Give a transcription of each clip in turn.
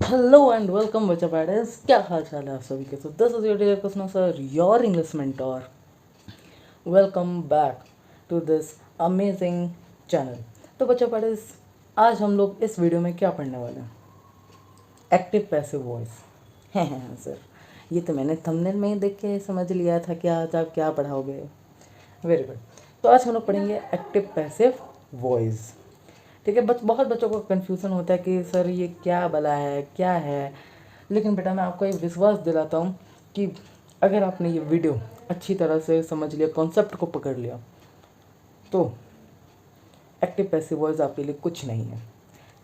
Hello and welcome बच्चा पैडर्स, क्या हाल चाल है आप सभी के। तो this is your dear question sir, your English mentor. Welcome back to this amazing channel. तो बच्चा पैडर्स, आज हम लोग इस वीडियो में क्या पढ़ने वाले हैं? Active passive voice. हैं सर, ये तो मैंने थंबनेल में ही देख के समझ लिया था कि आज आप क्या पढ़ाओगे। Very good. तो आज हम लोग पढ़ेंगे एक्टिव पैसिव वॉइस। ठीक है, बहुत बच्चों को कन्फ्यूज़न होता है कि सर ये क्या भला है, क्या है। लेकिन बेटा मैं आपको एक विश्वास दिलाता हूँ कि अगर आपने ये वीडियो अच्छी तरह से समझ लिया, कॉन्सेप्ट को पकड़ लिया, तो एक्टिव पैसिव वॉइस आपके लिए कुछ नहीं है।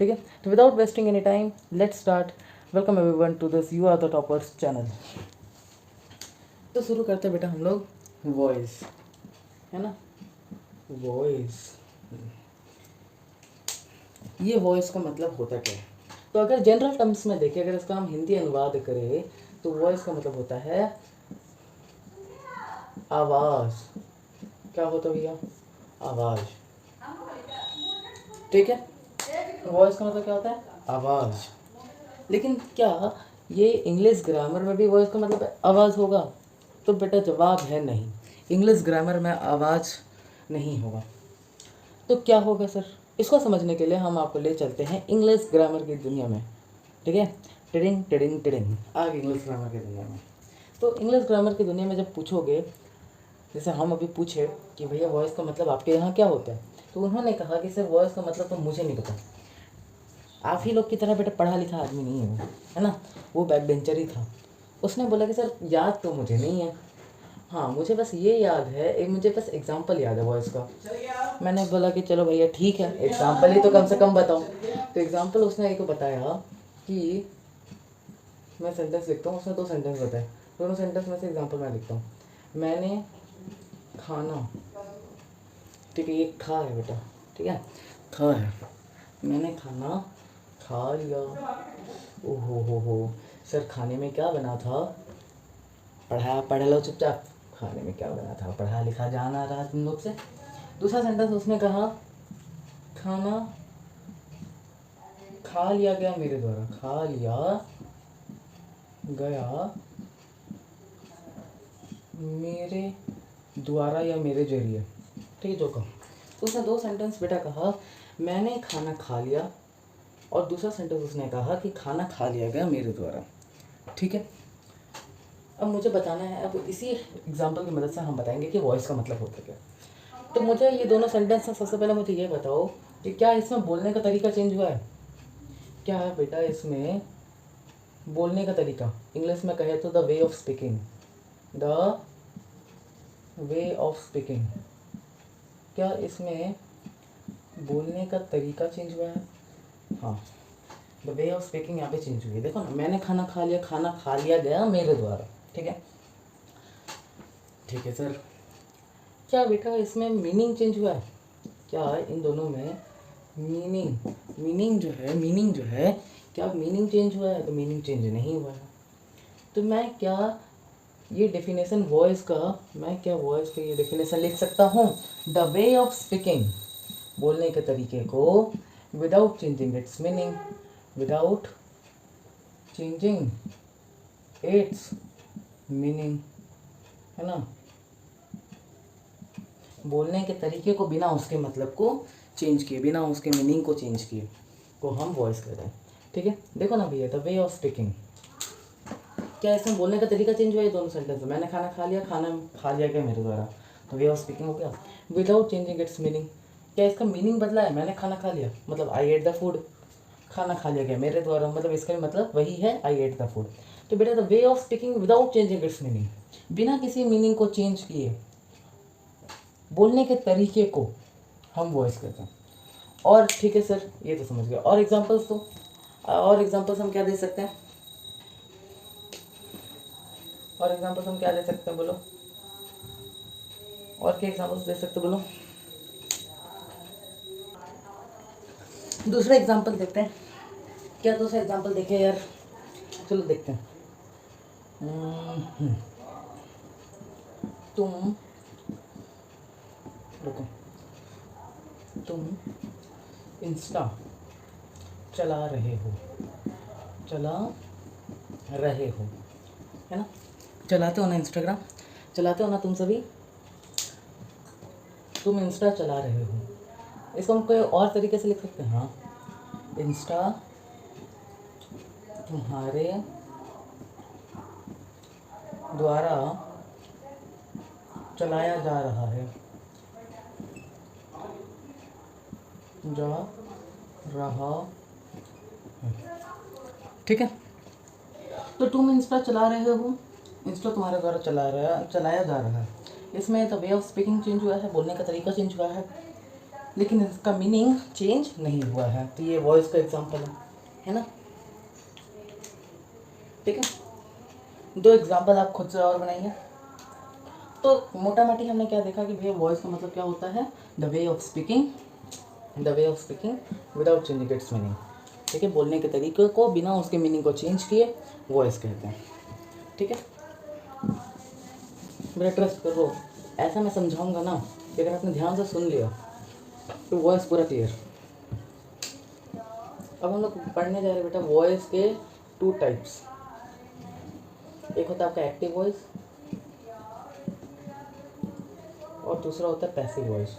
ठीक है, तो without wasting any time let's start. Welcome everyone to this you are the toppers channel. तो शुरू करते हैं बेटा हम लोग वॉइस, है ना। वॉइस, ये वॉइस का मतलब होता क्या है? तो अगर जनरल टर्म्स में देखें, अगर इसका हम हिंदी अनुवाद करें, तो वॉइस का मतलब होता है आवाज़। क्या होता है भैया? आवाज़। ठीक है, वॉइस का मतलब क्या होता है? आवाज़। लेकिन क्या ये इंग्लिश ग्रामर में भी वॉइस का मतलब आवाज़ होगा? तो बेटा जवाब है नहीं, इंग्लिश ग्रामर में आवाज़ नहीं होगा। तो क्या होगा सर? इसको समझने के लिए हम आपको ले चलते हैं इंग्लिश ग्रामर की दुनिया में। ठीक है, टिडिंग टिडिंग टिडिंग, आगे इंग्लिश ग्रामर की दुनिया में। तो इंग्लिश ग्रामर की दुनिया में जब पूछोगे, जैसे हम अभी पूछे कि भैया वॉइस का मतलब आपके यहाँ क्या होता है, तो उन्होंने कहा कि सर वॉइस का मतलब तो मुझे नहीं पता। आप ही लोग की तरह बेटा पढ़ा लिखा आदमी नहीं है वो, है ना। वो बैक बेंचर ही था। उसने बोला कि सर याद तो मुझे नहीं है, हाँ मुझे बस ये याद है, एक मुझे बस एग्जाम्पल याद है वॉइस का। मैंने बोला कि चलो भैया ठीक है, एग्जाम्पल ही तो कम से कम बताओ। तो एग्जाम्पल उसने एक बताया कि मैं सेंटेंस लिखता हूँ, उसने दो सेंटेंस बताए, दोनों सेंटेंस में से एग्जाम्पल मैं लिखता हूँ। मैंने खाना, ठीक है, ये खा है बेटा, ठीक है, खा है। मैंने खाना खा लिया। ओहो हो, सर खाने में क्या बना था? पढ़ लो चुपचाप। खाने में क्या बना था? पढ़ा लिखा जान आ रहा तुम लोग से। दूसरा सेंटेंस उसने कहा, खाना खा लिया गया मेरे द्वारा, खा लिया गया मेरे द्वारा या मेरे जरिए। ठीक है, जो कहा। तो उसने दो सेंटेंस बेटा कहा, मैंने खाना खा लिया, और दूसरा सेंटेंस उसने कहा कि खाना खा लिया गया मेरे द्वारा। ठीक है, अब मुझे बताना है, अब इसी एग्जाम्पल की मदद से हम बताएंगे कि वॉइस का मतलब होता क्या। तो मुझे ये दोनों सेंटेंस में सबसे पहले मुझे ये बताओ कि क्या इसमें बोलने का तरीका चेंज हुआ है? क्या है बेटा इसमें बोलने का तरीका? इंग्लिश में कहे तो the way of speaking, the way of speaking. क्या इसमें बोलने का तरीका चेंज हुआ है? हाँ, द वे ऑफ स्पीकिंग यहाँ पे चेंज हुई है। देखो ना, मैंने खाना खा लिया, खाना खा लिया गया मेरे द्वारा। ठीक है, ठीक है सर, क्या बेटा इसमें मीनिंग चेंज हुआ है? क्या इन दोनों में मीनिंग जो है, क्या मीनिंग चेंज हुआ है? तो मीनिंग चेंज नहीं हुआ है। तो मैं क्या ये डेफिनेशन वॉइस का, मैं क्या वॉइस का ये डेफिनेशन लिख सकता हूँ, द वे ऑफ स्पीकिंग, बोलने के तरीके को, without changing it's meaning, without changing it's meaning, है ना। बोलने के तरीके को बिना उसके मतलब को चेंज किए, बिना उसके मीनिंग को चेंज किए, को हम वॉइस कहते हैं। ठीक है, देखो ना भैया, द वे ऑफ स्पीकिंग, क्या इसमें बोलने का तरीका चेंज हुआ है? दोनों सेंटेंस में मैंने खाना खा लिया, खाना खा लिया गया मेरे द्वारा, तो वे ऑफ स्पीकिंग हो गया। विदाउट चेंजिंग इट्स मीनिंग, क्या इसका मीनिंग बदला है? मैंने खाना खा लिया मतलब आई एट द फूड, खाना खा लिया गया मेरे द्वारा मतलब इसका भी मतलब वही है, आई एट द फूड। तो बेटा the way of speaking without changing it's meaning, बिना किसी मीनिंग को चेंज किए बोलने के तरीके को हम वॉइस कहते हैं। और ठीक है सर, ये तो समझ गया। और एग्जांपल्स तो, और एग्जांपल्स हम क्या दे सकते हैं? और एग्जांपल्स हम क्या दे सकते हैं बोलो? और क्या एग्जांपल्स दे सकते बोलो? दूसरा एग्जांपल देखते हैं, क्या दूसरा एग्जांपल देखें यार, चलो देखते हैं। तुम, रुको, तुम इंस्टा चला रहे हो, चला रहे हो, है ना। चलाते हो ना इंस्टाग्राम, चलाते हो ना तुम सभी, तुम इंस्टा चला रहे हो। इसको हम कोई और तरीके से लिख सकते हैं, हाँ, इंस्टा तुम्हारे द्वारा चलाया जा रहा है, जा रहा है, ठीक है। तो तुम इंस्टा चला रहे हो, इंस्टा तुम्हारे द्वारा चलाया जा रहा है। इसमें the way of speaking change हुआ है, बोलने का तरीका चेंज हुआ है, लेकिन इसका मीनिंग चेंज नहीं हुआ है। तो ये वॉइस का एग्जांपल है ना, ठीक है। 2 एग्जांपल आप खुद से और बनाइए। तो मोटा मोटी हमने क्या देखा कि भैया वॉइस का मतलब क्या होता है, the way of speaking without changing it's meaning, ठीक है। बोलने के तरीके को बिना उसके मीनिंग को चेंज किए वॉइस कहते हैं, ठीक है। मेरा ट्रस्ट करो, ऐसा मैं समझाऊंगा ना कि अगर आपने ध्यान से सुन लिया तो वॉइस पूरा क्लियर। अब हम लोग पढ़ने जा रहे हैं बेटा वॉइस के 2 टाइप्स। एक होता है आपका एक्टिव वॉइस और दूसरा होता है पैसिव वॉइस।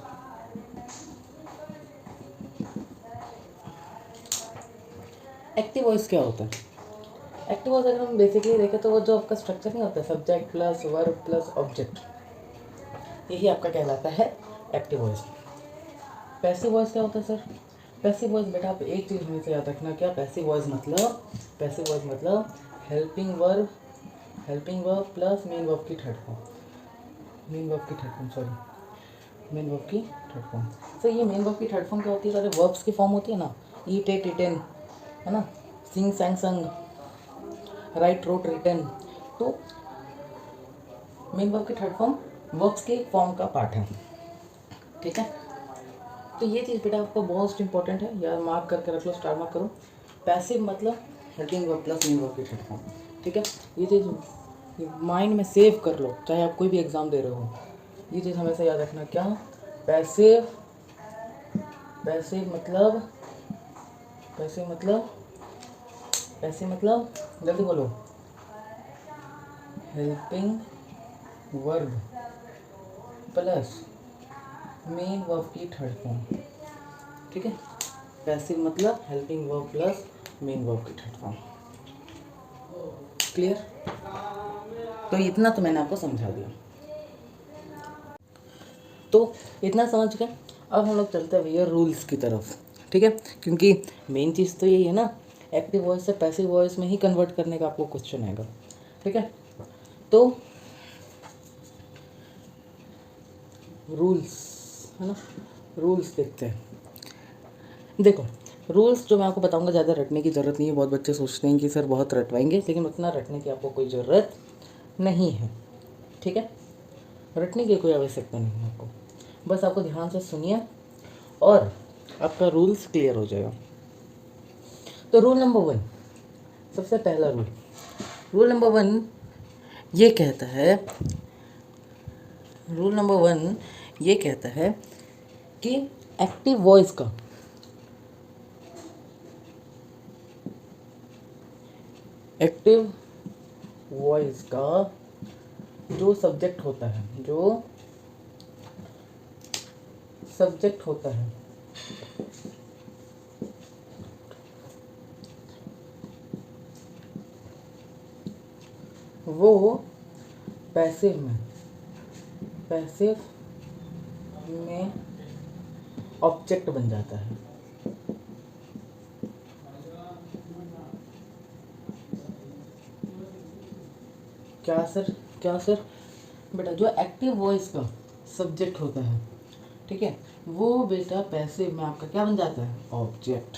एक्टिव वॉइस क्या होता है? एक्टिव वॉइस अगर हम बेसिकली देखें तो वो जो आपका स्ट्रक्चर नहीं होता, subject plus verb plus object, यही आपका कहलाता है एक्टिव वॉइस। पैसिव वॉइस क्या होता है सर? पैसिव वॉइस बेटा आप एक चीज़ हमेशा याद रखना, क्या पैसिव वॉइस मतलब helping verb plus main verb की थर्ड फॉर्म, मेन वर्ब की थर्ड फॉर्म। सर ये मेन वर्ब की थर्ड फॉर्म क्या होती है? सारे वर्ब्स की फॉर्म होती है ना, ईट एट इटेन, है ना, सिंग सैंग संग, राइट रोट रिटन। तो मेन वर्ब की थर्ड फॉर्म वर्ब्स के फॉर्म का पार्ट है, ठीक है। तो ये चीज़ बेटा आपको बहुत इंपॉर्टेंट है यार, मार्क करके रख लो, स्टार मार्क करो। पैसिव मतलब helping verb plus main verb की थर्ड फॉर्म, ठीक है। ये चीज़ माइंड में सेव कर लो, चाहे आप कोई भी एग्ज़ाम दे रहे हो, ये चीज़ हमेशा याद रखना। क्या? पैसिव मतलब जल्दी बोलो, helping verb plus main verb की थर्ड फॉर्म, ठीक है। पैसिव मतलब helping verb plus main verb की थर्ड फॉर्म, क्लियर? तो इतना तो मैंने आपको समझा दिया। तो इतना समझ गए, अब हम लोग चलते हैं भैया रूल्स की तरफ, ठीक है। क्योंकि मेन चीज़ तो यही है ना, एक्टिव वॉइस से पैसिव वॉइस में ही कन्वर्ट करने का आपको क्वेश्चन आएगा, ठीक है। तो रूल्स, है ना, रूल्स देखते हैं। देखो रूल्स जो मैं आपको बताऊंगा ज़्यादा रटने की ज़रूरत नहीं है। बहुत बच्चे सोचते हैं कि सर बहुत रटवाएंगे, लेकिन उतना रटने की आपको कोई ज़रूरत नहीं है, ठीक है। रटने की कोई आवश्यकता नहीं है आपको, बस आपको ध्यान से सुनिए और आपका रूल्स क्लियर हो जाएगा। तो रूल नंबर 1, सबसे पहला रूल नंबर 1 ये कहता है, रूल नंबर 1 ये कहता है कि एक्टिव वॉइस का जो सब्जेक्ट होता है वो पैसिव में ऑब्जेक्ट बन जाता है। क्या सर? बेटा जो एक्टिव वॉइस का सब्जेक्ट होता है, ठीक है, वो बेटा पैसिव में आपका क्या बन जाता है? ऑब्जेक्ट,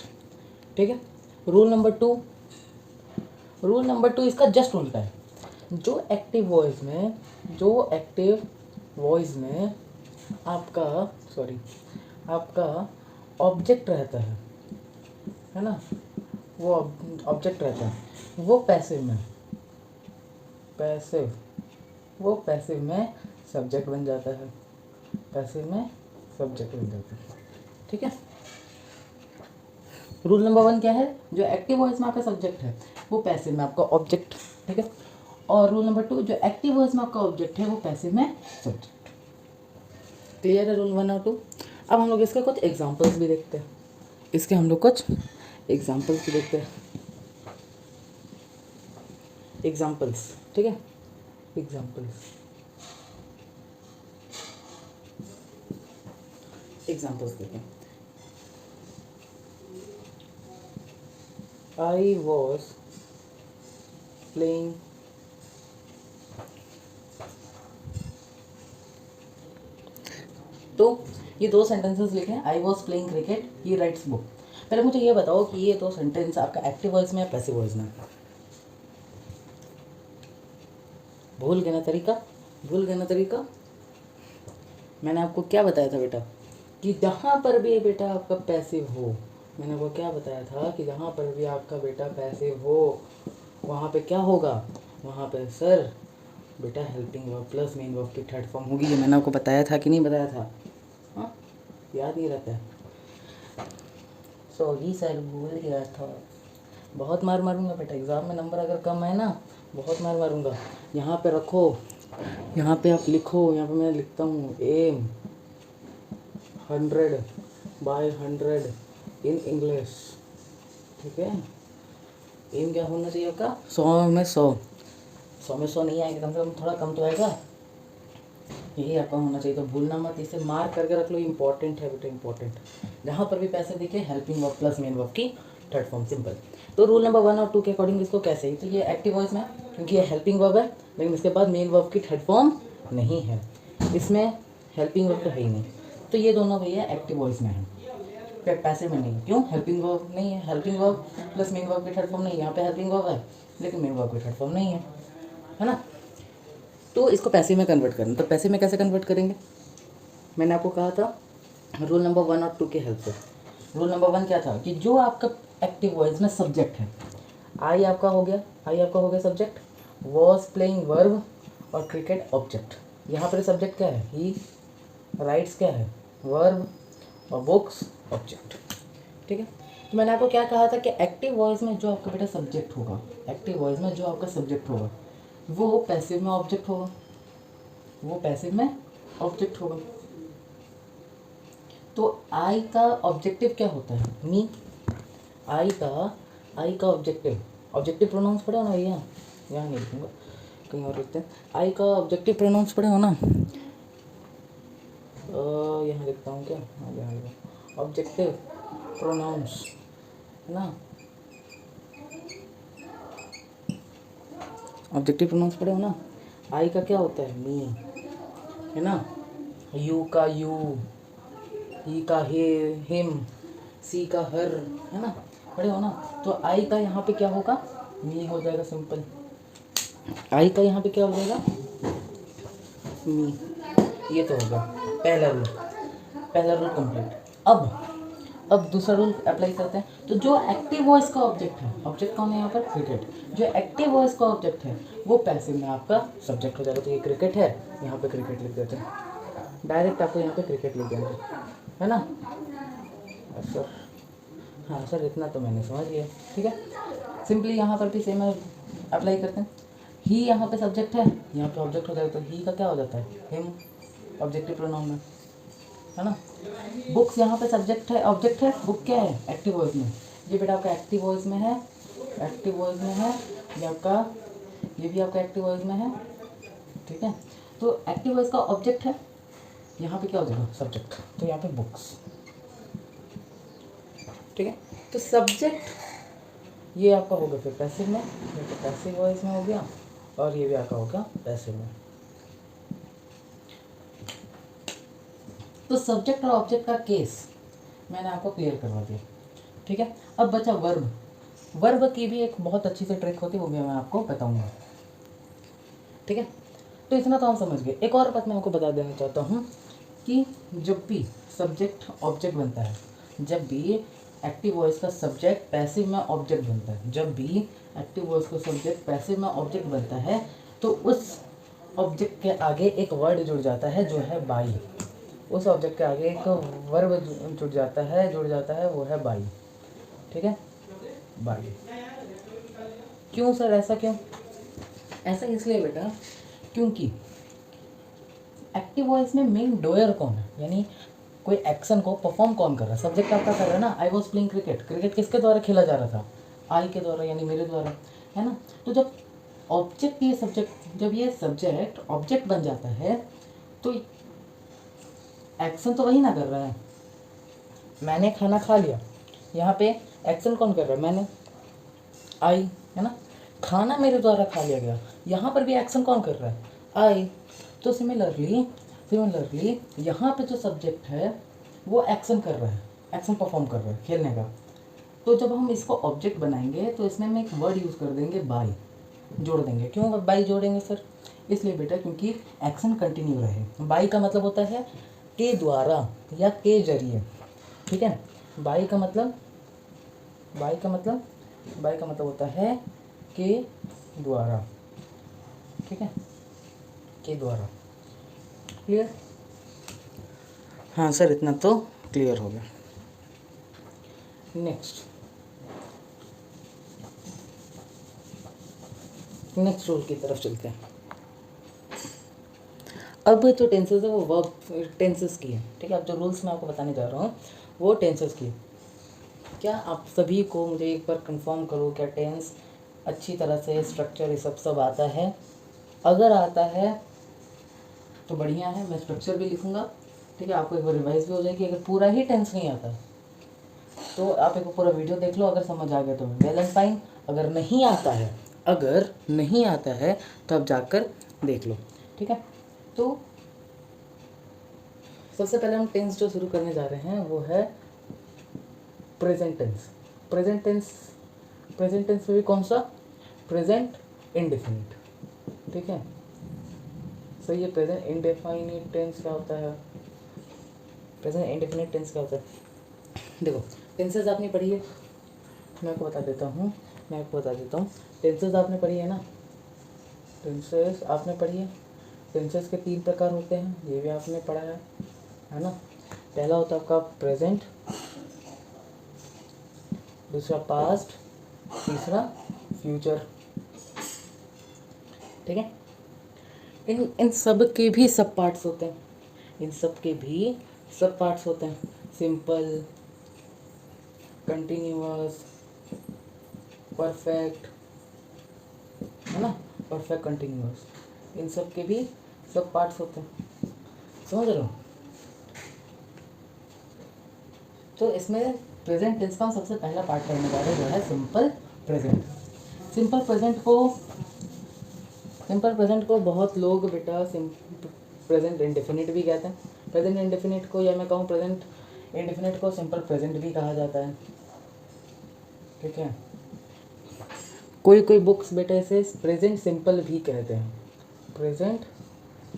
ठीक है। रूल नंबर 2 इसका जस्ट उल्टा है। जो एक्टिव वॉइस में आपका ऑब्जेक्ट रहता है ना, वो ऑब्जेक्ट रहता है, वो पैसिव में सब्जेक्ट बन जाता है, ठीक है। रूल नंबर 1 क्या है, जो एक्टिव वॉइस में आपका सब्जेक्ट है वो पैसिव में आपका ऑब्जेक्ट, ठीक है। और रूल नंबर 2, जो एक्टिव वॉइस में आपका ऑब्जेक्ट है वो पैसिव में सब्जेक्ट। क्लियर है रूल 1 और 2। अब हम लोग इसका कुछ एग्जांपल्स भी देखते हैं, इसके हम लोग कुछ एग्जांपल्स भी देखते हैं। एग्जांपल्स, ठीक है, एग्जांपल्स देखें। आई वॉज प्लेइंग तो ये 2 सेंटेंसेस लिखे हैं, I was playing cricket, he rights book. पहले मुझे ये बताओ कि ये 2 सेंटेंस आपका एक्टिव वॉइस में या पैसिव वॉइस में? भूल गए ना तरीका? मैंने आपको क्या बताया था बेटा कि जहाँ पर भी बेटा आपका पैसिव हो, मैंने वो क्या बताया था कि जहाँ पर भी आपका बेटा पैसिव हो वहाँ पे क्या होगा, वहाँ पे सर बेटा helping verb plus main verb की थर्ड फॉर्म होगी। ये मैंने आपको बताया था कि नहीं बताया था? हाँ, याद नहीं रहता है? सॉरी सर, भूल गया था। बहुत मार मारूंगा बेटा, एग्ज़ाम में नंबर अगर कम है ना बहुत मार मारूंगा। यहाँ पे रखो, यहाँ पे आप लिखो, यहाँ पे मैं लिखता हूँ एम 100/100 इन इंग्लिश, ठीक है। एम क्या होना चाहिए आपका? 100 में 100 नहीं आएगा, कम से कम थोड़ा कम तो आएगा, यही आपका होना चाहिए। तो भूलना मत, इसे मार्क करके रख लो, इंपॉर्टेंट है बेटा, इंपॉर्टेंट। जहाँ पर भी पैसे दिखे helping verb plus main verb की थर्ड फॉर्म, सिंपल। तो रूल नंबर 1 और 2 के अकॉर्डिंग इसको कैसे ही, तो ये एक्टिव वॉइस में क्योंकि ये हेल्पिंग वर्ब है, लेकिन इसके बाद मेन वर्ब की थर्ड फॉर्म नहीं है, इसमें हेल्पिंग वर्ब तो है ही नहीं, तो ये दोनों भैया एक्टिव वॉइस में है, पैसिव में नहीं। क्यों? हेल्पिंग वर्ब नहीं है, helping verb plus main verb की थर्ड फॉर्म नहीं है, यहाँ पे हेल्पिंग वर्ब है लेकिन मेन वर्ब की थर्ड फॉर्म नहीं है ना। तो इसको पैसिव में कन्वर्ट करना, तो पैसिव में कैसे कन्वर्ट करेंगे? मैंने आपको कहा था रूल नंबर 1 और 2 के हेल्प से। रूल नंबर 1 क्या था कि जो आपका एक्टिव वॉइस में सब्जेक्ट है, आई आपका हो गया सब्जेक्ट, वॉज प्लेइंग वर्ब और क्रिकेट ऑब्जेक्ट। यहाँ पर सब्जेक्ट क्या है? ही, राइट्स क्या है? वर्ब, और बुक्स ऑब्जेक्ट, ठीक है। तो मैंने आपको क्या कहा था कि एक्टिव वॉइस में जो आपका बेटा सब्जेक्ट होगा, एक्टिव वॉइस में जो आपका सब्जेक्ट होगा वो पैसिव में ऑब्जेक्ट होगा, तो आई का ऑब्जेक्टिव क्या होता है? मी। आई का ऑब्जेक्टिव प्रोनाउंस पढ़े हो ना भैया? यहाँ नहीं लिखूँगा, कहीं और लिखते हैं। आई का ऑब्जेक्टिव प्रोनाउंस पढ़े हो ना? यहाँ लिखता हूँ क्या? यहाँ ऑब्जेक्टिव प्रोनाउंस है ना, ऑब्जेक्टिव प्रोनाउंस पढ़े हो ना? आई का क्या होता है? मी, है ना। यू का यू, ही का हे, हिम, सी का हर, है ना, पढ़े हो ना। तो आई का यहाँ पे क्या होगा? मी हो जाएगा, सिंपल। आई का यहाँ पे क्या हो जाएगा? मी। ये तो होगा पहला रूल कंप्लीट। अब दूसरा रूल अप्लाई करते हैं। तो जो एक्टिव वॉइस का ऑब्जेक्ट कौन है यहाँ पर? क्रिकेट। जो एक्टिव वॉइस का ऑब्जेक्ट है वो पैसिव में आपका सब्जेक्ट हो जाएगा। तो ये क्रिकेट है, यहाँ पे क्रिकेट लिख देते हैं, डायरेक्ट आपको यहाँ पे क्रिकेट लिख देंगे, है ना सर? हाँ सर, इतना तो मैंने समझ लिया, ठीक है। सिंपली यहाँ पर भी सेम अप्लाई करते हैं। ही यहाँ पे सब्जेक्ट है, यहाँ पे ऑब्जेक्ट हो जाएगा, तो ही का क्या हो जाता है? हिम, ऑब्जेक्टिव प्रोनाउन में, है ना। बुक्स यहाँ पे सब्जेक्ट है, ऑब्जेक्ट है, बुक क्या है? एक्टिव वॉइस में। ये बेटा आपका एक्टिव वॉइस में है, ये आपका, ये भी आपका एक्टिव वॉइस में है, ठीक है। तो एक्टिव वॉइस का ऑब्जेक्ट है, यहाँ पे क्या हो जाएगा? सब्जेक्ट, तो यहाँ पे बुक्स, ठीक है। तो सब्जेक्ट ये आपका हो गया फिर पैसिव में, ये तो पैसिव वॉइस में हो गया, और ये भी आपका होगा पैसिव में। तो सब्जेक्ट और ऑब्जेक्ट का केस मैंने आपको क्लियर करवा दिया, ठीक है। अब बचा वर्ब की भी एक बहुत अच्छी सी ट्रिक होती है, वो भी मैं आपको बताऊंगा, ठीक है। तो इतना तो हम समझ गए। एक और बात मैं आपको बता देना चाहता हूँ कि जब भी सब्जेक्ट ऑब्जेक्ट बनता है, जब भी एक्टिव वॉइस का सब्जेक्ट पैसिव में ऑब्जेक्ट बनता है, तो उस ऑब्जेक्ट के आगे एक वर्ड जुड़ जाता है जो है बाई। उस ऑब्जेक्ट के आगे एक वर्ब जुड़ जाता है, वो है बाई। ठीक है, बाई। क्यों सर, ऐसा क्यों? ऐसा इसलिए बेटा क्योंकि एक्टिव वॉइस में मेन डोयर कौन है, यानी कोई एक्शन को परफॉर्म कौन कर रहा है? सब्जेक्ट आपका कर रहा है ना, I was playing cricket. Cricket किसके द्वारा खेला जा रहा था? आई के द्वारा, यानी मेरे द्वारा, है ना। तो जब ऑब्जेक्ट, ये सब्जेक्ट, जब ये सब्जेक्ट ऑब्जेक्ट बन जाता है तो एक्शन तो वही ना कर रहा है। मैंने खाना खा लिया, यहाँ पे एक्शन कौन कर रहा है? मैंने, आई, है ना। खाना मेरे द्वारा खा लिया गया, यहाँ पर भी एक्शन कौन कर रहा है? आई। तो सिमिलरली यहाँ पे जो सब्जेक्ट है वो एक्शन कर रहा है, एक्शन परफॉर्म कर रहा है खेलने का। तो जब हम इसको ऑब्जेक्ट बनाएंगे तो इसमें हम एक वर्ड यूज़ कर देंगे बाई, जोड़ देंगे। क्यों बाई जोड़ेंगे सर? इसलिए बेटा क्योंकि एक्शन कंटिन्यू रहे। बाई का मतलब होता है के द्वारा या के जरिए, ठीक है। बाई का मतलब होता है के द्वारा, ठीक है, के द्वारा। क्लियर? हाँ सर, इतना तो क्लियर हो गया। नेक्स्ट रूल की तरफ चलते हैं। अब जो टेंसेस है वो वर्ब टेंसेस की है, ठीक है। अब जो रूल्स मैं आपको बताने जा रहा हूँ वो टेंसेस की है। क्या आप सभी को, मुझे एक बार कंफर्म करो, क्या टेंस अच्छी तरह से स्ट्रक्चर ये सब आता है? अगर आता है तो बढ़िया है, मैं स्ट्रक्चर भी लिखूँगा, ठीक है। आपको एक बार रिवाइज भी हो जाएगी। अगर पूरा ही टेंस नहीं आता तो आप एक पूरा वीडियो देख लो, अगर समझ आ गया तो वेल एंड फाइन। अगर नहीं आता है तो आप जाकर देख लो, ठीक है। तो सबसे पहले हम टेंस जो शुरू करने जा रहे हैं वो है प्रेजेंट टेंस। प्रेजेंट टेंस में भी कौन सा? प्रेजेंट इंडेफिनिट, ठीक है। सही है। प्रेजेंट इंडेफिनिट टेंस क्या होता है? प्रेजेंट इंडेफिनिट टेंस क्या होता है? देखो, टेंसेस आपने पढ़ी है, मैं आपको बता देता हूँ। टेंसेस आपने पढ़ी है ना? टेंसेस आपने पढ़ी है। टेंसेस के 3 प्रकार होते हैं, ये भी आपने पढ़ा है ना। पहला होता है आपका प्रेजेंट, दूसरा पास्ट, तीसरा फ्यूचर, ठीक है। इन सब के भी सब पार्ट्स होते हैं, सिंपल, कंटिन्यूअस, परफेक्ट, है ना। परफेक्ट, कंटिन्यूअस, इन सब के भी सब पार्ट्स होते हैं, समझ रहे हो? तो इसमें प्रेजेंट टेंस का हम सबसे पहला पार्ट करने जा रहे हैं, जो है सिंपल प्रेजेंट। सिंपल प्रेजेंट को बहुत लोग बेटा प्रेजेंट इंडेफिनिट भी कहते हैं। प्रेजेंट इंडेफिनिट को, या मैं कहूँ प्रेजेंट इंडेफिनिट को सिंपल प्रेजेंट भी कहा जाता है, ठीक है। कोई बुक्स बेटा इसे प्रेजेंट सिंपल भी कहते हैं, प्रेजेंट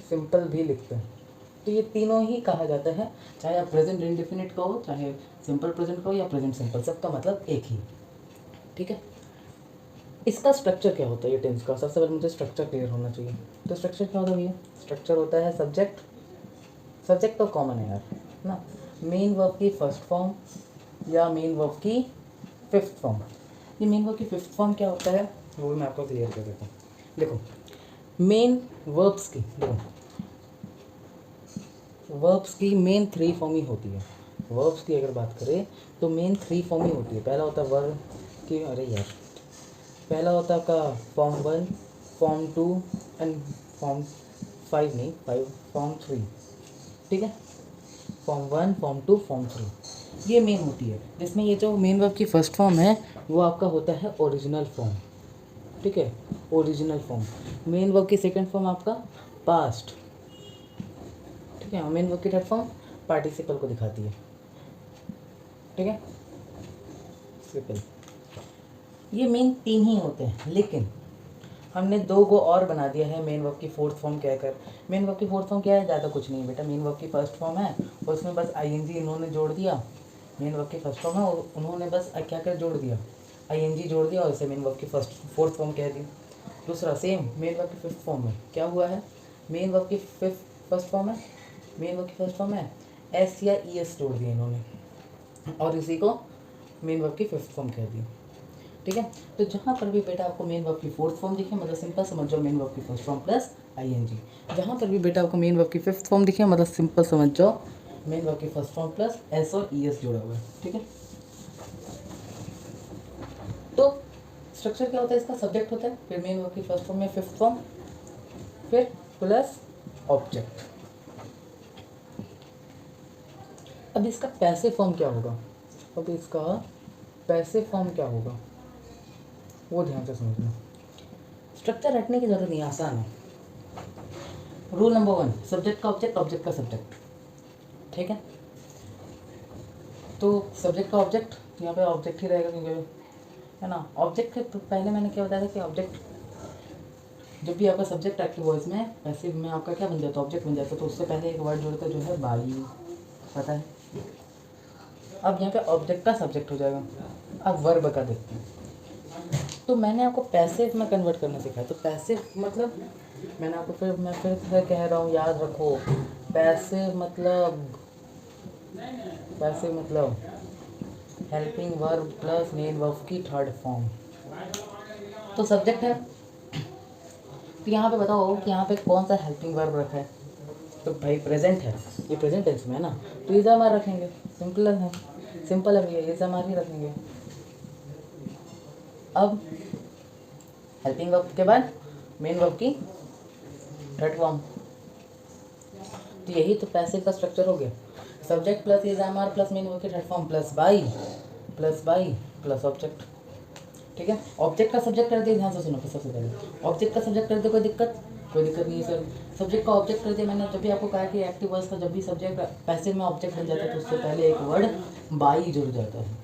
सिंपल भी लिखते हैं। तो ये तीनों ही कहा जाता है, चाहे आप प्रेजेंट इंडेफिनिट कहो, चाहे सिंपल प्रेजेंट कहो, या प्रेजेंट सिंपल, सबका मतलब एक ही, ठीक है। इसका स्ट्रक्चर क्या होता है ये टेंस का? सबसे पहले मुझे स्ट्रक्चर क्लियर होना चाहिए। तो स्ट्रक्चर क्या होता है भैया? स्ट्रक्चर होता है सब्जेक्ट तो कॉमन है यार ना, मेन वर्ब की फर्स्ट फॉर्म या मेन वर्ब की फिफ्थ फॉर्म। ये मेन वर्ब की फिफ्थ फॉर्म क्या होता है वो भी मैं आपको क्लियर कर देता हूँ। देखो, मेन वर्ब्स की मेन 3 फॉर्म ही होती है। वर्ब्स की अगर बात करें तो मेन 3 फॉर्म ही होती है। पहला होता है वर्ब की, पहला होता है आपका form 1, form 2 and form 5, form 3, ठीक है। फॉर्म 1, फॉर्म 2, फॉर्म 3 ये मेन होती है, जिसमें ये जो मेन वर्ब की फर्स्ट फॉर्म है वो आपका होता है ओरिजिनल फॉर्म, ठीक है, ओरिजिनल फॉर्म। मेन वर्ब की सेकंड फॉर्म आपका पास्ट, ठीक है। मेन वर्ब की थर्ड फॉर्म पार्टिसिपल को दिखाती है, ठीक है, सिंपल। ये मेन 3 ही होते हैं, लेकिन हमने 2 को और बना दिया है मेन वर्ब की फोर्थ फॉर्म कहकर। मेन वर्ब की फोर्थ फॉर्म क्या है? ज़्यादा कुछ नहीं है बेटा, मेन वर्ब की फर्स्ट फॉर्म है और उसमें बस आईएनजी इन्होंने जोड़ दिया। मेन वर्ब की फर्स्ट फॉर्म है और उन्होंने बस क्या जोड़ दिया? आईएनजी जोड़ दिया और इसे मेन वर्ब की फोर्थ फॉर्म कह दी। दूसरा सेम मेन वर्ब की फिफ्थ फॉर्म में क्या हुआ है? मेन वर्ब की फर्स्ट फॉर्म है एस या ई एस जोड़ दिया इन्होंने और इसी को मेन वर्ब की फिफ्थ फॉर्म कह दी, ठीक है। तो जहाँ पर भी बेटा आपको मेन वर्ब की फोर्थ फॉर्म दिखे मतलब सिंपल समझ जाओ मेन वर्ब की फर्स्ट फॉर्म प्लस आईएनजी। जहाँ पर भी बेटा आपको मेन वर्ब की फिफ्थ फॉर्म दिखे मतलब सिंपल समझ जाओ मेन वर्ब की फर्स्ट फॉर्म प्लस एस और ई एस जुड़ा हुआ है, ठीक है। तो स्ट्रक्चर क्या होता है इसका, सब्जेक्ट होता है, फिर मेन वर्ब की फर्स्ट फॉर्म में फिफ्थ फॉर्म, फिर प्लस ऑब्जेक्ट। अब इसका पैसिव फॉर्म क्या होगा, अब इसका पैसिव फॉर्म क्या होगा वो ध्यान से समझना। स्ट्रक्चर रटने की जरूरत नहीं, आसान है। रूल नंबर 1, सब्जेक्ट का ऑब्जेक्ट, ऑब्जेक्ट का सब्जेक्ट, ठीक है। तो सब्जेक्ट का ऑब्जेक्ट यहाँ पे ऑब्जेक्ट ही रहेगा क्योंकि है ना। ऑब्जेक्ट के पहले मैंने क्या बताया था कि ऑब्जेक्ट जब भी आपका सब्जेक्ट एक्टिव वॉइस में पैसिव में आपका क्या बन जाता है, ऑब्जेक्ट बन जाता है। तो उससे पहले एक वर्ड जुड़ता है जो है बाई, पता है। अब यहाँ पे ऑब्जेक्ट का सब्जेक्ट हो जाएगा। अब वर्ब का देखते हैं। तो मैंने आपको पैसिव में कन्वर्ट करना सिखाया। तो पैसिव मतलब मैंने आपको मैं फिर से कह रहा हूँ, याद रखो। पैसिव मतलब helping verb plus main verb की थर्ड फॉर्म। तो सब्जेक्ट है, तो यहाँ पे बताओ कि यहाँ पे कौन सा हेल्पिंग वर्ब रखा है। तो भाई प्रेजेंट है, ये प्रेजेंट टेंस में है ना, तो इज एम आर रखेंगे। सिंपल है भैया, इज एम आर ही रखेंगे। अब हेल्पिंग वर्ब के बाद मेन वर्ब की थर्ड फॉर्म, तो यही तो पैसिव का स्ट्रक्चर हो गया। Subject plus is am are plus main verb की third form plus by plus object, ठीक है। ऑब्जेक्ट का सब्जेक्ट कर दिया, ध्यान से सुनो। सबसे पहले ऑब्जेक्ट का सब्जेक्ट कर दे, कोई दिक्कत नहीं है सर। सब्जेक्ट का ऑब्जेक्ट कर दिया मैंने, जब भी आपको कहा कि एक्टिव वॉइस का जब भी सब्जेक्ट पैसिव में ऑब्जेक्ट बन जाता है तो उससे पहले एक वर्ड बाई जुड़ जाता है,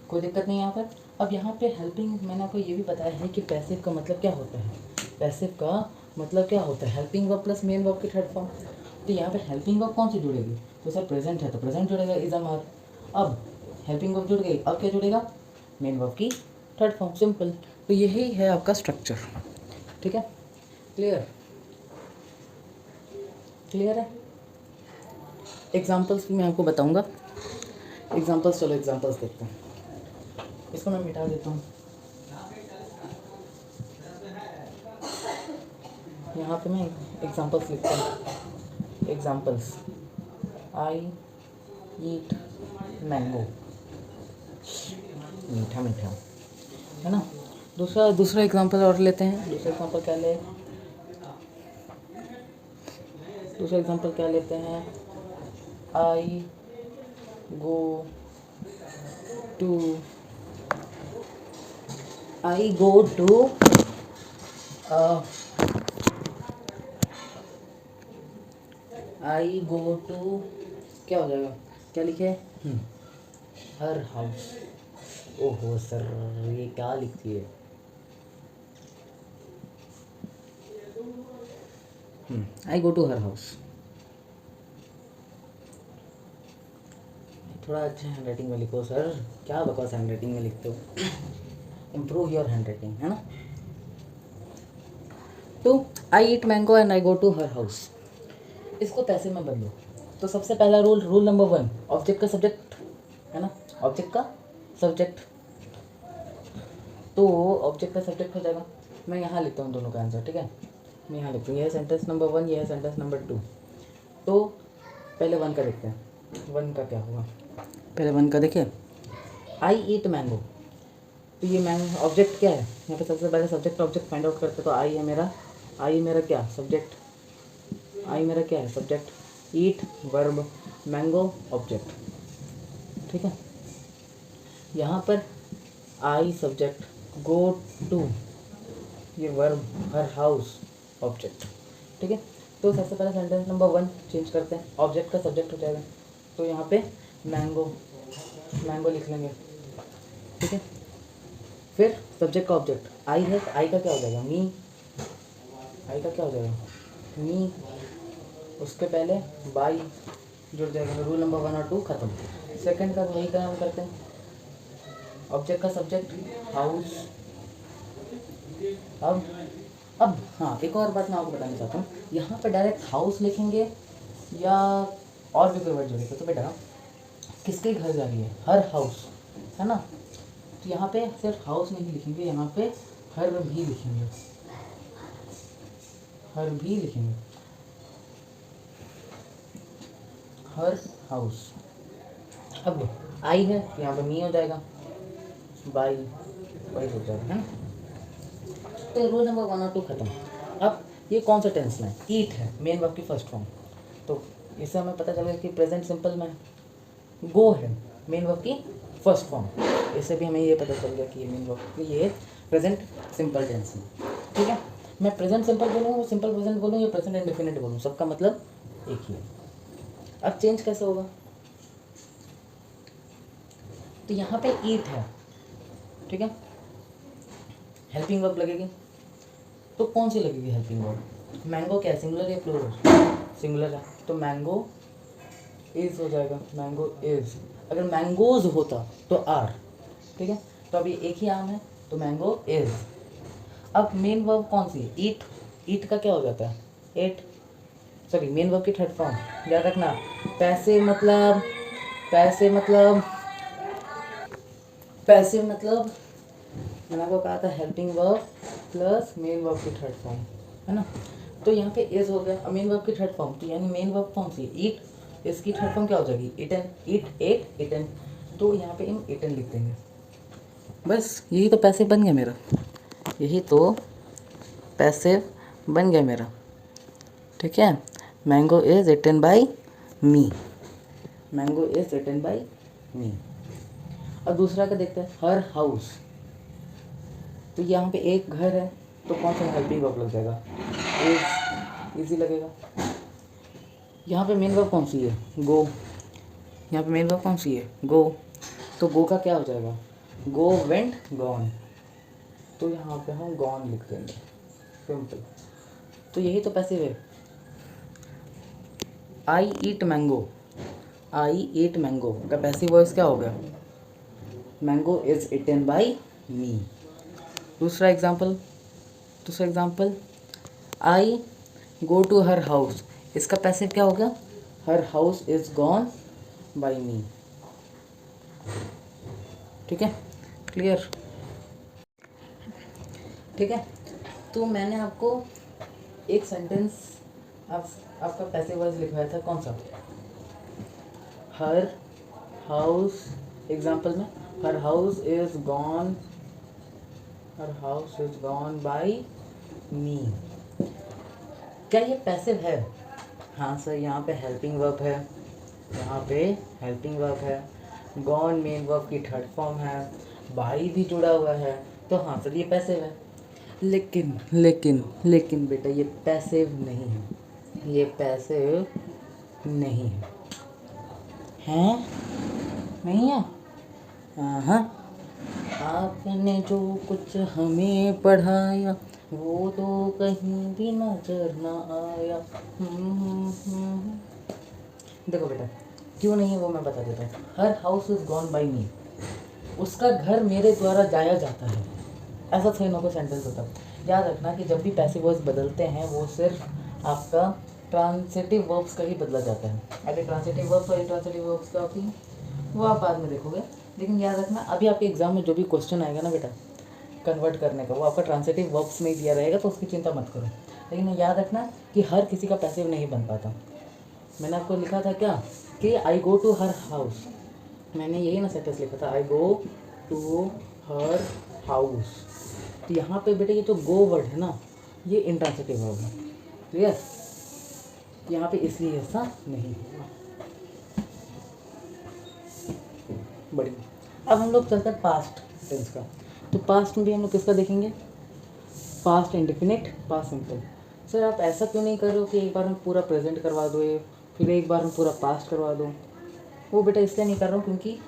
कोई दिक्कत नहीं यहाँ पर। अब यहाँ पे हेल्पिंग मैंने आपको ये भी बताया है कि पैसिव का मतलब क्या होता है। पैसिव का मतलब क्या होता है, helping verb plus main verb की थर्ड फॉर्म। तो यहाँ पे हेल्पिंग वर्ब कौन सी जुड़ेगी, तो सर प्रेजेंट है तो प्रेजेंट जुड़ेगा, इज एम आर। अब हेल्पिंग वर्ब जुड़ गई, अब क्या जुड़ेगा, मेन वर्ब की थर्ड फॉर्म, सिंपल। तो यही है आपका स्ट्रक्चर, ठीक है। क्लियर है। एग्जाम्पल्स भी मैं आपको बताऊंगा। एग्जाम्पल्स, चलो एग्जाम्पल्स देखते हैं। इसको मैं मिटा देता हूँ। यहाँ पे मैं एग्जाम्पल्स लिखता हूँ। एग्जाम्पल्स, आई ईट मैंगो, मीठा है ना। दूसरा एग्जांपल और लेते हैं। दूसरा एग्जांपल क्या लेते हैं, आई गो टू क्या हो जाएगा, क्या लिखे, हर हाउस। ओहो सर ये क्या लिखती है, आई गो टू हर हाउस। थोड़ा अच्छा हैंड राइटिंग में लिखो सर, क्या बकवास हैंड राइटिंग में लिखते हो। इम्प्रूव योर हैंड राइटिंग, है ना। तो I eat mango and I go to her house, इसको पैसिव में बदलो। तो सबसे पहला रूल नंबर 1, ऑब्जेक्ट का सब्जेक्ट, है ना। ऑब्जेक्ट का सब्जेक्ट, तो ऑब्जेक्ट का सब्जेक्ट हो जाएगा। मैं यहाँ लिखता हूँ दोनों का आंसर, ठीक है। मैं यहाँ लिखता हूँ, यह है सेंटेंस नंबर 1, यह है सेंटेंस नंबर 2। तो पहले 1 का देखते हैं, 1 का क्या हुआ। पहले 1 का देखिए, आई ईट मैंगो। तो ये मैंगो ऑब्जेक्ट क्या है, यहाँ पे सबसे पहले सब्जेक्ट ऑब्जेक्ट फाइंड आउट करते। तो आई मेरा क्या सब्जेक्ट, आई मेरा क्या है सब्जेक्ट, ईट वर्ब, मैंगो ऑब्जेक्ट, ठीक है। यहाँ पर आई सब्जेक्ट, गो टू ये वर्ब, हर हाउस ऑब्जेक्ट, ठीक है। तो सबसे पहले सेंटेंस नंबर 1 चेंज करते हैं, ऑब्जेक्ट का सब्जेक्ट हो जाएगा। तो यहाँ पे मैंगो लिख लेंगे, ठीक है। फिर सब्जेक्ट का ऑब्जेक्ट आई है, आई का क्या हो जाएगा, मी। आई का क्या हो जाएगा, मी। उसके पहले बाई जुड़ जाएगा। रूल नंबर 1 और 2 खत्म। सेकंड का वही काम करते हैं, ऑब्जेक्ट का सब्जेक्ट हाउस। अब हाँ, एक और बात मैं आपको बताना चाहता हूँ। यहाँ पे डायरेक्ट हाउस लिखेंगे या और भी कोई वर्ड जुड़ेगा, तो बेटा किसके घर जा रही है, हर हाउस। है ना। तो यहाँ पे सिर्फ हाउस नहीं लिखेंगे, यहाँ पे हर भी लिखेंगे, हर भी लिखेंगे, हर हाउस। अब आई है तो यहाँ पे मी हो जाएगा, बाई बाई हो जाएगा, है ना। तो रूल नंबर 1 और 2 खत्म। अब ये कौन सा टेंस में है, ईट है मेन वर्ब की फर्स्ट फॉर्म। तो इससे हमें पता चल गया कि प्रेजेंट सिंपल में गो है मेन वर्ब की फर्स्ट फॉर्म। इससे भी हमें ये पता चल गया कि ये मेन वर्ब ये प्रेजेंट सिंपल टेंस है। ठीक है, मैं प्रेजेंट सिंपल बोलूँ, सिंपल प्रेजेंट बोलूँ या प्रेजेंट इंडेफिनिट बोलूँ, सबका मतलब एक ही है। अब चेंज कैसे होगा, तो यहाँ पे ईट है, ठीक है, हेल्पिंग वर्ब लगेगी। तो कौन सी लगेगी हेल्पिंग वर्ब, मैंगो क्या है, सिंगुलर या प्लूरल, सिंगुलर है, तो मैंगो इज हो जाएगा, मैंगो इज। अगर मैंगोज होता तो आर, ठीक है, तो अभी एक ही आम है तो मैंगो इज। अब मेन वर्ब कौन सी है, ईट, ईट का क्या हो जाता है, एट, सॉरी मेन वर्ब की थर्ड फॉर्म याद रखना, पैसे मतलब, पैसे मतलब, पैसे मतलब मैंने आपको कहा था helping verb plus main verb की थर्ड फॉर्म, है ना। तो यहाँ पे इज हो गया, मेन वर्ब की थर्ड फॉर्म, तो यानी मेन वर्ब कौन सी, ईट, इसकी थर्ड फॉर्म क्या हो जाएगी, इटन, ईट एट इटन। तो यहाँ पे हम इटन लिख देंगे, बस यही तो पैसे बन गया मेरा, यही तो पैसे बन गया मेरा, ठीक है। Mango is eaten by me, mango is eaten by me. अब दूसरा का देखते हैं, हर हाउस, तो यहाँ पे एक घर है तो कौन सा हेल्पिंग वर्ब लग जाएगा, इज, इजी लगेगा। यहाँ पे मेन वर्ब कौन सी है, गो, यहाँ पे मेन वर्ब कौन सी है, गो, तो गो का क्या हो जाएगा, गो वेंट गॉन, तो यहाँ पे हम गॉन लिख देंगे, सिंपल। तो यही तो पैसिव है, I eat mango, I eat mango का पैसिव वॉइस क्या हो गया, mango is eaten by me. दूसरा एग्जाम्पल, दूसरा example, I go to her house, इसका पैसिव क्या हो गया, her house is gone by me, ठीक है, क्लियर, ठीक है। तो मैंने आपको एक सेंटेंस आपका पैसिव वॉइस लिखवाया था, कौन सा, हर हाउस, एग्जाम्पल में her house is gone, her house is gone by me, क्या ये पैसिव है, हाँ सर, यहाँ पे हेल्पिंग वर्ब है, यहाँ पे हेल्पिंग वर्ब है, गॉन मेन वर्ब की थर्ड फॉर्म है, बाई भी जुड़ा हुआ है, तो हाँ सर ये पैसिव है। लेकिन लेकिन लेकिन बेटा ये पैसिव नहीं है, ये पैसिव नहीं है, हैं, नहीं है, हाँ, आपने जो कुछ हमें पढ़ाया वो तो कहीं भी नजर ना आया। देखो बेटा क्यों नहीं है वो मैं बता देता हूँ, हर हाउस इज गॉन बाई मी, उसका घर मेरे द्वारा जाया जाता है, ऐसा थोड़ी ना कोई सेंटेंस होता है। याद रखना कि जब भी पैसिव वर्ब्स बदलते हैं वो सिर्फ आपका ट्रांसिटिव वर्ब्स का ही बदला जाता है। अगर ट्रांसिटिव वर्ब्स और इंट्रांसिटिव वर्ब्स का भी वो आप बाद में देखोगे, लेकिन याद रखना अभी आपके एग्जाम में जो भी क्वेश्चन आएगा ना बेटा कन्वर्ट करने का, वो आपका ट्रांसिटिव वर्ब्स में ही दिया रहेगा, तो उसकी चिंता मत करो। लेकिन याद रखना कि हर किसी का पैसिव नहीं बन पाता। मैंने आपको लिखा था क्या कि आई गो टू हर हाउस, मैंने यही ना सेंटेंस लिखा था, आई गो टू हर हाउस। तो यहाँ पे बेटे ये जो गो वर्ड है ना ये इंट्रांसिटिव वर्ब है, क्लियर, यहाँ पे इसलिए ऐसा नहीं होगा। बढ़िया, अब हम लोग चलते हैं पास्ट टेंस का। तो पास्ट में भी हम लोग किसका देखेंगे, past indefinite, past simple. Sir आप ऐसा क्यों नहीं कर रहे हो कि एक बार हम पूरा प्रेजेंट करवा दो ये, फिर एक बार हम पूरा पास्ट करवा दो। वो बेटा इसलिए नहीं कर रहा हूँ क्योंकि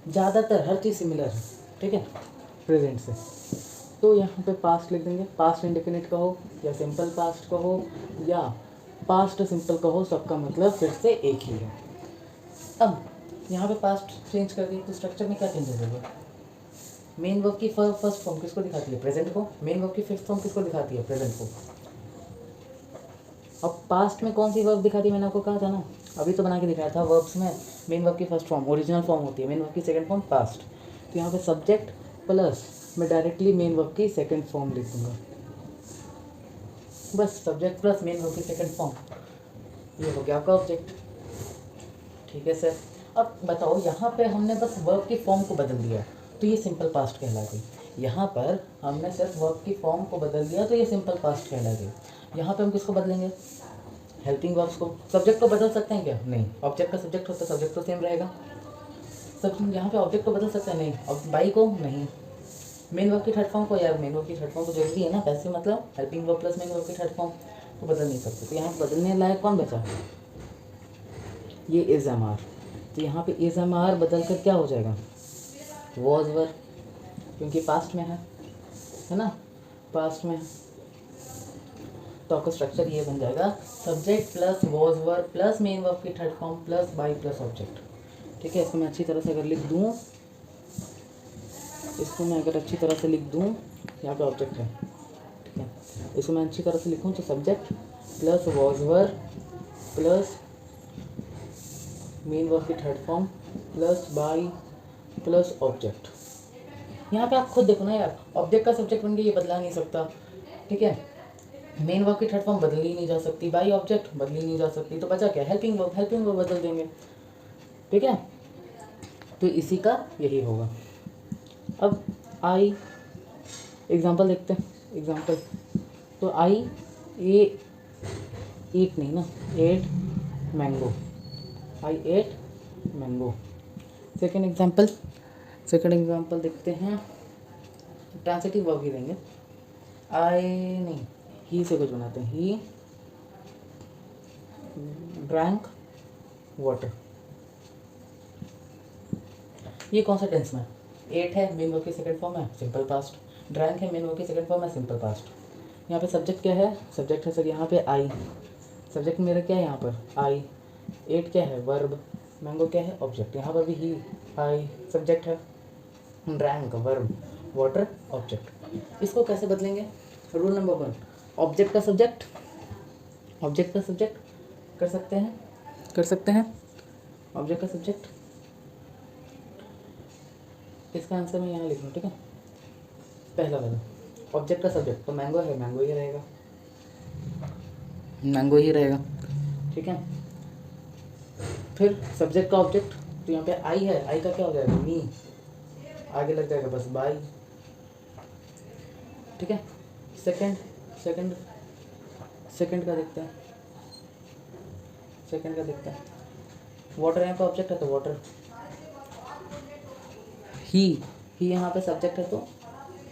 ज़्यादातर हर चीज़ सिमिलर है, ठीक है, प्रेजेंट से। तो यहाँ पे पास्ट लिख देंगे, पास्ट इंडेफिनिट कहो या सिंपल पास्ट कहो या पास्ट सिंपल कहो, सबका मतलब फिर से एक ही है। अब यहाँ पे पास्ट चेंज कर दी तो स्ट्रक्चर में क्या चेंजेस होगा, मेन वर्ब की फर्स्ट फॉर्म किसको दिखाती है, प्रेजेंट को, मेन वर्ब की फिफ्थ फॉर्म किसको दिखाती है, प्रेजेंट को। अब पास्ट में कौन सी वर्ब दिखाती है, मैंने आपको कहा था ना, अभी तो बना के दिखाया था, वर्ब्स में मेन वर्ब की फर्स्ट फॉर्म ओरिजिनल फॉर्म होती है, मेन वर्ब की सेकंड फॉर्म पास्ट, तो यहाँ पे सब्जेक्ट प्लस मैं डायरेक्टली मेन वर्ब की सेकंड फॉर्म लिख दूँगा, बस सब्जेक्ट प्लस मेन वर्ब की सेकंड फॉर्म, ये हो गया आपका ऑब्जेक्ट। ठीक है सर, अब बताओ यहाँ पे हमने बस वर्ब की फॉर्म को बदल दिया तो ये सिंपल पास्ट कहलाएगी। यहाँ पर हमने सिर्फ वर्ब की फॉर्म को बदल दिया तो ये सिंपल पास्ट कहलाएगी। यहाँ पे हम किसको बदलेंगे? हेल्पिंग वर्ब्स को। सब्जेक्ट को बदल सकते हैं क्या? नहीं। ऑब्जेक्ट का सब्जेक्ट होता है, सब्जेक्ट तो सेम रहेगा। सब यहाँ पे ऑब्जेक्ट को बदल सकते हैं? नहीं। अब बाई को नहीं। मेन वर्ब की थर्ड फॉर्म को, यार मेन वर्ब की थर्ड फॉर्म तो जरूरी है ना, वैसे मतलब helping verb plus main verb की थर्ड फॉर्म को बदल नहीं सकते। तो यहाँ बदलने लायक कौन बचा? ये इज एम आर। तो यहाँ पे इज एम आर बदल कर क्या हो जाएगा? वॉज वर, क्योंकि पास्ट में है ना, पास्ट में है। तो आपका स्ट्रक्चर ये बन जाएगा subject plus was were plus main verb की third form plus by plus object. ठीक है, इसको मैं अच्छी तरह से अगर लिख दूँ, इसको मैं अगर अच्छी तरह से लिख दूँ, यहाँ पे ऑब्जेक्ट है, ठीक है, इसको मैं अच्छी तरह से लिखूँ तो subject plus was were plus main verb की third form plus by plus object. यहाँ पे आप खुद देखो ना यार, ऑब्जेक्ट का सब्जेक्ट बन गया, ये बदला नहीं सकता। ठीक है, मेन वर्ब की थर्ड फॉर्म बदल ही नहीं जा सकती, बाई ऑब्जेक्ट बदल ही नहीं जा सकती, तो बचा क्या? Helping verb. हेल्पिंग वर्ब बदल देंगे। ठीक है, तो इसी का यही होगा। अब आई एग्जांपल देखते हैं। एग्जांपल तो आई ए ईट नहीं ना, एट मैंगो। आई एट मैंगो। सेकेंड एग्जांपल देखते हैं, ट्रांसिटिव वर्ब ही देंगे। आई नहीं, ही से कुछ बनाते हैं। ही ड्रैंक वाटर। ये कौन सा टेंस में? एट है, मेन वर्ब की सेकंड फॉर्म है, सिंपल पास्ट। ड्रैंक है, मेन वर्ब की सेकंड फॉर्म है, सिंपल पास्ट। यहाँ पे सब्जेक्ट क्या है? सब्जेक्ट है सर यहाँ पे आई। सब्जेक्ट मेरा क्या है यहाँ पर? आई। एट क्या है? वर्ब। मैंगो क्या है? ऑब्जेक्ट। यहाँ पर भी ही, आई सब्जेक्ट है, ड्रैंक वर्ब, वाटर ऑब्जेक्ट। इसको कैसे बदलेंगे? रूल नंबर 1, ऑब्जेक्ट का सब्जेक्ट कर सकते हैं ऑब्जेक्ट का सब्जेक्ट। इसका आंसर मैं यहाँ लिख लूँ। ठीक है, पहला वाला ऑब्जेक्ट का सब्जेक्ट, तो मैंगो है, मैंगो ही रहेगा। ठीक है, फिर सब्जेक्ट का ऑब्जेक्ट, तो यहाँ पे आई है, आई का क्या हो जाएगा? मी। आगे लग जाएगा बस बाई। ठीक है, सेकंड का देखते हैं। वाटर यहाँ पे ऑब्जेक्ट है तो वाटर। ही यहाँ पे सब्जेक्ट है तो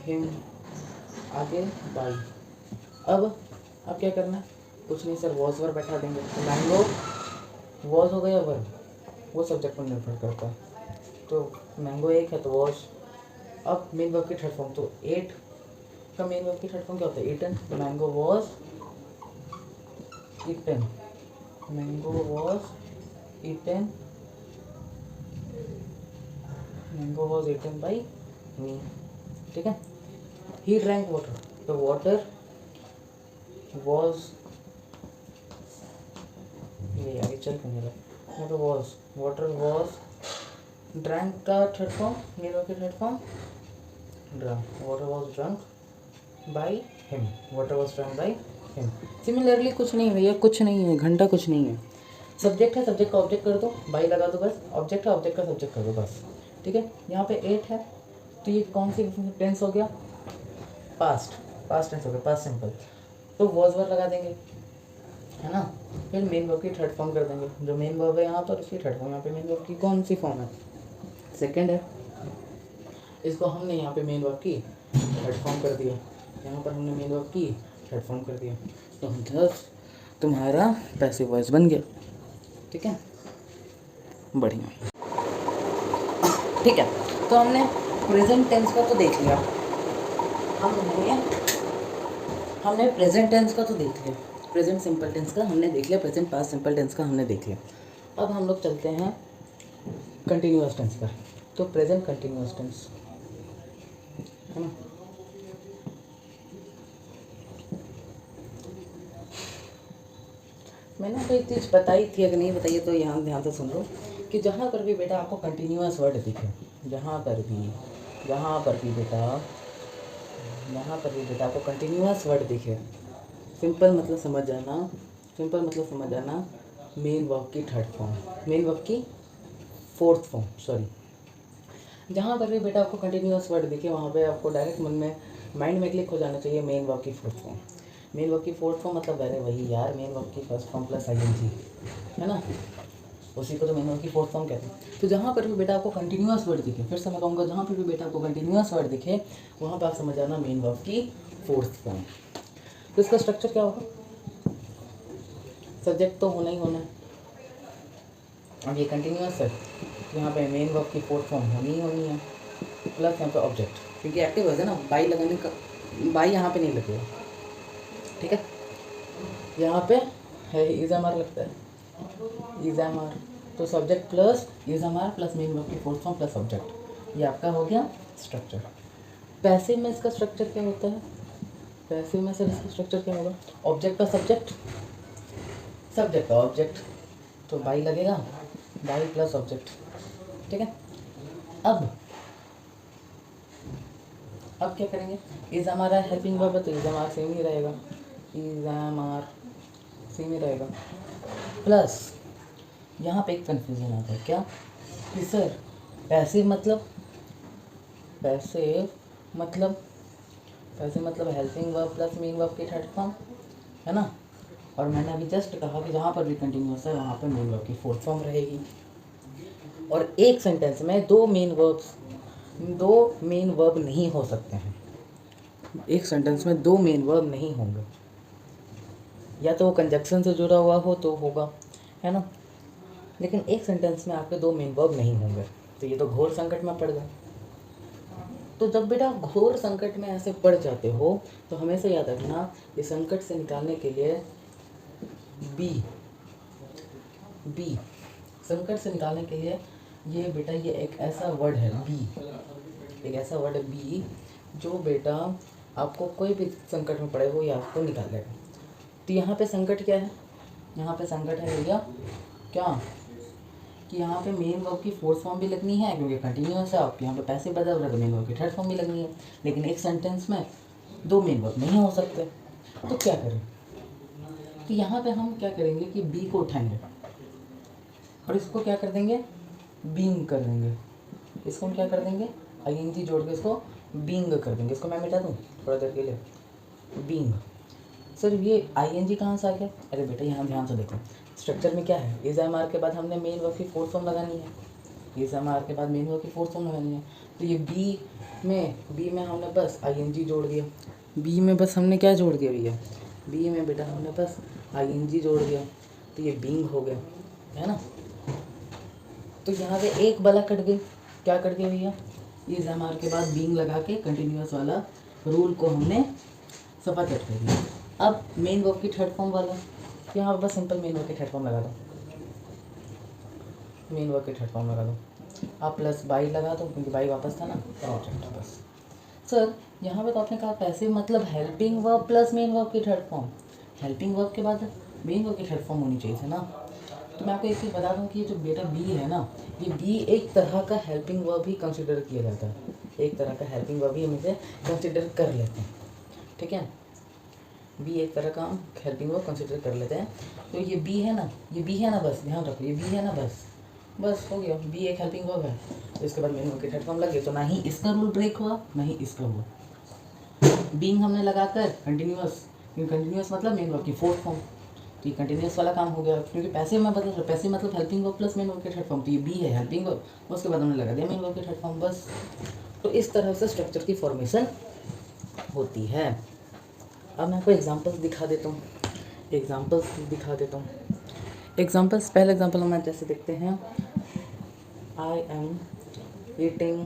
हिम, आगे बाई। अब क्या करना है? कुछ नहीं सर, वॉज वर बैठा देंगे। तो मैंगो वॉज हो गया वर्ब, वो सब्जेक्ट पर निर्भर करता है। तो मैंगो एक है तो वॉज। अब मेन वर्ब की थर्ड फॉर्म, तो एट का मेन वर्ब की थर्ड फॉर्म क्या होता है? ईटन। तो mango was eaten, mango was eaten by me. ठीक है, ही ड्रैंक वाटर, तो वाटर वॉज, ये आगे चल क्यों नहीं रहा? यहाँ पे वॉज, वाटर वॉज, ड्रैंक का थर्ड फॉर्म, मेन वर्ब की third form drunk, water was drunk by him, similarly कुछ नहीं भैया, कुछ नहीं है, घंटा कुछ नहीं है। सब्जेक्ट है, सब्जेक्ट का ऑब्जेक्ट कर दो, बाई लगा दो बस। ऑब्जेक्ट है, ऑब्जेक्ट का सब्जेक्ट कर दो बस। ठीक है, यहाँ पे एट है तो ये कौन सी टेंस हो गया? पास्ट टेंस हो गया, पास्ट सिंपल। तो वॉज वर लगा देंगे, है ना। फिर मेन वर्ब की थर्ड फॉर्म कर देंगे, जो मेन वर्ब है यहाँ पर उसकी थर्ड फॉर्म। यहाँ पे मेन वर्ब की कौन सी फॉर्म है? सेकंड है, इसको हमने यहाँ पे मेन वर्ब की थर्ड फॉर्म कर दिया, यहाँ पर हमने मेन वर्ब की थर्ड फॉर्म कर दिया, तो मतलब तुम्हारा पैसिव वॉइस बन गया। ठीक है, बढ़िया। ठीक है, तो हमने प्रेजेंट टेंस का तो देख लिया, हमने प्रेजेंट टेंस का तो देख लिया, प्रेजेंट सिंपल टेंस का हमने देख लिया, प्रेजेंट पास्ट सिंपल टेंस का हमने देख लिया। अब हम लोग चलते हैं कंटिन्यूअस टेंस पर। तो प्रेजेंट कंटिन्यूअस टेंस है ना, मैंने तो एक चीज़ बताई थी, अगर नहीं बताइए तो यहाँ ध्यान से सुन लो कि जहाँ पर भी बेटा आपको कंटिन्यूअस वर्ड दिखे, जहाँ पर भी बेटा, यहाँ पर भी बेटा आपको कंटिन्यूअस वर्ड दिखे, सिंपल मतलब समझ जाना मेन वर्ब की थर्ड फॉर्म, मेन वर्ब की फोर्थ फॉर्म, सॉरी। जहाँ पर भी बेटा आपको कंटिन्यूअस वर्ड दिखे वहाँ पे आपको डायरेक्ट माइंड में क्लिक हो जाना चाहिए मेन वर्ब की फोर्थ फॉर्म। मेन वर्ब की फोर्थ फॉर्म मतलब अरे वही यार, मेन वर्ब की फर्स्ट फॉर्म प्लस आईएनजी, है ना, उसी को तो मेन वर्ब की फोर्थ फॉर्म कहते हैं। तो जहाँ पर भी बेटा आपको कंटिन्यूअस वर्ड दिखे, फिर से मैं कहूँगा, जहाँ पर भी बेटा आपको कंटिन्यूअस वर्ड दिखे वहाँ पर आप समझ जाना मेन वर्ब की फोर्थ फॉर्म। तो इसका स्ट्रक्चर क्या होगा, सब्जेक्ट तो होना ही होना है। अब ये कंटिन्यूअस है, यहाँ पे मेन वर्ब की फोर्थ फॉर्म होनी ही होनी है, प्लस यहाँ पे ऑब्जेक्ट, क्योंकि एक्टिव वर्ब है ना, बाई लगाने का, बाई यहाँ पे नहीं लगेगा, ठीक है। यहाँ पे है इज एम आर लगता है, इज एम आर, तो subject plus is am are plus main verb की फोर्थ फॉर्म प्लस ऑब्जेक्ट, ये आपका हो गया स्ट्रक्चर। पैसिव में इसका स्ट्रक्चर क्या होता है, पैसिव में सर इसका स्ट्रक्चर क्या होगा, ऑब्जेक्ट का सब्जेक्ट, सब्जेक्ट का ऑब्जेक्ट, तो बाई लगेगा, बाई प्लस ऑब्जेक्ट, ठीक है। अब क्या करेंगे, इज हमारा हेल्पिंग वर्ब है तो इज हमारा सेम ही रहेगा, इज हमारा सेम ही रहेगा, प्लस यहाँ पे एक कन्फ्यूजन आता है क्या कि सर पैसिव मतलब helping verb plus main verb की थर्ड फॉर्म, है ना। और मैंने अभी जस्ट कहा कि जहाँ पर भी कंटिन्यूअस है वहाँ पर मेन वर्ब की फोर्थ फॉर्म रहेगी। और एक सेंटेंस में दो मेन वर्ब नहीं हो सकते हैं, एक सेंटेंस में दो मेन वर्ब नहीं होंगे, या तो वो कंजक्शन से जुड़ा हुआ हो तो होगा, है ना, लेकिन एक सेंटेंस में आपके दो मेन वर्ब नहीं होंगे, तो ये तो घोर संकट में पड़ गए। तो जब बेटा घोर संकट में ऐसे पड़ जाते हो तो हमेशा याद रखना, ये संकट से निकालने के लिए बी संकट से निकालने के लिए ये बेटा ये एक ऐसा वर्ड है बी, एक ऐसा वर्ड है बी जो बेटा आपको कोई भी संकट में पड़े हो या आपको निकाल लेगा। तो यहाँ पे संकट क्या है, यहाँ पे संकट है भैया क्या कि यहाँ पे मेन वर्ब की फोर्थ फॉर्म भी लगनी है क्योंकि कंटिन्यूअस है, आप यहाँ पे पैसे बदल रहे तो मेन वर्ब की थर्ड फॉर्म भी लगनी है, लेकिन एक सेंटेंस में दो मेन वर्ब नहीं हो सकते। तो क्या करें, तो यहाँ पे हम क्या करेंगे कि बी को उठाएंगे और इसको क्या कर देंगे, बीइंग कर देंगे, इसको हम क्या कर देंगे, आईएनजी जोड़ के इसको बीइंग कर देंगे। इसको मैं मिटा दूँ थोड़ा देर के लिए, बीइंग। सर ये आईएनजी कहाँ से आ गया, अरे बेटा यहाँ ध्यान से देखो, स्ट्रक्चर में क्या है, इज एम आर के बाद हमने मेन वर्ब की फोर्थ फॉर्म लगानी है, इज एम आर के बाद मेन वर्ब की फोर्थ फॉर्म लगानी है। तो ये बी में हमने बस आईएनजी जोड़ दिया, बी में बस हमने क्या जोड़ दिया भैया, बी में बेटा हमने बस आईएनजी जोड़ दिया, तो ये बीइंग हो गया, है ना। तो यहाँ पे एक बला कट गई, क्या कट गई भैया, इज एम आर के बाद बीइंग लगा के कंटिन्यूअस वाला रूल को हमने सफा कट कर दिया। अब मेन वर्ब की थर्ड फॉर्म वाला, यहाँ बस सिंपल मेन वर्ब की थर्ड फॉर्म लगा दो, मेन वर्ब की थर्ड फॉर्म लगा दो, आप प्लस बाई लगा दो क्योंकि बाई वापस था ना, ऑब्जेक्ट बस। सर यहाँ पे तो आपने कहा पैसिव मतलब helping verb plus main verb की थर्ड फॉर्म, हेल्पिंग वर्ब के बाद मेन वर्ब की थर्ड फॉर्म होनी चाहिए थी ना। तो मैं आपको एक चीज़ बता दूं कि ये जो बेटा बी है ना, ये बी एक तरह का हेल्पिंग वर्ब ही कंसिडर किया जाता है, एक तरह का हेल्पिंग वर्ब ही हम इसे कंसिडर कर लेते हैं, ठीक है। बी एक तरह का हम हेल्पिंग वर्ब कंसिडर कर लेते हैं। तो ये बी है ना, ये बी है ना, बस ध्यान रखो, ये बी है ना, बस हो गया, बी एक हेल्पिंग वर्ब है। तो इसके बाद मेन वर्ब की थर्ड फॉर्म लग गई, तो ना ही इसका रूल ब्रेक हुआ ना ही इसका हुआ। बीइंग हमने लगाकर कंटिन्यूअस मतलब मेन वर्ब की फोर्थ फॉर्म, तो ये कंटिन्यूअस वाला काम हो गया क्योंकि पैसिव में बदल रहा, पैसिव मतलब helping verb plus main verb की थर्ड फॉर्म, तो ये बी है हेल्पिंग वर्ब, उसके बाद हमने लगा दिया मेन वर्ब की थर्ड फॉर्म, बस। तो इस तरह से स्ट्रक्चर की फॉर्मेशन होती है। अब मैं आपको एग्जांपल्स दिखा देता हूँ, एग्जांपल्स पहले एग्जांपल हम जैसे देखते हैं, I am eating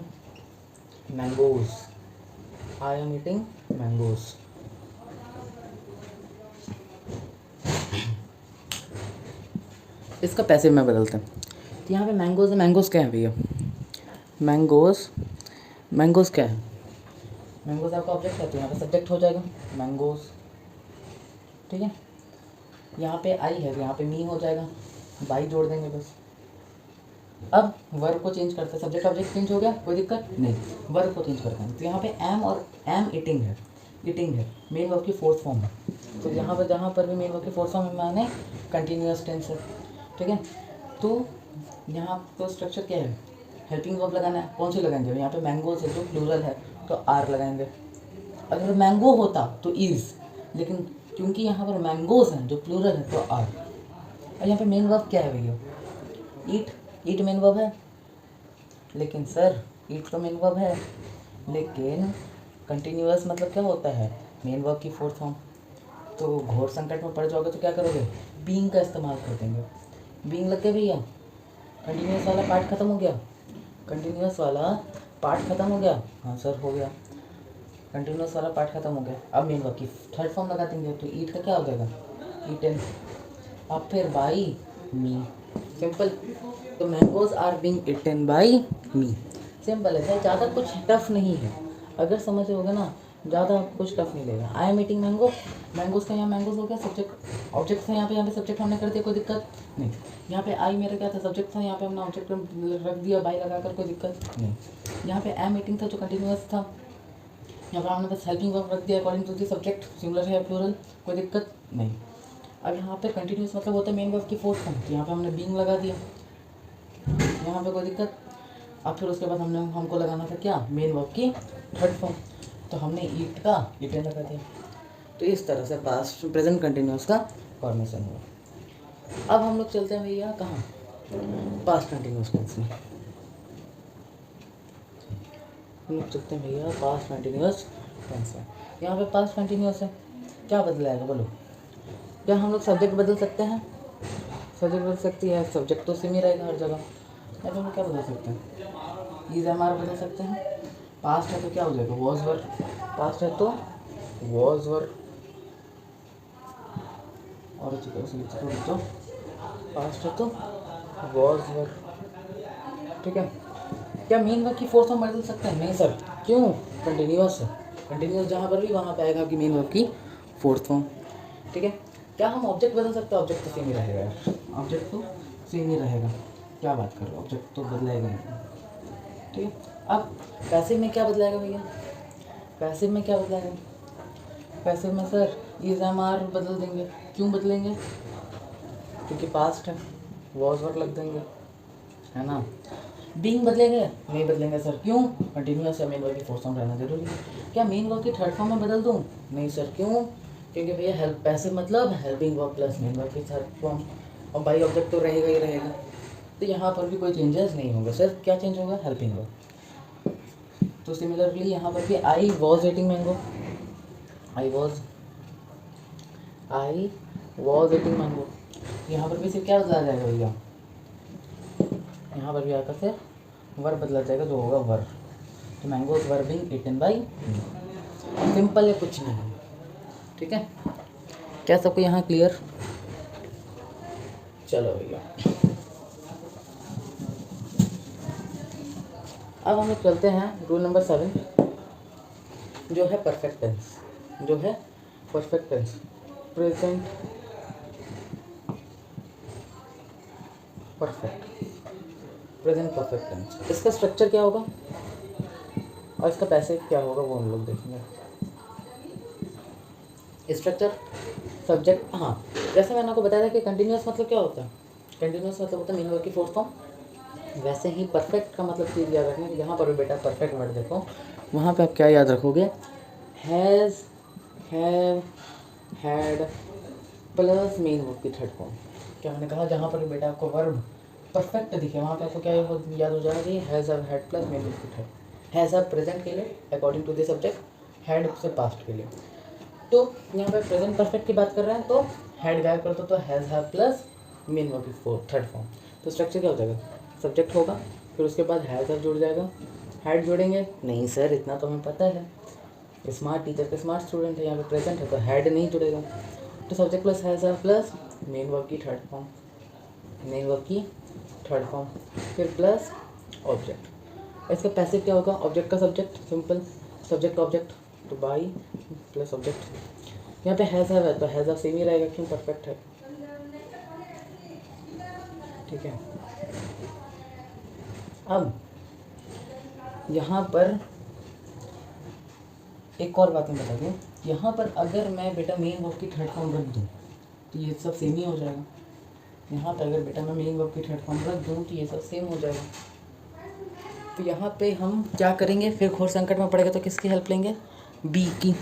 mangoes, I am eating mangoes. इसका पैसिव में बदलते हैं, तो यहाँ पे मैंगोज है, मैंगोज क्या है भैया, मैंगोज क्या है, मैंगोज आपका ऑब्जेक्ट है तो यहाँ पे सब्जेक्ट हो जाएगा मैंगोज, ठीक है। यहाँ पे आई है तो यहाँ पे मी हो जाएगा, बाई जोड़ देंगे बस, अब वर्ब को चेंज करते हैं, सब्जेक्ट ऑब्जेक्ट चेंज हो गया, कोई दिक्कत नहीं, वर्ब को चेंज करते हैं। तो यहाँ पे एम और एम ईटिंग है, ईटिंग है, मेन वर्ब की फोर्थ फॉर्म है। तो यहाँ पर जहाँ पर भी मेन वर्ब की फोर्थ फॉर्म है माने कंटिन्यूअस टेंस है, ठीक है। तो यहाँ तो स्ट्रक्चर क्या है, हेल्पिंग वर्ब लगाना है, कौन सी लगाएंगे, यहाँ पे मैंगोज है जो प्लूरल है तो आर लगाएंगे। अगर मैंगो होता तो इज़, लेकिन क्योंकि यहाँ पर मैंगोज हैं जो प्लूरल है तो आर। और यहाँ पे मेन वर्ब क्या है भैया, ईट, ईट मेन वर्ब है, लेकिन सर ईट तो मेन वर्ब है, लेकिन कंटिन्यूअस मतलब क्या होता है, मेन वर्ब की फोर्थ फॉर्म। तो घोर संकट में पड़ जाओगे तो क्या करोगे, बीइंग का इस्तेमाल कर देंगे। बीइंग लग गया भैया, कंटिन्यूअस वाला पार्ट खत्म हो गया, कंटिन्यूअस वाला पार्ट खत्म हो गया, हाँ सर हो गया, कंटिन्यूअस वाला पार्ट खत्म हो गया। अब मेन वर्ब की थर्ड फॉर्म लगा देंगे, तो ईट का क्या हो जाएगा, ईटन। अब फिर बाई मी, सिंपल। तो mangoes are being eaten by me, simple है सर, ज़्यादा कुछ टफ नहीं है। अगर समझ होगा ना, ज़्यादा कुछ टफ नहीं लेगा। I am eating mango, mangoes का यहाँ मैंगोज हो गया सब्जेक्ट, ऑब्जेक्ट था यहाँ पे सब्जेक्ट हमने कर दिया, कोई दिक्कत नहीं। यहाँ पे आई मेरा क्या था, सब्जेक्ट था, यहाँ पे हमने ऑब्जेक्ट रख दिया बाई लगाकर, कोई दिक्कत नहीं। यहाँ पे एम ईटिंग था जो कंटिन्यूअस था, यहाँ पर हमने बस हेल्पिंग वर्ब रख दिया according to the subject, singular है प्लूरल, कोई दिक्कत नहीं। अब यहाँ पे कंटिन्यूस मतलब होता है मेन वर्ब की फोर्थ फॉर्म, तो यहाँ पे हमने बीइंग लगा दिया, यहाँ पे कोई दिक्कत। अब फिर उसके बाद हमको लगाना था क्या, मेन वर्ब की थर्ड फॉर्म, तो हमने ईट का ईटन लगा दिया। तो इस तरह से पास्ट प्रेजेंट कंटिन्यूस का फॉर्मेशन हुआ। अब हम लोग चलते हैं भैया कहाँ, पास्ट कंटिन्यूस टेंस में। हम लोग चलते हैं भैया पास्ट कंटिन्यूस टेंस में। यहाँ पे पास्ट कंटिन्यूस है, क्या बदलाएगा बोलो, क्या हम लोग सब्जेक्ट बदल सकते हैं, सब्जेक्ट बदल सकती है, सब्जेक्ट तो सेम ही रहेगा हर जगह। या हम लोग क्या बदल सकते हैं, इज एम आर बदल सकते हैं। पास्ट है तो क्या हो जाएगा, वॉज वर, पास्ट है तो वॉज वर, और तो पास्ट है तो वॉज वर, ठीक है। क्या मेन वर्ब की फोर्थ फॉर्म बदल सकते हैं, नहीं सर, क्यों, कंटिन्यूअस है, कंटिन्यूअस जहाँ पर भी वहाँ पे आएगा कि मेन वर्ब की फोर्थ फॉर्म, ठीक है। क्या हम ऑब्जेक्ट बदल सकते हैं, ऑब्जेक्ट तो सेम ही रहेगा यार, ऑब्जेक्ट तो सेम ही रहेगा, क्या बात कर रहे हो, ऑब्जेक्ट तो बदलाएगा नहीं, ठीक है। अब पैसिव में क्या बदलाएगा भैया, पैसिव में क्या बदलाएगा, पैसिव में सर इज एम आर बदल देंगे, क्यों बदलेंगे, क्योंकि पास्ट है, वॉज वर्क लग देंगे, है ना। बीइंग बदलेंगे, नहीं बदलेंगे सर, क्यों, कंटिन्यूअस है, मेन वर्ब की फोर्थ फॉर्म रहना जरूरी है। क्या मेन वर्ब की थर्ड फॉर्म में बदल दूँ, नहीं सर, क्यों, क्योंकि भैया हेल्प पैसिव मतलब helping verb plus main verb की थर्ड फॉर्म, और बाई ऑब्जेक्ट तो रहेगा ही रहेगा, तो यहाँ पर भी कोई चेंजेस नहीं होंगे सर, क्या चेंज होगा, हेल्पिंग वर्ब। तो सिमिलरली यहाँ पर भी I was eating mango, I was eating mango, यहाँ पर भी सिर्फ क्या बदला जाएगा भैया, यहाँ पर भी आकर से वर्ब बदला जाएगा जो होगा वर्ब। तो mangoes were being eaten by, simple है, कुछ नहीं, ठीक है। क्या सबको यहाँ क्लियर, चलो भैया अब हम लोग चलते हैं रूल नंबर 7, जो है परफेक्ट टेंस, जो है perfect tense, present perfect, present perfect tense. इसका स्ट्रक्चर क्या होगा और इसका पैसिव क्या होगा वो हम लोग देखेंगे। स्ट्रक्चर सब्जेक्ट, हाँ जैसे मैंने आपको बताया था कि कंटिन्यूअस मतलब क्या होता है, कंटिन्यूअस मतलब होता है मेन वर्ब की फोर्थ फॉर्म। वैसे ही परफेक्ट का मतलब चीज़ याद रखना, यहाँ पर भी बेटा परफेक्ट वर्ड देखो, वहाँ पे आप क्या याद रखोगे, has, have, had plus main verb की थर्ड फॉर्म। क्या मैंने कहा, जहाँ पर भी बेटा आपको वर्ब परफेक्ट दिखे वहाँ पे आपको क्या याद हो जाएगा कि has, have, had plus main verb की थर्ड। हैज़ हैव प्रेजेंट के लिए according to the subject, had से पास्ट के लिए। तो यहाँ पे प्रेजेंट परफेक्ट की बात कर रहे हैं तो हैड गायब कर दो तो has have plus main verb की थर्ड फॉर्म। तो स्ट्रक्चर क्या हो जाएगा, सब्जेक्ट होगा, फिर उसके बाद हैज़ हैव जुड़ जाएगा, हैड जोड़ेंगे, नहीं सर इतना तो हमें पता है, स्मार्ट टीचर के स्मार्ट स्टूडेंट है, यहाँ पे प्रेजेंट है तो हैड नहीं जुड़ेगा, तो subject plus has have plus main verb की थर्ड फॉर्म, मेन वर्ब की थर्ड फॉर्म, फिर प्लस ऑब्जेक्ट। इसका पैसिव क्या होगा, ऑब्जेक्ट का सब्जेक्ट, सिंपल सब्जेक्ट ऑब्जेक्ट, तो बाई प्लस ऑब्जेक्ट। यहाँ पे हैज़ हैव है तो हैज़ हैव सेम ही रहेगा, क्यों, परफेक्ट है, ठीक है। अब यहाँ पर एक और बात मैं बता दूँ, यहाँ पर अगर मैं बेटा मेन वर्ब की थर्ड फॉर्म रख दूँ तो ये सब सेम ही हो जाएगा। यहाँ पर अगर बेटा मैं मेन वर्ब की थर्ड फॉर्म रख दूँ तो ये सब सेम हो जाएगा। तो यहाँ पे हम क्या करेंगे, फिर घोर संकट में पड़ेगा तो किसकी हेल्प लेंगे, बी की,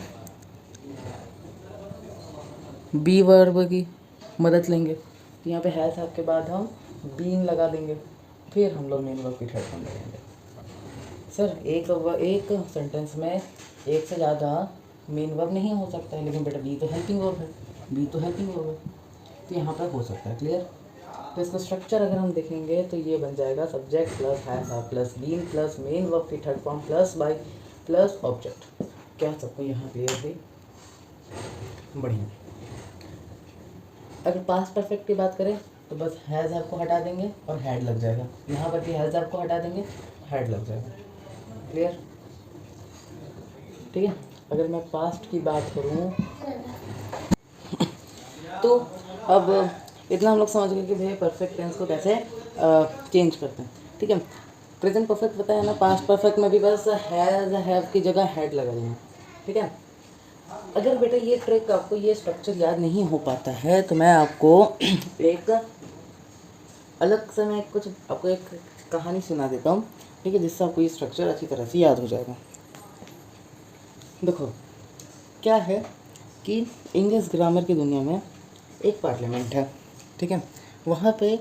बी वर्ब की मदद लेंगे। तो यहाँ पे है साहब के बाद हम बीन लगा देंगे, फिर हम लोग मेन वर्ब की थर्ड फॉर्म लगाएंगे। सर एक सेंटेंस में एक से ज़्यादा मेन वर्ब नहीं हो सकता है, लेकिन बेटा बी तो हेल्पिंग वर्ब है, बी तो हेल्पिंग वर्ब है, तो यहाँ पर हो सकता है। क्लियर। तो इसका स्ट्रक्चर अगर हम देखेंगे तो ये बन जाएगा subject plus has have plus been plus main verb की third form plus by plus object. क्या सबको यहाँ क्लियर थी? बढ़िया। अगर पास्ट परफेक्ट की बात करें तो बस हैज़ हैव को हटा देंगे और हैड लग जाएगा। यहाँ पर भी हैज़ हैव को हटा देंगे, हैड लग जाएगा। क्लियर। ठीक है। अगर मैं पास्ट की बात करूँ तो अब इतना हम लोग समझ गए कि भैया परफेक्ट टेंस को कैसे चेंज करते हैं। ठीक है। प्रेजेंट परफेक्ट बताया ना, पास्ट परफेक्ट में भी बस हैज़ हैव की जगह हैड लगा देना। ठीक है। अगर बेटा ये ट्रिक आपको, ये स्ट्रक्चर याद नहीं हो पाता है तो मैं आपको एक अलग से मैं कुछ आपको एक कहानी सुना देता हूँ। ठीक है, जिससे आपको ये स्ट्रक्चर अच्छी तरह से याद हो जाएगा। देखो क्या है कि इंग्लिश ग्रामर की दुनिया में एक पार्लियामेंट है। ठीक है। वहाँ पे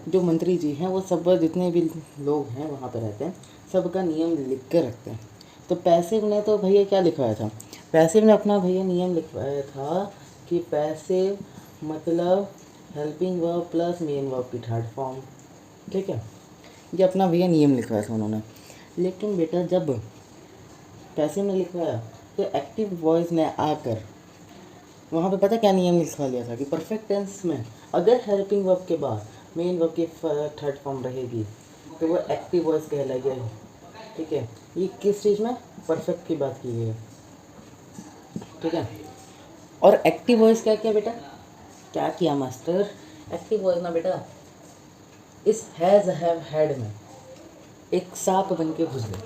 जो मंत्री जी हैं वो सब, जितने भी लोग हैं वहाँ पे रहते हैं, सबका नियम लिख के रखते हैं। तो पैसिव ने तो भैया क्या लिखवाया था, पैसिव ने अपना भैया नियम लिखवाया था कि पैसिव मतलब helping verb plus main verb की थर्ड फॉर्म। ठीक है, ये अपना भैया नियम लिखवाया था उन्होंने। लेकिन बेटा जब पैसिव ने लिखवाया तो एक्टिव वॉइस ने आकर वहाँ पे पता क्या नियम लिखवा लिया था कि परफेक्ट टेंस में अगर हेल्पिंग वर्ब के बाद मेन वर्ब की थर्ड फॉर्म रहेगी तो वो एक्टिव वॉइस कहलाएगी। ठीक है, ये किस चीज़ में, परफेक्ट की बात की गई है। ठीक है। और एक्टिव वॉइस क्या किया बेटा, क्या किया मास्टर, एक्टिव वॉइस ना बेटा इस हैज़ हैव हैड में एक सांप बन के घुस गए।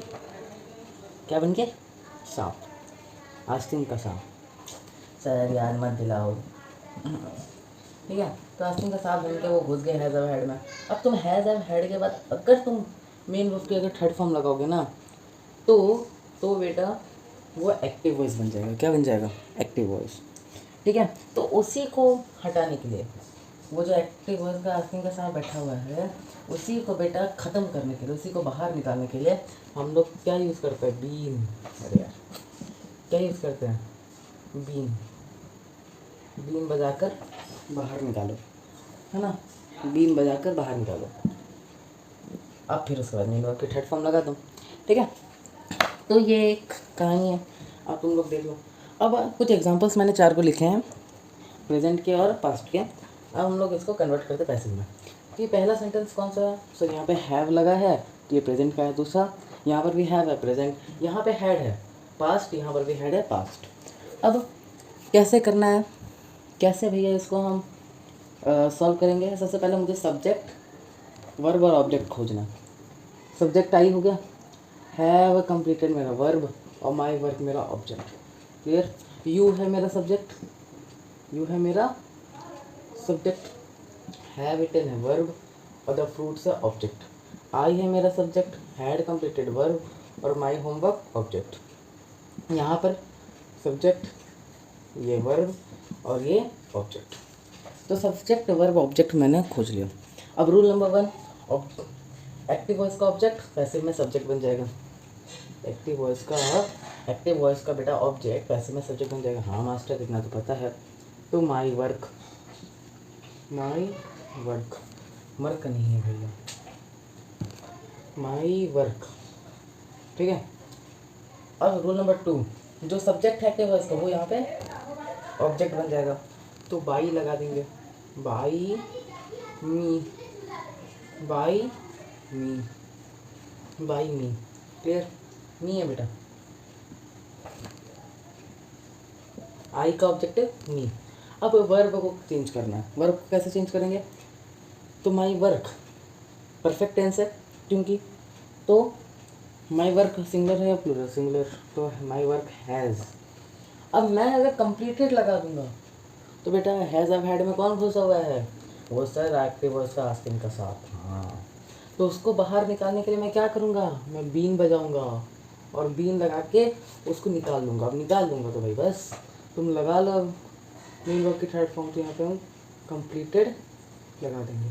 क्या बन के, सांप, आस्तीन का सांप। सर यार मत दिलाओ। ठीक है, तो आस्तीन का सांप बन के वो घुस गए हैज़ हैव हैड में। अब तुम हैज़ हैव हैड के बाद अगर तुम मेन वर्ब की अगर थर्ड फॉर्म लगाओगे ना तो बेटा वो एक्टिव वॉइस बन जाएगा। क्या बन जाएगा, एक्टिव वॉइस। ठीक है, तो उसी को हटाने के लिए, वो जो एक्टिव वॉइस का आस्तीन का सांप बैठा हुआ है, उसी को बेटा ख़त्म करने के लिए, उसी को बाहर निकालने के लिए हम लोग क्या यूज़ करते हैं, बीन। अरे यार क्या यूज़ करते हैं, बीन। बीन बजाकर बाहर निकालो, है ना, बीन बजाकर बाहर निकालो। अब फिर उसके बाद मेन वर्ब की थर्ड फॉर्म लगा दो। ठीक है, तो ये एक कहानी है, आप तुम लोग देख लो। अब कुछ एग्जांपल्स मैंने 4 को लिखे हैं, प्रेजेंट के और पास्ट के। अब हम लोग इसको कन्वर्ट करते पैसिव में। तो ये पहला सेंटेंस कौन सा है, सो यहाँ पे हैव लगा है तो ये प्रेजेंट का है। दूसरा यहाँ पर भी हैव है प्रेजेंट, यहाँ पे हैड है पास्ट, यहाँ पर भी हैड है पास्ट। अब कैसे करना है, कैसे भैया इसको हम सॉल्व करेंगे। सबसे पहले मुझे सब्जेक्ट वर्ब और ऑब्जेक्ट खोजना। सब्जेक्ट आई हो गया, हैव कंप्लीटेड मेरा वर्ब और माई वर्क मेरा ऑब्जेक्ट। क्लियर। यू है मेरा सब्जेक्ट, यू है मेरा सब्जेक्ट, हैव इटन है वर्ब और द फ्रूट्स है ऑब्जेक्ट। आई है मेरा सब्जेक्ट, हैड कंप्लीटेड वर्ब और माई होमवर्क ऑब्जेक्ट। यहाँ पर सब्जेक्ट, ये वर्ब और ये ऑब्जेक्ट। तो सब्जेक्ट वर्ब ऑब्जेक्ट मैंने खोज लिया। अब रूल नंबर 1, एक्टिव वॉइस का ऑब्जेक्ट पैसिव में सब्जेक्ट बन जाएगा। एक्टिव वॉइस का बेटा ऑब्जेक्ट पैसिव में सब्जेक्ट बन जाएगा। हाँ मास्टर इतना तो पता है। तो माई वर्क, वर्क नहीं है भैया, माई वर्क। ठीक है। अब रूल नंबर 2, जो सब्जेक्ट है एक्टिव वॉइस का वो यहाँ पे ऑब्जेक्ट बन जाएगा। तो बाई लगा देंगे, by me, by me, by me. Clear. Me है बेटा, आई का ऑब्जेक्टिव मी। अब वर्ब को चेंज करना है। वर्ब को कैसे चेंज करेंगे, तो माई वर्क परफेक्ट टेंस है क्योंकि तो माई वर्क सिंगुलर है या प्लूरल? सिंगुलर, तो माई वर्क हैज़। अब मैं अगर कंप्लीटेड लगा दूंगा तो बेटा हैज़ अब हेड में कौन घुसा हुआ है? वो सर एक्टिव वॉइस का आस्किंग का साथ। हाँ, तो उसको बाहर निकालने के लिए मैं क्या करूँगा? मैं बीन बजाऊँगा और बीन लगा के उसको निकाल लूँगा। अब निकाल दूँगा तो भाई बस तुम लगा लो मेन वर्क की थर्ड फॉर्म। तो यहाँ पे हम कंप्लीटेड लगा देंगे,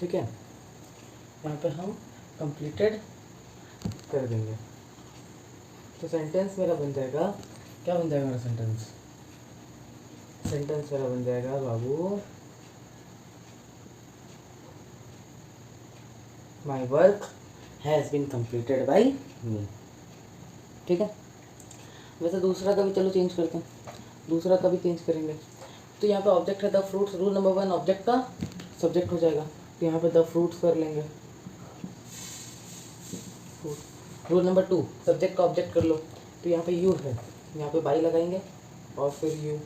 ठीक है। यहाँ पे हम कंप्लीटेड कर देंगे तो सेंटेंस मेरा बन जाएगा, क्या बन जाएगा मेरा सेंटेंस? सेंटेंस मेरा बन जाएगा बाबू, my work has been completed by me, ठीक है। वैसे दूसरा का भी चलो चेंज करते हैं, दूसरा का भी चेंज करेंगे। तो यहाँ पे ऑब्जेक्ट है the fruits, rule number 1 object का सब्जेक्ट हो जाएगा, तो यहाँ पे द फ्रूट्स कर लेंगे। रूल नंबर 2 सब्जेक्ट का ऑब्जेक्ट कर लो, तो यहाँ पे यू है, यहाँ पे बाई लगाएंगे और फिर यू,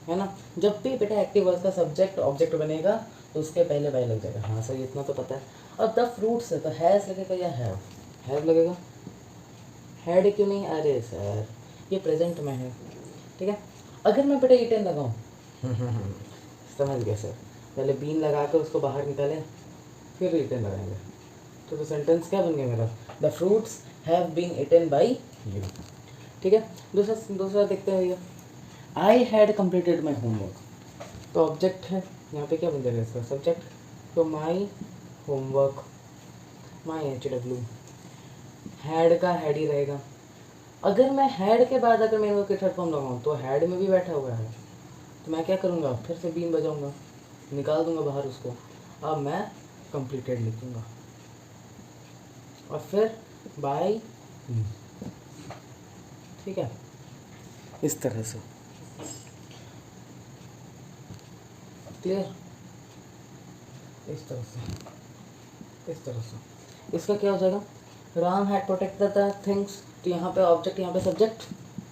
है ना। जब भी बेटा एक्टिव वर्ड का सब्जेक्ट ऑब्जेक्ट बनेगा तो उसके पहले बाई लग जाएगा। हाँ सर इतना तो पता है। अब द फ्रूट्स है तो हैज़ लगेगा या हैव लगेगा? हैड क्यों नहीं? अरे सर ये प्रेजेंट में है, ठीक है। अगर मैं बेटा ईटेन लगाऊँ समझ गया सर, पहले बीन लगा कर उसको बाहर निकालें फिर ईटेन लगाएंगे, तो सेंटेंस क्या बन गया मेरा? The fruits have been eaten by you, ठीक है। दूसरा देखते हैं भैया, I had completed my homework, तो ऑब्जेक्ट है, यहाँ पे क्या बन जाएगा इसका? सब्जेक्ट, तो my homework, my HW, had का हैड ही रहेगा। अगर मैं हैड के बाद अगर मैं के थर्ड फॉर्म लगाऊँ तो हैड में भी बैठा हुआ है, तो मैं क्या करूँगा? फिर से बीन बजाऊँगा, निकाल दूँगा बाहर उसको। अब मैं कंप्लीटेड लिखूँगा और फिर बाय, ठीक है, इस तरह से। क्लियर? इस तरह से, इस तरह से। इसका क्या हो जाएगा? Ram had protected the things, तो यहाँ पे ऑब्जेक्ट, यहाँ पे सब्जेक्ट,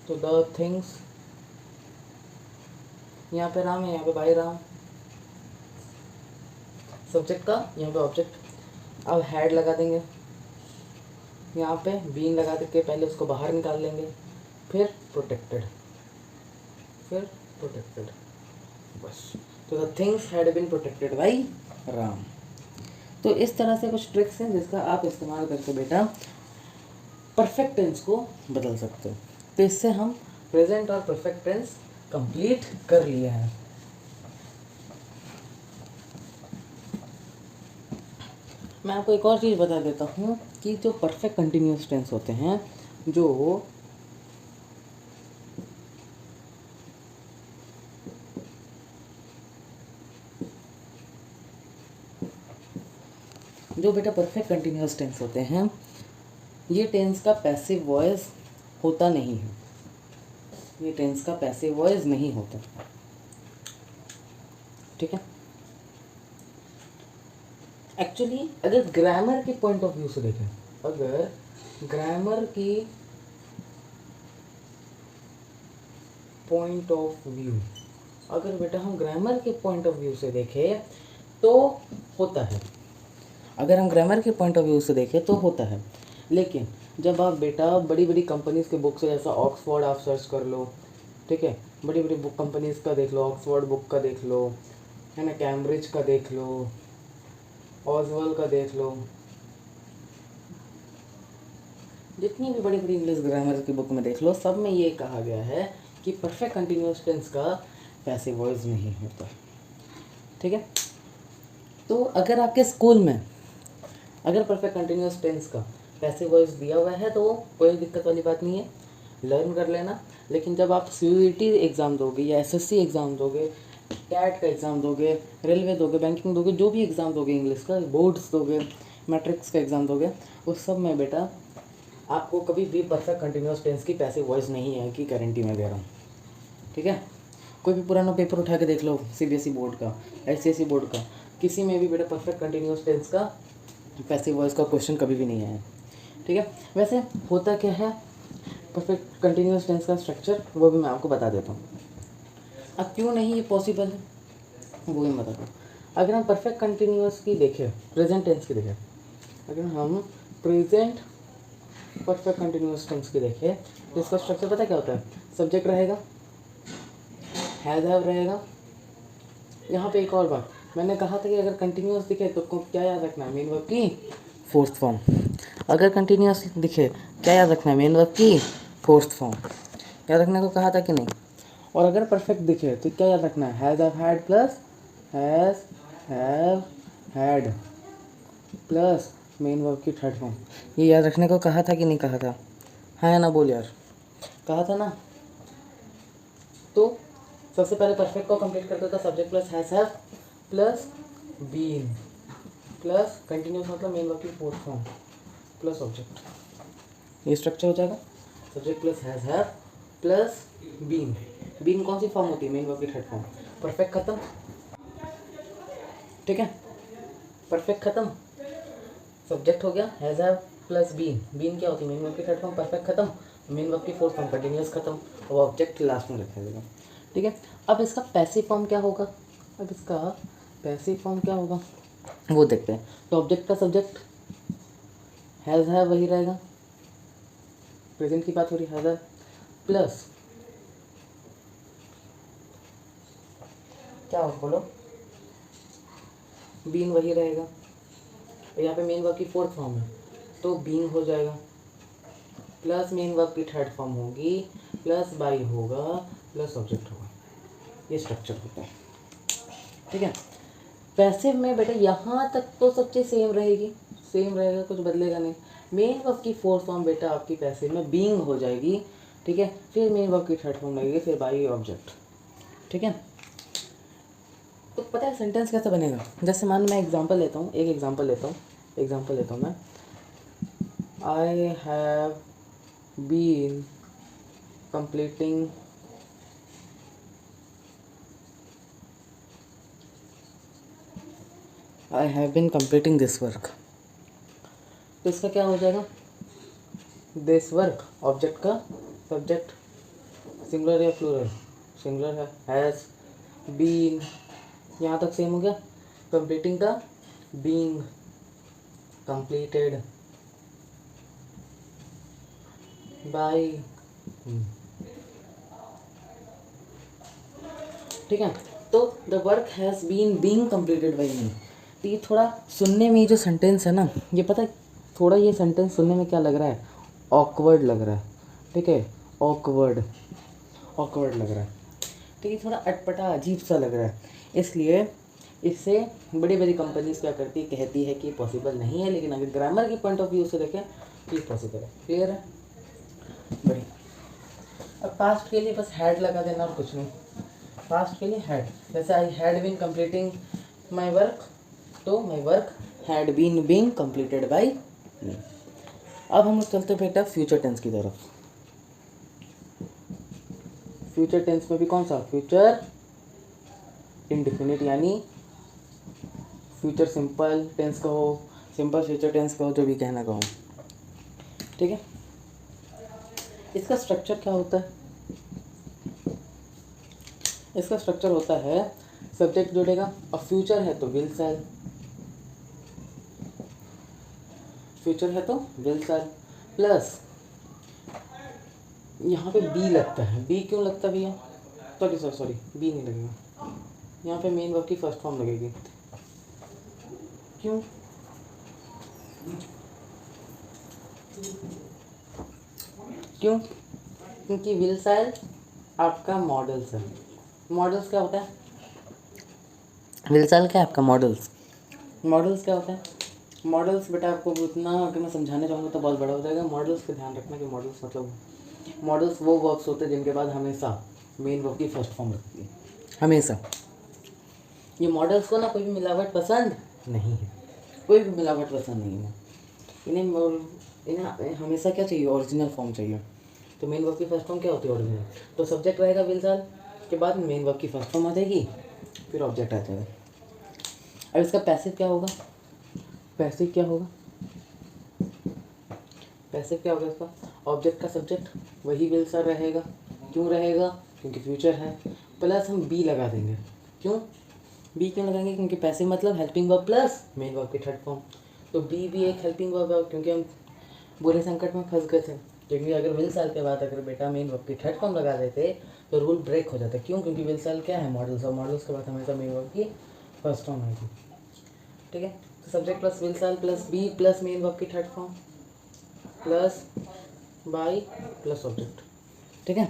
तो द थिंग्स, यहाँ पे राम है, यहाँ पे बाई राम, सब्जेक्ट का, यहाँ पे ऑब्जेक्ट। अब हैड लगा देंगे, यहाँ पे बीन लगा के पहले उसको बाहर निकाल लेंगे, फिर प्रोटेक्टेड, फिर प्रोटेक्टेड, बस। तो the things had been protected by Ram. तो इस तरह से कुछ ट्रिक्स हैं जिसका आप इस्तेमाल करके बेटा परफेक्ट टेंस को बदल सकते हो। तो इससे हम प्रेजेंट और परफेक्ट टेंस कंप्लीट कर लिए हैं। मैं आपको एक और चीज़ बता देता हूँ कि जो परफेक्ट कंटिन्यूअस टेंस होते हैं, जो बेटा परफेक्ट कंटिन्यूअस टेंस होते हैं, ये टेंस का पैसिव वॉइस होता नहीं है, ये टेंस का पैसिव वॉइस नहीं होता, ठीक है। एक्चुअली अगर ग्रामर के पॉइंट ऑफ व्यू से देखें, अगर ग्रामर की पॉइंट ऑफ व्यू, अगर बेटा हम ग्रामर के पॉइंट ऑफ व्यू से देखें तो होता है, अगर हम ग्रामर के पॉइंट ऑफ व्यू से देखें तो होता है। लेकिन जब आप बेटा बड़ी बड़ी कंपनीज़ के बुक से, जैसा ऑक्सफोर्ड आप सर्च कर लो, ठीक है, बड़ी बड़ी बुक कंपनीज़ का देख लो, ऑक्सफोर्ड बुक का देख लो, है ना, कैम्ब्रिज का देख लो, ऑजवल का देख लो, जितनी भी बड़ी बड़ी इंग्लिश ग्रामर की बुक में देख लो, सब में ये कहा गया है कि परफेक्ट कंटिन्यूअस टेंस का पैसिव वॉइस नहीं होता, ठीक है। तो अगर आपके स्कूल में अगर परफेक्ट कंटिन्यूअस टेंस का पैसिव वॉइस दिया हुआ है तो कोई दिक्कत वाली बात नहीं है, लर्न कर लेना। लेकिन जब आप CUET एग्ज़ाम दोगे या SSC एग्ज़ाम दोगे, कैट का एग्ज़ाम दोगे, रेलवे दोगे, बैंकिंग दोगे, जो भी एग्ज़ाम दोगे, इंग्लिश का बोर्ड्स दोगे, मैट्रिक्स का एग्ज़ाम दोगे, उस सब में बेटा आपको कभी भी परफेक्ट कंटिन्यूअस टेंस की पैसिव वॉइस नहीं है कि गारंटी मैं दे रहा हूँ, ठीक है। कोई भी पुराना पेपर उठा के देख लो, CBSE बोर्ड का, ICSE बोर्ड का, किसी में भी बेटा परफेक्ट कंटिन्यूअस टेंस का पैसिव वॉइस का क्वेश्चन कभी भी नहीं आया, ठीक है। वैसे होता क्या है परफेक्ट कंटिन्यूअस टेंस का स्ट्रक्चर, वो भी मैं आपको बता देता हूँ। अब क्यों नहीं ये पॉसिबल है वो भी मैं बताता हूँ। अगर हम परफेक्ट कंटिन्यूअस की देखें, प्रेजेंट टेंस की देखें, अगर हम प्रेजेंट परफेक्ट कंटिन्यूअस टेंस की देखें तो इसका स्ट्रक्चर पता क्या होता है? सब्जेक्ट रहेगा, हैज़ हैव रहेगा। यहाँ पे एक और बात, मैंने कहा था कि अगर कंटिन्यूअस दिखे तो क्या याद रखना है? मेन वर्ब की फोर्थ फॉर्म। अगर कंटिन्यूअस दिखे क्या याद रखना है? मेन वर्ब की फोर्थ फॉर्म याद रखने को कहा था कि नहीं? और अगर परफेक्ट दिखे तो क्या याद रखना है? Has have had plus has have had plus main verb की थर्ड फॉर्म। ये याद रखने को कहा था कि नहीं कहा था? हाँ या ना बोल यार, कहा था ना? तो सबसे पहले परफेक्ट को कंप्लीट करते था subject plus has have plus been plus continuous मतलब मेन वर्ब की फोर्थ फॉर्म प्लस ऑब्जेक्ट। ये स्ट्रक्चर हो जाएगा subject plus has have plus been. Been कौन सी फॉर्म होती है? मेन वर्ब की थर्ड फॉर्म। परफेक्ट खत्म, ठीक है? परफेक्ट खत्म, सब्जेक्ट हो गया has have plus been. Been क्या होती है? मेन वर्ब की थर्ड फॉर्म। परफेक्ट खत्म, मेन वर्ब की फोर्थ फॉर्म कंटिन्यूस खत्म, और ऑब्जेक्ट लास्ट में रखा जाएगा, ठीक है? अब इसका पैसिव फॉर्म क्या होगा? अब इसका पैसिव फॉर्म क्या होगा वो देखते हैं। तो ऑब्जेक्ट का सब्जेक्ट हैज़ हैव वही रहेगा, प्रेजेंट की बात हो रही है, हैज़ हैव प्लस क्या हो बोलो, बीन वही रहेगा। यहाँ पे मेन वर्ब की फोर्थ फॉर्म है तो बीन हो जाएगा, प्लस मेन वर्ब की थर्ड फॉर्म होगी, प्लस बाई होगा, प्लस ऑब्जेक्ट होगा। ये स्ट्रक्चर होता है, ठीक है? पैसिव में बेटा यहाँ तक तो सब चीज़ सेम रहेगी, सेम रहेगा, कुछ बदलेगा नहीं। मेन वर्ब की फोर्थ फॉर्म बेटा आपकी पैसिव में बीइंग हो जाएगी, ठीक है? फिर मेन वर्ब की थर्ड फॉर्म लगेगी, फिर बाई ऑब्जेक्ट, ठीक है? तो पता है सेंटेंस कैसे बनेगा? जैसे मान मैं एग्जांपल लेता हूँ, एक एग्जांपल लेता हूँ मैं। I have been completing this work. तो इसका क्या हो जाएगा? दिस वर्क ऑब्जेक्ट का सब्जेक्ट सिंगुलर या प्लूरल? सिंगुलर है, हैज़ बीन, यहाँ तक सेम हो गया। कंप्लीटिंग का बीइंग, कंप्लीटेड बाय, ठीक है? तो the work has been being completed by me. तो ये थोड़ा सुनने में, ये जो सेंटेंस है ना, ये पता है थोड़ा ये सेंटेंस सुनने में क्या लग रहा है? ऑकवर्ड लग रहा है, ठीक है? ऑकवर्ड लग रहा है, तो ये थोड़ा अटपटा अजीब सा लग रहा है। इसलिए इससे बड़ी बड़ी कंपनीज क्या करती है, कहती है कि पॉसिबल नहीं है, लेकिन अगर ग्रामर के पॉइंट ऑफ व्यू से देखें तो ये पॉसिबल है। क्लियर है? बढ़िया। अब पास्ट के लिए बस हैड लगा देना और कुछ नहीं। पास्ट के लिए हैड, जैसे I had been completing my work, तो my work had been being completed by me. अब हम लोग चलते बेटा फ्यूचर टेंस की तरफ। फ्यूचर टेंस में भी कौन सा? फ्यूचर इंडेफिनिट, यानी फ्यूचर सिंपल टेंस कहो, सिंपल फ्यूचर टेंस कहो, जो भी कहना कहो, ठीक है? इसका स्ट्रक्चर क्या होता है? इसका स्ट्रक्चर होता है सब्जेक्ट जुड़ेगा, और फ्यूचर है तो विल शैल, फ्यूचर है तो विल शैल, प्लस यहाँ पे बी लगता है। बी क्यों लगता है भैया? सॉरी बी नहीं लगेगा, यहाँ पे मेन वर्ब की फर्स्ट फॉर्म लगेगी। क्यों? क्योंकि विल शैल आपका मॉडल्स है। मॉडल्स क्या होता है? विल शैल क्या है आपका? मॉडल्स क्या होता है? मॉडल्स बेटा आपको उतना अगर मैं समझाने जाऊँगा तो बहुत बड़ा हो जाएगा। मॉडल्स का ध्यान रखना कि मॉडल्स मतलब मॉडल्स वो वर्ब्स होते हैं जिनके बाद हमेशा मेन वर्ब की फर्स्ट फॉर्म लगती है, हमेशा। ये मॉडल्स को ना कोई भी मिलावट पसंद नहीं है, कोई भी मिलावट पसंद नहीं है। इन्हें हमेशा क्या चाहिए? ओरिजिनल फॉर्म चाहिए। तो मेन वर्ब की फर्स्ट फॉर्म क्या होती है? ओरिजिनल। तो सब्जेक्ट रहेगा विल शैल के बाद मेन वर्ब की फर्स्ट फॉर्म आ जाएगी, फिर ऑब्जेक्ट आ जाएगा। अब इसका पैसिव क्या होगा? पैसिव क्या होगा इसका? ऑब्जेक्ट का सब्जेक्ट वही विल शैल रहेगा। क्यों रहेगा? क्योंकि फ्यूचर है, प्लस हम बी लगा देंगे। क्यों लगाएंगे? क्योंकि पैसिव मतलब helping verb plus main verb की थर्ड फॉर्म। तो बी भी एक हेल्पिंग वर्ब है, क्योंकि हम बुरे संकट में फंस गए थे। क्योंकि अगर विल साल के बाद अगर बेटा मेन वर्ब की थर्ड फॉर्म लगा देते तो रूल ब्रेक हो जाता। क्यों? क्योंकि विल साल क्या है? मॉडल्स, और मॉडल्स के बाद हमेशा मेन वर्ब की फर्स्ट फॉर्म आएगी। ठीक है, तो subject plus will shall plus be plus main verb की third form plus by plus object. ठीक है,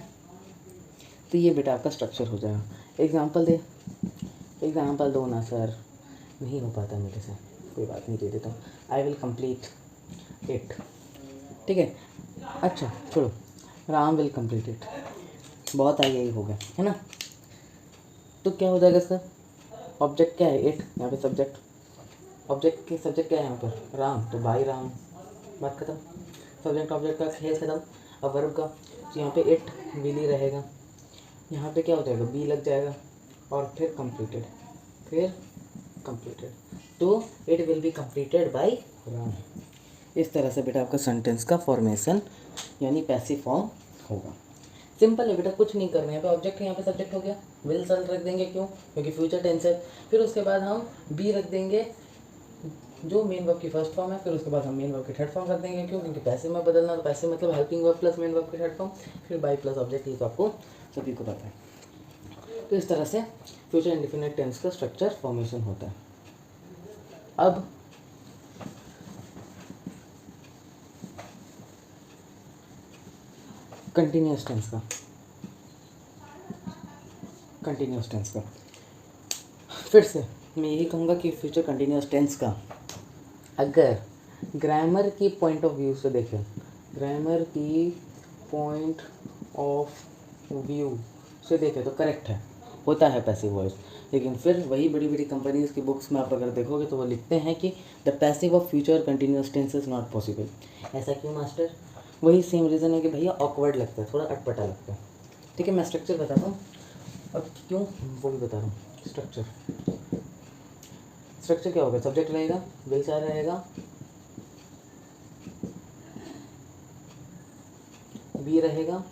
तो ये बेटा आपका स्ट्रक्चर हो जाएगा। एग्जाम्पल दे, एग्जाम्पल दो ना सर, नहीं हो पाता मेरे से, कोई बात नहीं, दे देता हूँ। I will complete it. ठीक है, अच्छा छोड़ो, राम विल कंप्लीट इट, बहुत आई यही हो गया है ना। तो क्या हो जाएगा इसका? ऑब्जेक्ट क्या है? इट, यहाँ पे सब्जेक्ट, ऑब्जेक्ट की सब्जेक्ट क्या है यहाँ पर? राम, तो बाई राम, बात खत्म। सब्जेक्ट ऑब्जेक्ट का खेल खत्म। अब वर्ब का, तो यहाँ पे इट विल ही रहेगा, यहाँ पे क्या हो जाएगा? बी लग जाएगा और फिर कंप्लीटेड, फिर कंप्लीटेड, तो it will be completed by Ram. इस तरह से बेटा आपका सेंटेंस का फॉर्मेशन यानी पैसिव फॉर्म होगा। सिंपल है बेटा, कुछ नहीं करना है। यहाँ पे ऑब्जेक्ट है, यहाँ पे सब्जेक्ट हो गया, विल सल रख देंगे, क्यों? क्योंकि फ्यूचर टेंस है। फिर उसके बाद हम बी रख देंगे जो मेन वर्ब की फर्स्ट फॉर्म है, फिर उसके बाद हम मेन वर्ब की थर्ड फॉर्म रख देंगे, क्यों? क्योंकि पैसिव में बदलना, तो पैसिव मतलब helping verb plus main verb की थर्ड फॉर्म, फिर बाई प्लस ऑब्जेक्ट, ये तो आपको सभी को पता है। तो इस तरह से फ्यूचर इंडेफिनिट टेंस का स्ट्रक्चर फॉर्मेशन होता है। अब कंटिन्यूअस टेंस का, कंटिन्यूअस टेंस का फिर से मैं यही कहूँगा कि फ्यूचर कंटिन्यूअस टेंस का अगर ग्रामर की पॉइंट ऑफ व्यू से देखें, ग्रामर की पॉइंट ऑफ व्यू से देखें तो करेक्ट है, होता है पैसिव वॉइस। लेकिन फिर वही बड़ी बड़ी कंपनीज़ की बुक्स में आप अगर देखोगे तो वो लिखते हैं कि the passive of future continuous tense is not possible. ऐसा क्यों मास्टर? वही सेम रीज़न है कि भैया ऑकवर्ड लगता है, थोड़ा अटपटा लगता है। ठीक है, मैं स्ट्रक्चर बताता हूँ अब, क्यों वो भी बता रहा हूँ। स्ट्रक्चर, स्ट्रक्चर क्या होगा? सब्जेक्ट रहेगा, विल साल रहेगा, बी रहेगा,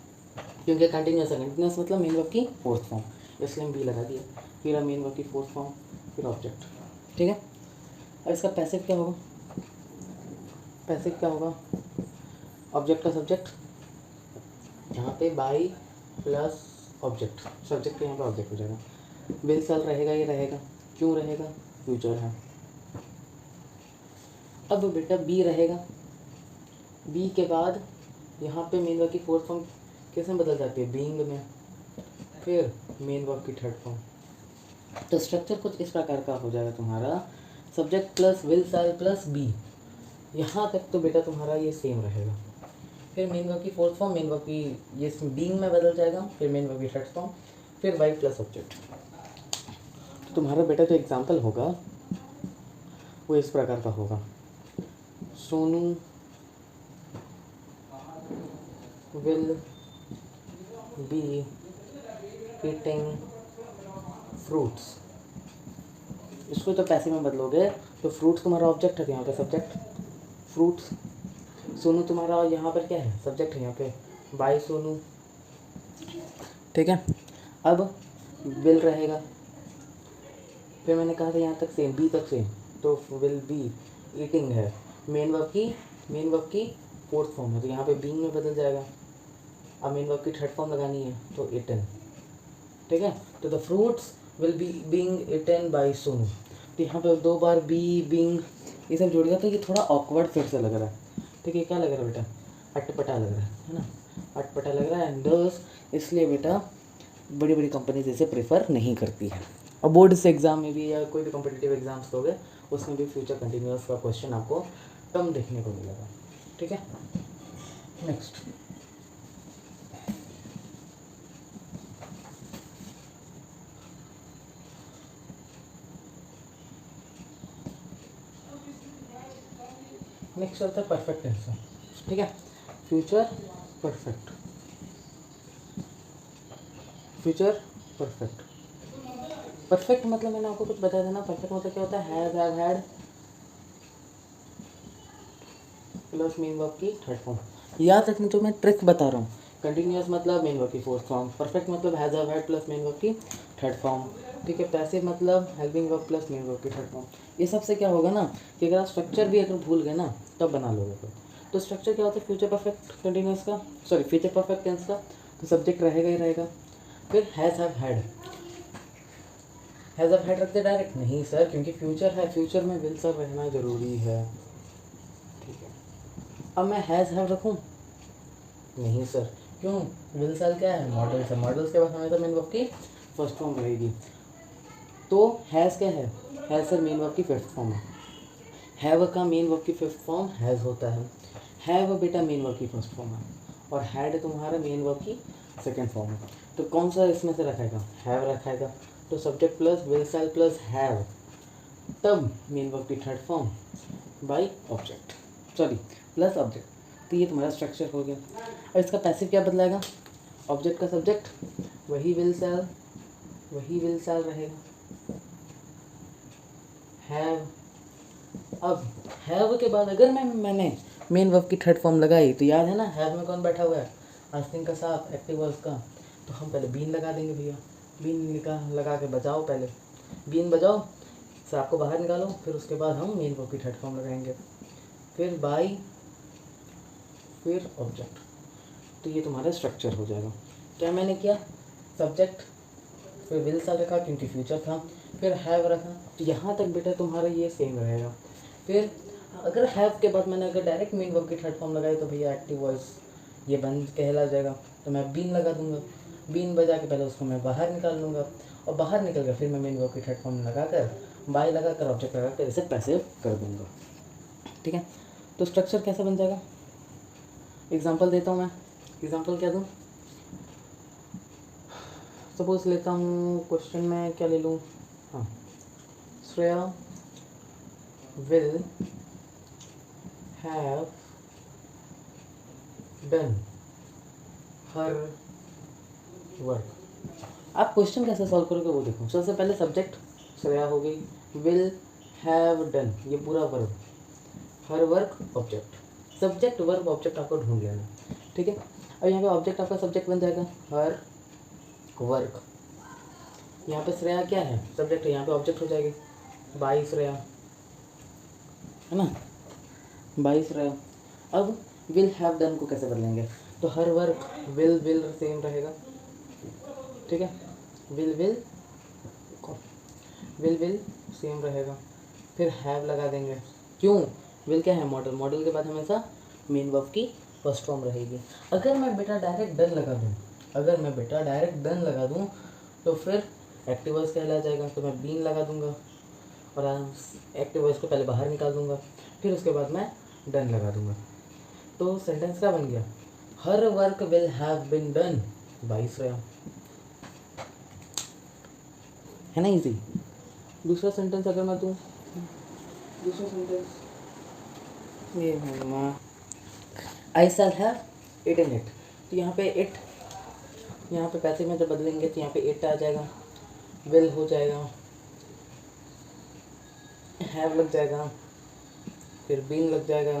क्योंकि कंटिन्यूस है, कंटिन्यूस मतलब मेन वर्ब की फोर्थ फॉर्म, इसलिए हम बी लगा दिया, फिर मेन वर्ब की फोर्थ फॉर्म, फिर ऑब्जेक्ट। ठीक है, अब इसका पैसिव क्या होगा? पैसिव क्या होगा? ऑब्जेक्ट का सब्जेक्ट, यहाँ पे बाई प्लस ऑब्जेक्ट, सब्जेक्ट के यहाँ पे ऑब्जेक्ट हो जाएगा, विल साल रहेगा, ये रहेगा, क्यों रहेगा? फ्यूचर है। अब बेटा बी रहेगा, बी के बाद यहाँ पे मेन वर्ब की फोर्थ फॉर्म कैसे बदल जाती है? बीइंग में, फिर मेन वर्ब की थर्ड फॉर्म। तो स्ट्रक्चर कुछ इस प्रकार का हो जाएगा तुम्हारा, subject plus will shall plus B, यहाँ तक तो बेटा तुम्हारा ये सेम रहेगा। फिर मेन वर्ब की फोर्थ फॉर्म, मेन वर्ब की ये बीइंग में बदल जाएगा, फिर मेन वर्ब की थर्ड फॉर्म, फिर बाई प्लस ऑब्जेक्ट। तो तुम्हारा बेटा जो एग्जाम्पल होगा वो इस प्रकार का होगा, Sonu will be eating fruits. इसको तो पैसे में बदलोगे तो फ्रूट्स तुम्हारा ऑब्जेक्ट है, तो यहाँ पे सब्जेक्ट फ्रूट्स, सोनू तुम्हारा यहाँ पर क्या है? सब्जेक्ट है, यहाँ पे बाय सोनू। ठीक है, अब विल रहेगा, फिर मैंने कहा था यहाँ तक सेम, बी तक सेम, तो विल बी ईटिंग है, मेन वर्ब की फोर्थ फॉर्म है, तो यहाँ पे बीइंग में बदल जाएगा। अब मेन वर्ब की थर्ड फॉर्म लगानी है तो ईटन। ठीक है, तो the fruits will be being eaten by Sonu, तो यहाँ पे दो बार बी बीइंग ये सब जोड़ गया, तो ये थोड़ा ऑकवर्ड फिर से लग रहा है। ठीक है, क्या लग रहा है बेटा? अटपटा लग रहा है ना, अटपटा लग रहा है, एंड दोस्त इसलिए बेटा बड़ी बड़ी कंपनीज इसे प्रेफर नहीं करती है। और बोर्ड से एग्ज़ाम में भी या कोई भी कॉम्पिटिटिव एग्जाम्स दोगे उसमें भी फ्यूचर कंटिन्यूअस का क्वेश्चन आपको कम देखने को मिलेगा। ठीक है, नेक्स्ट नेक्स्ट होता है परफेक्ट टेंस। ठीक है, future perfect, future perfect. Perfect मतलब मैंने आपको कुछ बता देना, परफेक्ट मतलब क्या होता है? Have had plus main verb की थर्ड फॉर्म। याद रखने तो मैं ट्रिक बता रहा हूँ कंटिन्यूअस मतलब मेन वर्ब की फोर्थ फॉर्म, परफेक्ट मतलब has have had plus main verb की थर्ड फॉर्म, ठीक है। पैसिव मतलब helping verb plus main verb की थर्ड फॉर्म। ये सबसे क्या होगा ना कि अगर आप स्ट्रक्चर भी अगर भूल गए ना तब बना लोगे फिर। तो स्ट्रक्चर क्या होता है फ्यूचर परफेक्ट कंटिन्यूअस का, सॉरी फ्यूचर परफेक्ट टेंस का, तो सब्जेक्ट रहेगा ही रहेगा। फिर has have had, has have had रखते डायरेक्ट नहीं सर, क्योंकि फ्यूचर है, फ्यूचर में विल सर रहना ज़रूरी है, ठीक है। अब मैं हैज़ हैव रखूँ, नहीं सर, क्यों, विल सर क्या है, मॉडल्स है, मॉडल्स के बाद हमेशा मेन वर्ब की फर्स्ट फॉर्म रहेगी। तो हैज़ क्या है, हैज़ सर मेन वर्ब की फिफ्थ फॉर्म है, हैव का मेन वर्ब की फिफ्थ फॉर्म हैज़ होता है, हैव बेटा मेन वर्ब की फर्स्ट फॉर्म है, और हैड तुम्हारा मेन वर्ब की सेकंड फॉर्म है। तो कौन सा इसमें से रखेगा, हैव रखेगा, तो subject plus will shall plus have, तब मेन वर्ब की third form by object, sorry plus object. तो ये तुम्हारा स्ट्रक्चर हो गया। और इसका पैसिव क्या बदलाएगा, ऑब्जेक्ट का सब्जेक्ट वही विल सेल रहेगा, हैव। अब हैव के बाद अगर मैंने मेन वर्ब की थर्ड फॉर्म लगाई तो याद है ना हैव में कौन बैठा हुआ है, आस्तीन का साथ एक्टिव वर्ब का, तो हम पहले बीन लगा देंगे भैया, बीन लगा के बजाओ, पहले बीन बजाओ, सांप को बाहर निकालो, फिर उसके बाद हम मेन वर्ब की थर्ड फॉर्म लगाएंगे, फिर बाई, फिर ऑब्जेक्ट। तो ये तुम्हारा स्ट्रक्चर हो जाएगा। क्या मैंने किया, सब्जेक्ट, फिर विल सेल रखा क्योंकि फ्यूचर था, फिर हैव रखा, तो यहाँ तक बेटा तुम्हारा ये सेम रहेगा। फिर अगर हैव के बाद मैंने अगर डायरेक्ट मेन वर्ब की थर्ड फॉर्म लगाई तो भैया एक्टिव वॉइस ये बंद कहला जाएगा, तो मैं बीन लगा दूंगा, बीन बजा के पहले उसको मैं बाहर निकाल लूँगा, और बाहर निकल कर फिर मैं मेन वर्ब की थर्ड फॉर्म लगा कर बाय लगा कर ऑब्जेक्ट लगा कर इसे पैसिव कर दूँगा, ठीक है। तो स्ट्रक्चर कैसा बन जाएगा, एग्जाम्पल देता हूँ मैं, एग्जाम्पल क्या दूँ, सपोज लेता हूँ क्वेश्चन में क्या ले लूँ, हाँ, Shreya will have done her work. आप क्वेश्चन कैसे सॉल्व करोगे वो देखो। सबसे पहले सब्जेक्ट श्रेया हो गई, विल हैव डन ये पूरा verb, her work object, subject verb object आपको ढूंढ लेना, ठीक है। अब यहाँ पे ऑब्जेक्ट आपका सब्जेक्ट बन जाएगा हर वर्क, यहाँ पे श्रेया क्या है सब्जेक्ट है, यहाँ पे ऑब्जेक्ट हो जाएगी बाई श्रेया, है ना, बाई श्रेया। अब विल हैव डन को कैसे बदलेंगे, तो हर वर्क विल सेम रहेगा, ठीक है, विल सेम रहेगा, फिर हैव लगा देंगे, क्यों, विल क्या है मॉडल, मॉडल के बाद हमेशा मेन वर्ब की फर्स्ट फॉर्म रहेगी। अगर मैं बेटा डायरेक्ट डन लगा दूँ तो फिर एक्टिव वॉइस कहला जाएगा, तो मैं बीन लगा दूंगा और एक्टिव वॉइस को पहले बाहर निकाल दूंगा, फिर उसके बाद मैं डन लगा दूंगा। तो सेंटेंस क्या बन गया, her work will have been done by Shreya, है ना इजी। दूसरा सेंटेंस अगर मैं दूँ, दूसरा सेंटेंस ये है आई शैल हैव इटन इट, तो यहाँ पे इट, यहाँ पे पैसे में जब बदलेंगे तो यहाँ पे इट आ जाएगा, विल हो जाएगा, हैव लग जाएगा, फिर बीन लग जाएगा,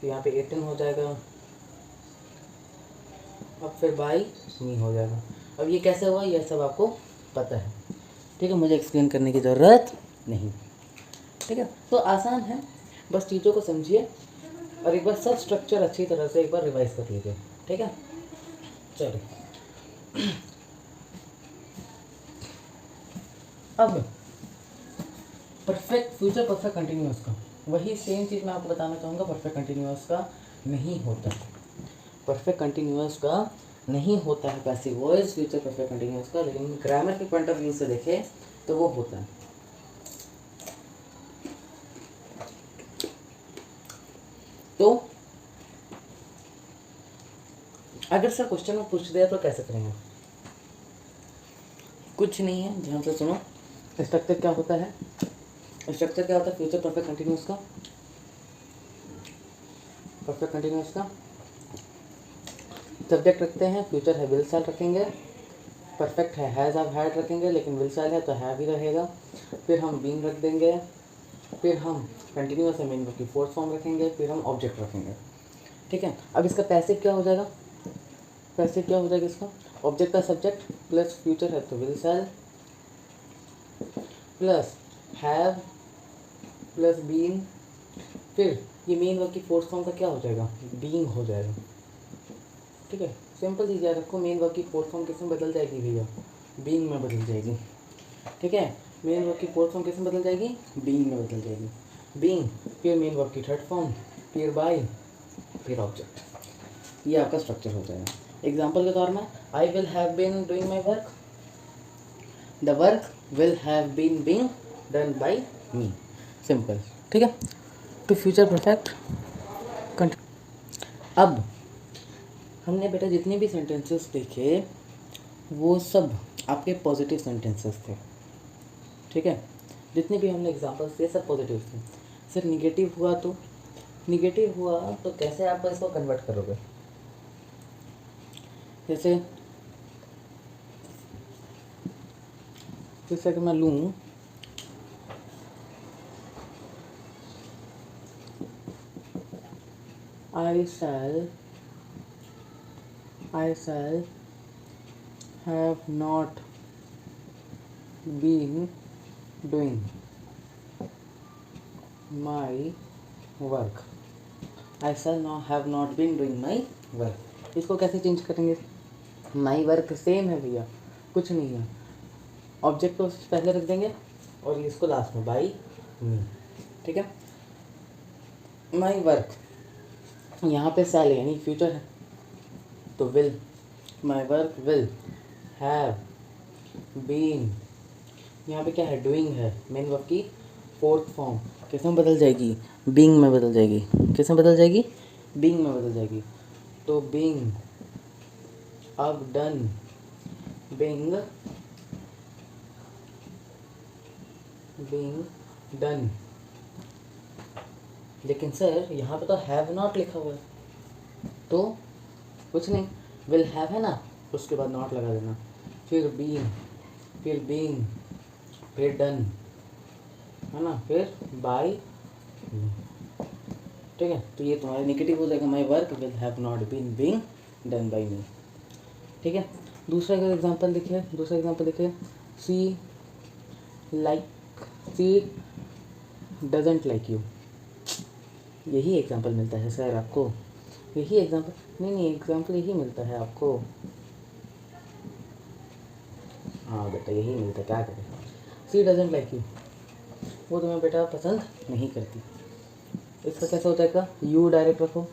तो यहाँ पे इटन हो जाएगा, अब फिर बाई मी हो जाएगा। अब ये कैसे हुआ ये सब आपको पता है, ठीक है, मुझे एक्सप्लेन करने की ज़रूरत नहीं, ठीक है। तो आसान है, बस चीज़ों को समझिए और एक बार सब स्ट्रक्चर अच्छी तरह से एक बार रिवाइज कर लीजिए, ठीक है। चलिए अब परफेक्ट फ्यूचर परफेक्ट कंटिन्यूअस का वही सेम चीज़ मैं आपको बताना चाहूँगा, परफेक्ट कंटिन्यूअस का नहीं होता, परफेक्ट कंटिन्यूअस का नहीं होता है passive voice future perfect continuous का, लेकिन ग्रामर के पॉइंट ऑफ व्यू से देखें तो वो होता है। तो अगर सर क्वेश्चन में पूछ दिया तो कैसे करेंगे, कुछ नहीं है, ध्यान से सुनो। स्ट्रक्चर क्या होता है, स्ट्रक्चर क्या होता है फ्यूचर परफेक्ट कंटिन्यूअस का, परफेक्ट कंटिन्यूअस का सब्जेक्ट रखते हैं, फ्यूचर है विल शैल रखेंगे, परफेक्ट है हैज़ हैव हैड रखेंगे, लेकिन विल शैल है तो हैव ही रहेगा, फिर हम बीन रख देंगे, फिर हम कंटिन्यूअस है मेन वर्ब की फोर्थ फॉर्म रखेंगे, फिर हम ऑब्जेक्ट रखेंगे, ठीक है। अब इसका पैसिव क्या हो जाएगा, पैसिव क्या हो जाएगा इसका, ऑब्जेक्ट का सब्जेक्ट प्लस फ्यूचर है तो will shall plus have plus being, फिर ये मेन वर्ब की फोर्थ फॉर्म का क्या हो जाएगा, बीइंग हो जाएगा। ठीक है, सिंपल चीज़ याद रखो, मेन वर्ब की फोर्थ फॉर्म किस में बदल जाएगी भैया, बीइंग में बदल जाएगी। ठीक है, मेन वर्ब की फोर्थ फॉर्म किस में बदल जाएगी, बीइंग में बदल जाएगी। बीइंग फिर मेन वर्ब की थर्ड फॉर्म, फिर बाय, फिर ऑब्जेक्ट। ये आपका स्ट्रक्चर हो जाएगा। एग्जाम्पल के तौर में I will have been doing my work, the work will have been being done by me, simple. ठीक है, टू फ्यूचर परफेक्ट। अब हमने बेटा जितने भी सेंटेंसेस देखे वो सब आपके पॉजिटिव सेंटेंसेस थे। ठीक है, जितने भी हमने एग्जांपल्स दिए सब पॉजिटिव थे। सर निगेटिव हुआ तो, निगेटिव हुआ तो कैसे आप इसको कन्वर्ट करोगे, जैसे अगर मैं लूँ I shall have not been doing my work, I shall not have not been doing my work। इसको कैसे चेंज करेंगे, माई वर्क सेम है भैया, कुछ नहीं है, ऑब्जेक्ट को पहले रख देंगे और ये इसको लास्ट में, बाई मी। ठीक है, माई वर्क यहाँ पे शैल यानी फ्यूचर है तो will, my work will have been, यहाँ पे क्या है, डूइंग है, मेन वर्ब की फोर्थ फॉर्म किस में बदल जाएगी, बीइंग में बदल जाएगी। किस में बदल जाएगी, बीइंग में बदल जाएगी। तो बीइंग अब डन, बीइंग डन। लेकिन सर यहाँ पे तो हैव नॉट लिखा हुआ है, तो कुछ नहीं, विल हैव है ना, उसके बाद नॉट लगा देना, फिर बीइंग, फिर डन है ना, फिर बाय। ठीक है, तो ये तुम्हारा नेगेटिव हो जाएगा, my work will have not been being done by me. ठीक है, दूसरा एग्जांपल देखिए, सी डजंट लाइक यू। यही एग्जांपल मिलता है सर आपको, यही एग्जांपल नहीं एग्जांपल यही मिलता है आपको। हाँ बेटा यही मिलता है, क्या करें। सी डजंट लाइक यू, वो तुम्हें बेटा पसंद नहीं करती। इसका कैसा हो जाएगा, यू डायरेक्ट रखो,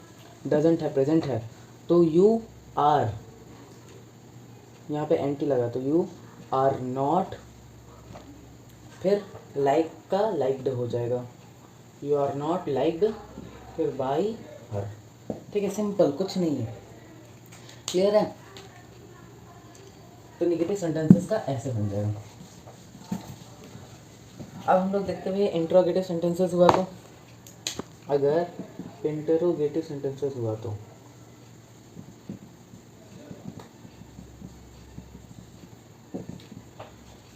डजंट है प्रेजेंट है तो यू आर, यहाँ पे एंटी लगा तो यू आर नॉट, फिर लाइक का लाइक्ड हो जाएगा, यू आर नॉट लाइक्ड, फिर बाई हर। ठीक है, सिंपल, कुछ नहीं है, क्लियर है। तो नेगेटिव सेंटेंसेस का ऐसे बन जाएगा। अब हम लोग देखते हुए इंट्रोगेटिव सेंटेंसेस हुआ तो, अगर इंटरोगेटिव सेंटेंसेस हुआ तो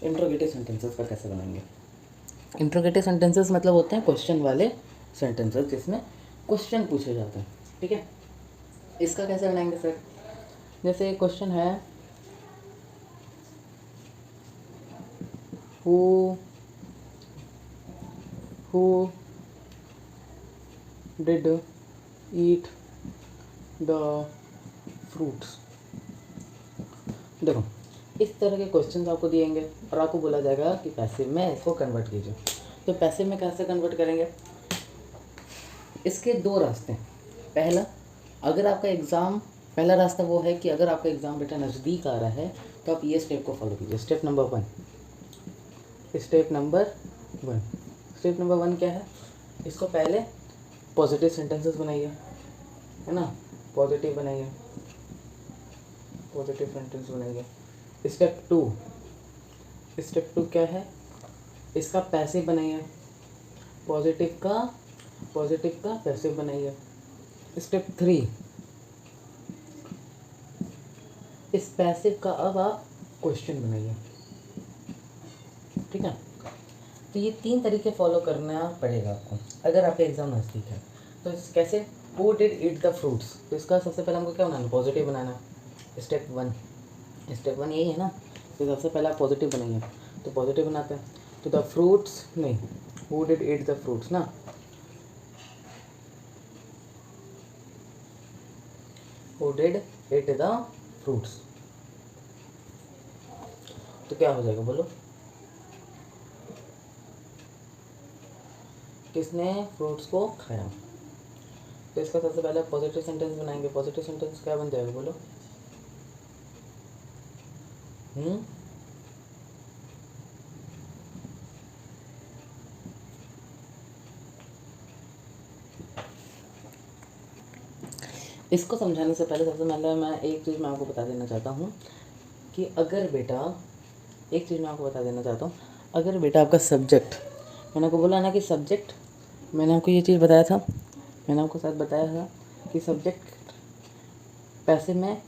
इंट्रोगेटिव सेंटेंसेस का कैसे बनाएंगे। इंट्रोगेटिव सेंटेंसेस मतलब होते हैं क्वेश्चन वाले सेंटेंसेस जिसमें क्वेश्चन पूछे जाते हैं। ठीक है, इसका कैसे बनाएंगे सर, जैसे क्वेश्चन है who did eat the fruits. देखो इस तरह के क्वेश्चंस आपको दिएंगे और आपको बोला जाएगा कि पैसिव में इसको कन्वर्ट कीजिए। तो पैसिव में कैसे कन्वर्ट करेंगे, इसके दो रास्ते हैं। पहला, अगर आपका एग्ज़ाम, पहला रास्ता वो है कि अगर आपका एग्ज़ाम बेटा नज़दीक आ रहा है तो आप ये स्टेप को फॉलो कीजिए। स्टेप नंबर वन क्या है, इसको पहले पॉजिटिव सेंटेंसेस बनाइए, है ना, पॉजिटिव सेंटेंस बनाइए। स्टेप टू क्या है, इसका पैसिव बनाइए, पॉजिटिव का पैसिव बनाइए। स्टेप 3, इस पैसिव का अब आप क्वेश्चन बनाइए। ठीक है, तो ये 3 तरीके फॉलो करना पड़ेगा आपको अगर आपका एग्ज़ाम नज़दीक है। तो कैसे, who did eat the fruits, तो इसका सबसे पहले हमको क्या बनाना, पॉजिटिव बनाना। स्टेप वन यही है ना। तो सबसे पहले आप पॉजिटिव बनाइए, तो पॉजिटिव बनाते हैं। तो द फ्रूट्स नहीं, who did eat the fruits ना, who did eat the fruits, तो क्या हो जाएगा बोलो, किसने फ्रूट्स को खाया। तो इसका सबसे पहले पॉजिटिव सेंटेंस बनाएंगे। पॉजिटिव सेंटेंस क्या बन जाएगा बोलो। इसको समझाने से पहले सबसे पहले मैं एक चीज़ मैं आपको बता देना चाहता हूँ कि अगर बेटा, एक चीज़ मैं आपको बता देना चाहता हूँ, अगर बेटा आपका सब्जेक्ट, मैंने आपको बोला ना कि सब्जेक्ट, मैंने आपको ये चीज़ बताया था, मैंने आपको शायद बताया था कि सब्जेक्ट पैसिव में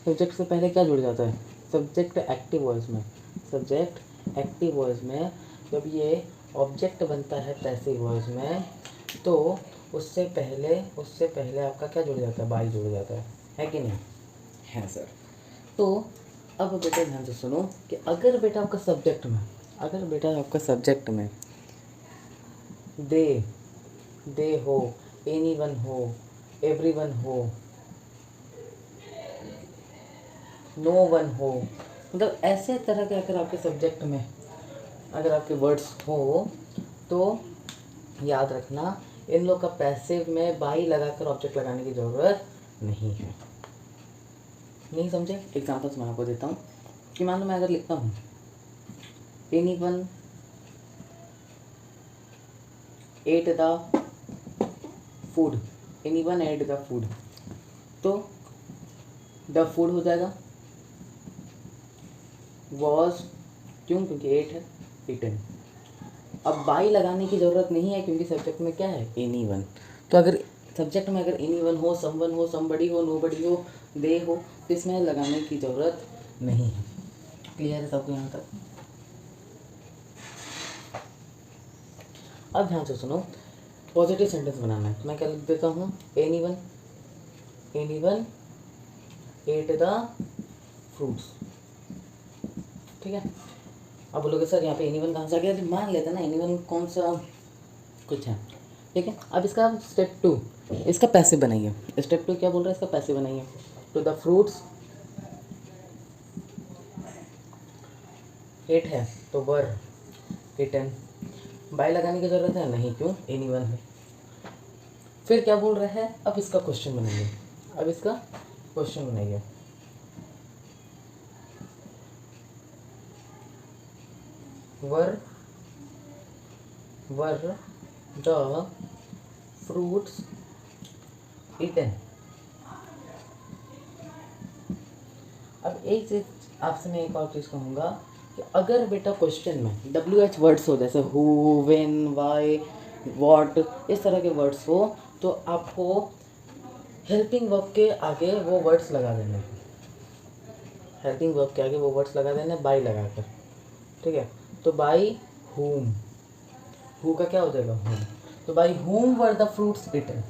सब्जेक्ट से पहले क्या जुड़ जाता है, सब्जेक्ट एक्टिव वॉइस में, सब्जेक्ट एक्टिव वॉइस में जब ये ऑब्जेक्ट बनता है पैसिव वॉइस में, तो उससे पहले आपका क्या जुड़ जाता है, बाई जुड़ जाता है कि नहीं, है सर। तो अब बेटा ध्यान से सुनो कि अगर बेटा आपका सब्जेक्ट में, अगर बेटा आपका सब्जेक्ट में दे हो, एनीवन हो, एवरीवन हो, नो वन हो, मतलब ऐसे तरह के अगर आपके सब्जेक्ट में अगर आपके वर्ड्स हो, तो याद रखना इन लोग का पैसिव में बाई लगाकर ऑब्जेक्ट लगाने की ज़रूरत नहीं है। नहीं समझे? एग्जाम्पल्स मैं आपको देता हूँ कि मान लो मैं अगर लिखता हूँ anyone at the food, anyone at the food, तो द फूड हो जाएगा वॉज, क्यों, क्योंकि एट है, इटन। अब बाई लगाने की ज़रूरत नहीं है क्योंकि सब्जेक्ट में क्या है, एनीवन। तो अगर सब्जेक्ट में अगर एनीवन हो, समवन हो, समबडी हो, नोबडी हो, दे हो, तो इसमें लगाने की ज़रूरत नहीं है। क्लियर है सबको यहाँ तक? अब ध्यान से सुनो, पॉजिटिव सेंटेंस बनाना है। मैं क्या लिख देता हूँ, एनीवन एट द फ्रूट्स, ठीक है। अब बोलोगे सर यहाँ पे एनीवन कहाँ से आ गया, मान लेते ना एनीवन कौन सा कुछ है, ठीक है। अब इसका स्टेप 2, इसका पैसिव बनाइए। स्टेप 2 क्या बोल रहा है, इसका पैसिव बनाइए। तो द फ्रूट्स एट है तो वर इटन, बाय लगाने की ज़रूरत है नहीं, क्यों, एनीवन है। फिर क्या बोल रहा है, अब इसका क्वेश्चन बनाइए, अब इसका क्वेश्चन बनाइए। Were the fruits eaten. अब एक चीज़ आपसे मैं एक और चीज़ कहूँगा कि अगर बेटा क्वेश्चन में WH वर्ड्स हो, जैसे हु, व्हेन, व्हाई, व्हाट, इस तरह के वर्ड्स हो, तो आपको हेल्पिंग वर्ब के आगे वो वर्ड्स लगा देने, हेल्पिंग वर्ब के आगे वो वर्ड्स लगा देने बाई लगाकर, ठीक है। तो बाई हुम, हु का क्या हो जाएगा, हुम। तो बाई हुम were the fruits eaten,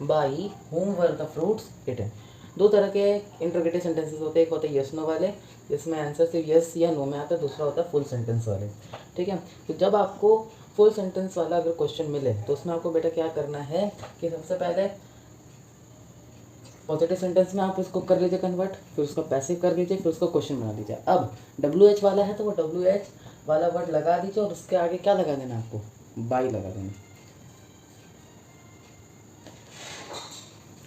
by हुम वर द फ्रूट्स इटन। दो तरह के इंटरोगेटिव सेंटेंसेस होते हैं, एक होते हैं यस नो वाले, जिसमें आंसर सिर्फ यस या नो में आता है, दूसरा होता है फुल सेंटेंस वाले, ठीक है। तो जब आपको फुल सेंटेंस वाला अगर क्वेश्चन मिले तो उसमें आपको बेटा क्या करना है कि सबसे पहले पॉजिटिव सेंटेंस में आप उसको कर लीजिए कन्वर्ट, फिर उसका पैसिव कर लीजिए, फिर उसको क्वेश्चन बना दीजिए। अब WH वाला है तो वो WH वाला वर्ड लगा दीजिए और उसके आगे क्या लगा देना, आपको बाई लगा देना,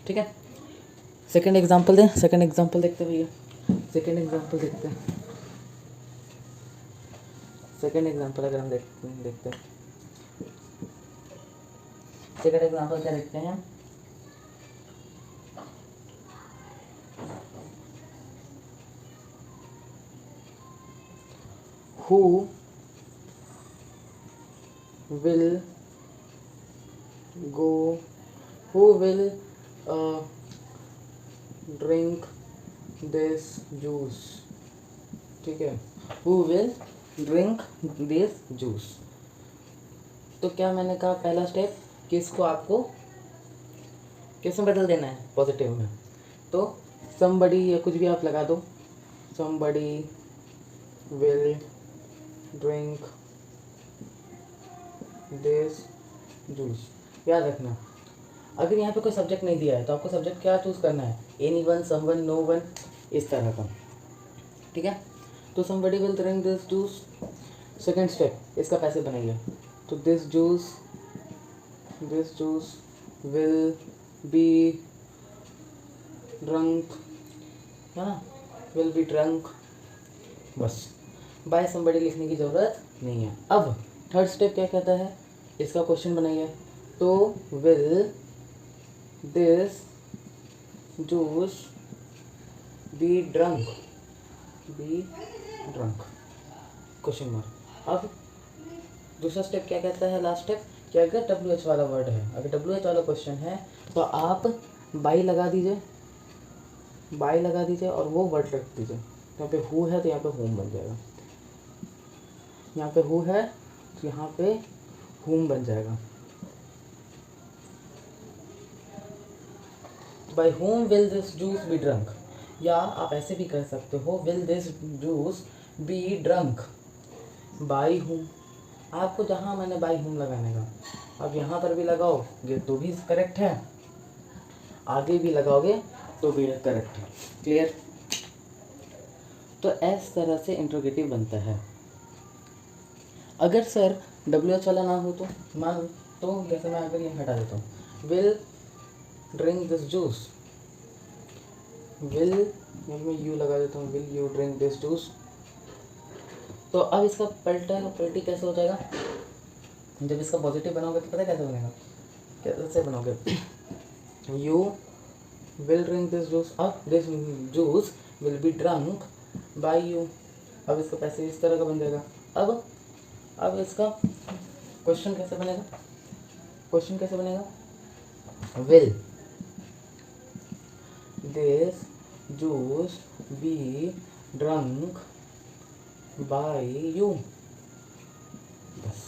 ठीक है। सेकेंड एग्जाम्पल दें, सेकेंड एग्जाम्पल देखते हैं भैया, सेकेंड एग्जाम्पल देखते हैं। सेकेंड एग्जाम्पल अगर हम देखते हैं, सेकेंड एग्जाम्पल क्या देखते हैं, who will go, who will drink this juice, ठीक है, who will drink this juice. तो क्या मैंने कहा पहला स्टेप कि इसको आपको किस में बदल देना है, पॉजिटिव में। तो somebody या कुछ भी आप लगा दो, somebody will drink this juice। याद रखना, अगर यहाँ पे कोई सब्जेक्ट नहीं दिया है तो आपको सब्जेक्ट क्या चूज़ करना है, anyone, someone, no one, इस तरह का, ठीक है। तो somebody will drink this juice, second step, इसका पैसे बनाइए। तो this juice will be drunk, है ना, will be drunk, बस बाय somebody लिखने की ज़रूरत नहीं है। अब थर्ड स्टेप क्या कहता है, इसका क्वेश्चन बनाइए। तो will this juice be drunk, question mark. अब दूसरा स्टेप क्या कहता है, लास्ट स्टेप, कि अगर WH वाला वर्ड है, अगर WH वाला क्वेश्चन है तो आप बाई लगा दीजिए और वो वर्ड रख दीजिए। यहाँ पे हु है तो यहाँ पे होम बन जाएगा, यहाँ पे हु है तो यहाँ पे होम बन जाएगा। By home will this juice be drunk, या आप ऐसे भी कर सकते हो, will this juice be drunk by home. आपको जहाँ मैंने बाय होम लगाने का, अब यहाँ पर भी लगाओगे तो भी करेक्ट है, आगे भी लगाओगे तो भी करेक्ट है। क्लियर। तो इस तरह से इंट्रोगेटिव बनता है। अगर सर WH वाला ना हो तो मान, तो जैसे मैं अगर ये हटा देता हूँ, will drink this juice, will, मैं यू लगा देता हूँ, will you drink this juice. तो अब इसका पलटी कैसे हो जाएगा, जब इसका पॉजिटिव बनाओगे तो पता है कैसे बनेगा, कैसे बनाओगे, you will drink this juice, अब this juice will be drunk by you. अब इसका पैसे इस तरह का बन जाएगा। अब इसका क्वेश्चन कैसे बनेगा, will this juice be drunk by you, बस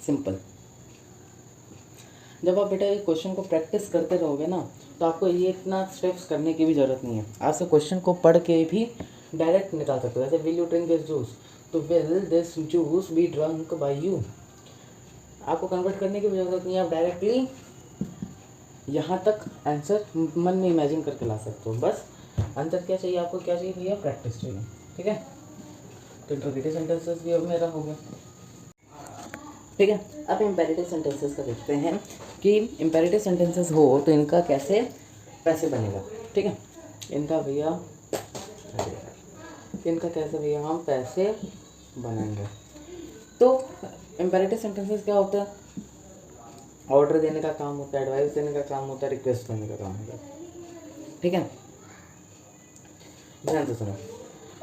सिंपल। जब आप बेटा ये क्वेश्चन को प्रैक्टिस करते रहोगे ना, तो आपको ये इतना स्टेप्स करने की भी ज़रूरत नहीं है। आप से क्वेश्चन को पढ़ के भी डायरेक्ट निकाल सकते हो। जैसे will you drink this juice, तो will this juice be drunk by you. आपको कन्वर्ट करने की भी ज़रूरत नहीं है, आप डायरेक्टली यहाँ तक आंसर मन में इमेजिन करके ला सकते हो। बस आंसर क्या चाहिए आपको, क्या चाहिए भैया, प्रैक्टिस चाहिए, ठीक है। तो इंट्रोगेटिव सेंटेंसेस भी अब मेरा हो गया, ठीक है। अब इम्पेरेटिव सेंटेंसेस का देखते हैं कि इम्पेरेटिव सेंटेंसेस हो तो इनका कैसे पैसे बनेगा, ठीक है। इनका कैसे भैया हम पैसे बनाएंगे। तो इम्पेरेटिव सेंटेंसेस क्या होता है, ऑर्डर देने का काम होता है, एडवाइस देने का काम होता है, रिक्वेस्ट करने का काम होता है, ठीक है। ध्यान से सुनो,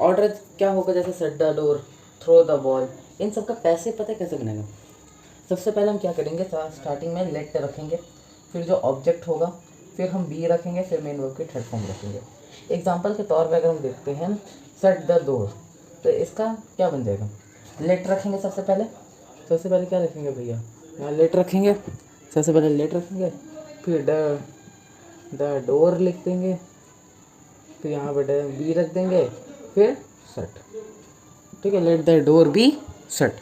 ऑर्डर क्या होगा, जैसे shut the door, throw the ball, इन सब का पैसे पता है कैसे बनेगा। सबसे पहले हम क्या करेंगे, स्टार्टिंग में लेट रखेंगे, फिर जो ऑब्जेक्ट होगा, फिर हम बी रखेंगे, फिर मेन वर्ब की थर्ड फॉर्म रखेंगे। एग्जाम्पल के तौर पर अगर हम देखते हैं शट द डोर, तो इसका क्या बन जाएगा, लेट रखेंगे सबसे पहले क्या रखेंगे भैया, यहाँ लेट रखेंगे, सबसे पहले लेट रखेंगे, फिर द डोर लिख देंगे, फिर यहाँ पर बी रख देंगे, फिर शट, ठीक है। Let the door be shut.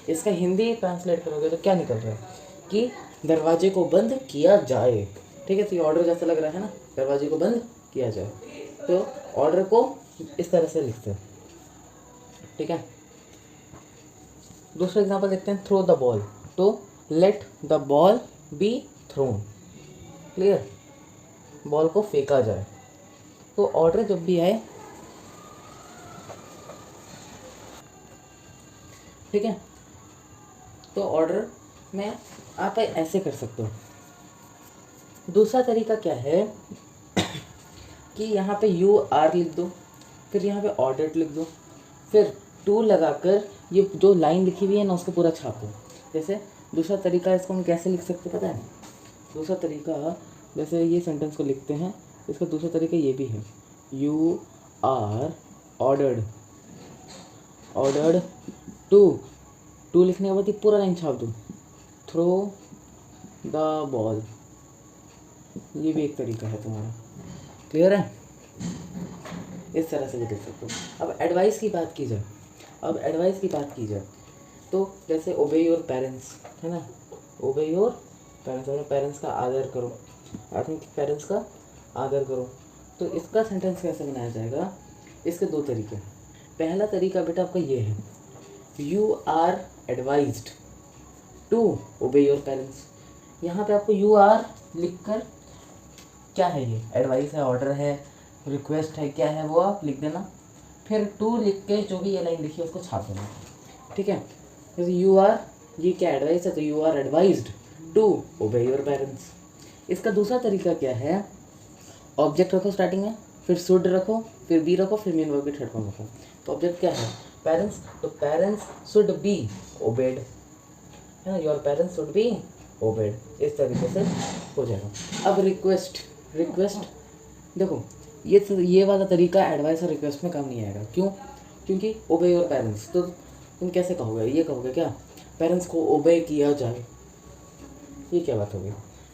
इसका हिंदी ट्रांसलेट करोगे तो क्या निकल रहा है कि दरवाजे को बंद किया जाए, ठीक है। तो ये ऑर्डर जैसा लग रहा है ना, दरवाजे को बंद किया जाए, तो ऑर्डर को इस तरह से लिखते हैं, ठीक है। दूसरा एग्जांपल देखते हैं, थ्रो द बॉल, तो let the ball be thrown, clear, ball को फेंका जाए। तो ऑर्डर जब भी आए, ठीक है, तो ऑर्डर में आप ऐसे कर सकते हो। दूसरा तरीका क्या है कि यहाँ पे यू आर लिख दो, फिर यहाँ पे ऑर्डर्ड लिख दो, फिर टू लगाकर ये जो लाइन लिखी हुई है ना उसको पूरा छाप दो। जैसे दूसरा तरीका इसको हम कैसे लिख सकते पता है, दूसरा तरीका जैसे ये सेंटेंस को लिखते हैं, इसका दूसरा तरीका ये भी है, यू आर ऑर्डर्ड टू लिखने के बाद ये पूरा लाइन छाप दो, थ्रो द बॉल, ये भी एक तरीका है तुम्हारा, क्लियर है? इस तरह से भी देख सकते हो। अब एडवाइस की बात की जाए, तो जैसे ओबे योर पेरेंट्स, है ना, ओबे योर पेरेंट्स, अपने पेरेंट्स का आदर करो, अपने पेरेंट्स का आदर करो। तो इसका सेंटेंस कैसे बनाया जाएगा? इसके दो तरीके। पहला तरीका बेटा आपका ये है, you are advised to obey your parents. यहाँ पे आपको यू आर लिख कर, क्या है ये, एडवाइस है, ऑर्डर है, रिक्वेस्ट है, क्या है वो आप लिख देना। फिर टू लिख के जो भी ये लाइन लिखी है उसको छाप देना, ठीक है। जैसे यू आर, ये क्या एडवाइस है, तो you are advised to obey your parents. इसका दूसरा तरीका क्या है, ऑब्जेक्ट रखो स्टार्टिंग में, फिर शुड रखो, फिर बी रखो, फिर मेन वर्ब की थर्ड फॉर्म रखो। तो ऑब्जेक्ट क्या है, पेरेंट्स, तो पेरेंट्स शुड बी ओबेड, है ना, your parents should be obeyed. इस तरीके से हो जाएगा। अब रिक्वेस्ट देखो, ये वाला तरीका एडवाइस और रिक्वेस्ट में काम नहीं आएगा। क्यों? क्योंकि ओबे योर पेरेंट्स, तो तुम कैसे कहोगे, ये कहोगे क्या, पेरेंट्स को ओबे किया जाए, ये क्या बात होगी,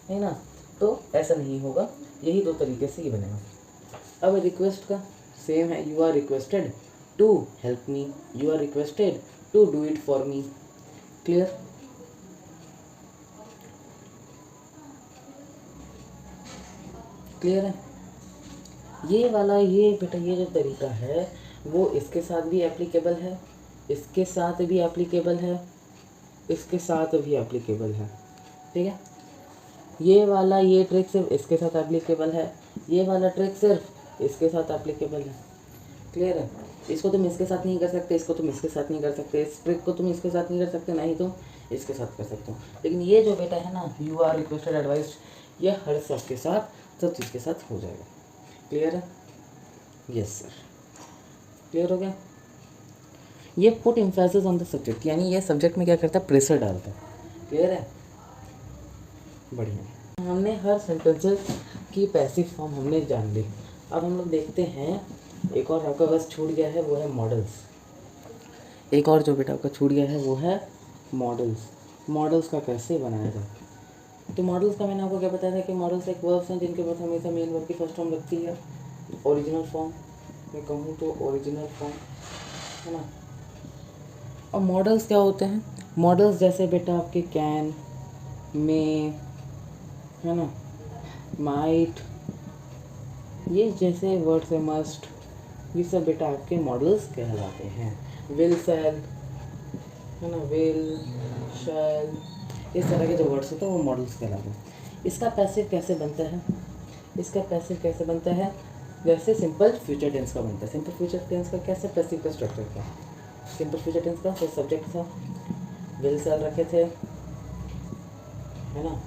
है ना। तो ऐसा नहीं होगा, यही दो तरीके से ये बनेगा। अब रिक्वेस्ट का सेम है, you are requested to help me, you are requested to do it for me. Clear? Clear है? ये वाला, ये बेटा, ये जो तरीका है वो इसके साथ भी एप्लीकेबल है, इसके साथ भी एप्लीकेबल है, इसके साथ भी एप्लीकेबल है, ठीक है। ये वाला, ये ट्रिक सिर्फ इसके साथ एप्लीकेबल है, ये वाला ट्रिक सिर्फ इसके साथ एप्लीकेबल है। क्लियर है? इसको तुम इसके साथ नहीं कर सकते, इसको तुम इसके साथ नहीं कर सकते, इस ट्रिक को तुम इसके साथ नहीं कर सकते, ना ही तुम इसके साथ कर सकते हो। लेकिन ये जो बेटा है ना, यू आर रिक्वेस्टेड एडवाइस, ये हर सब के साथ, सब चीज़ के साथ हो जाएगा। क्लियर है? यस सर, क्लियर हो गया। ये put emphasis on the subject, यानी ये सब्जेक्ट में क्या करता है, प्रेशर डालता है। क्लियर है? बढ़िया, हमने हर सेंटेंसेस की पैसिव फॉर्म हमने जान ली। अब हम लोग देखते हैं, एक और आपका बस छूट गया है, वो है मॉडल्स। एक और जो बेटा आपका छूट गया है वो है मॉडल्स। मॉडल्स का कैसे बनाया जाए? तो मॉडल्स का मैंने आपको क्या बताया था कि मॉडल्स एक वर्ब्स हैं जिनके बाद हमेशा मेन वर्ब की फर्स्ट फॉर्म लगती है, ओरिजिनल फॉर्म मैं कहूँ तो ओरिजिनल फॉर्म, है ना। और मॉडल्स क्या होते हैं? मॉडल्स जैसे बेटा आपके कैन, मे, है ना, माइट, ये जैसे वर्ड्स है, मस्ट, ये सब बेटा आपके मॉडल्स कहलाते हैं। विल, शैल, है ना, विल, शैल, इस तरह के जो वर्ड्स होते हैं वो मॉडल्स कहलाते हैं। इसका पैसिव कैसे बनता है? इसका पैसिव कैसे बनता है? जैसे सिंपल फ्यूचर टेंस का बनता है। सिंपल फ्यूचर टेंस का कैसे पैसिव का स्ट्रक्चर था? सिंपल फ्यूचर टेंस का सब्जेक्ट था, विल, शैल रखे थे, है ना,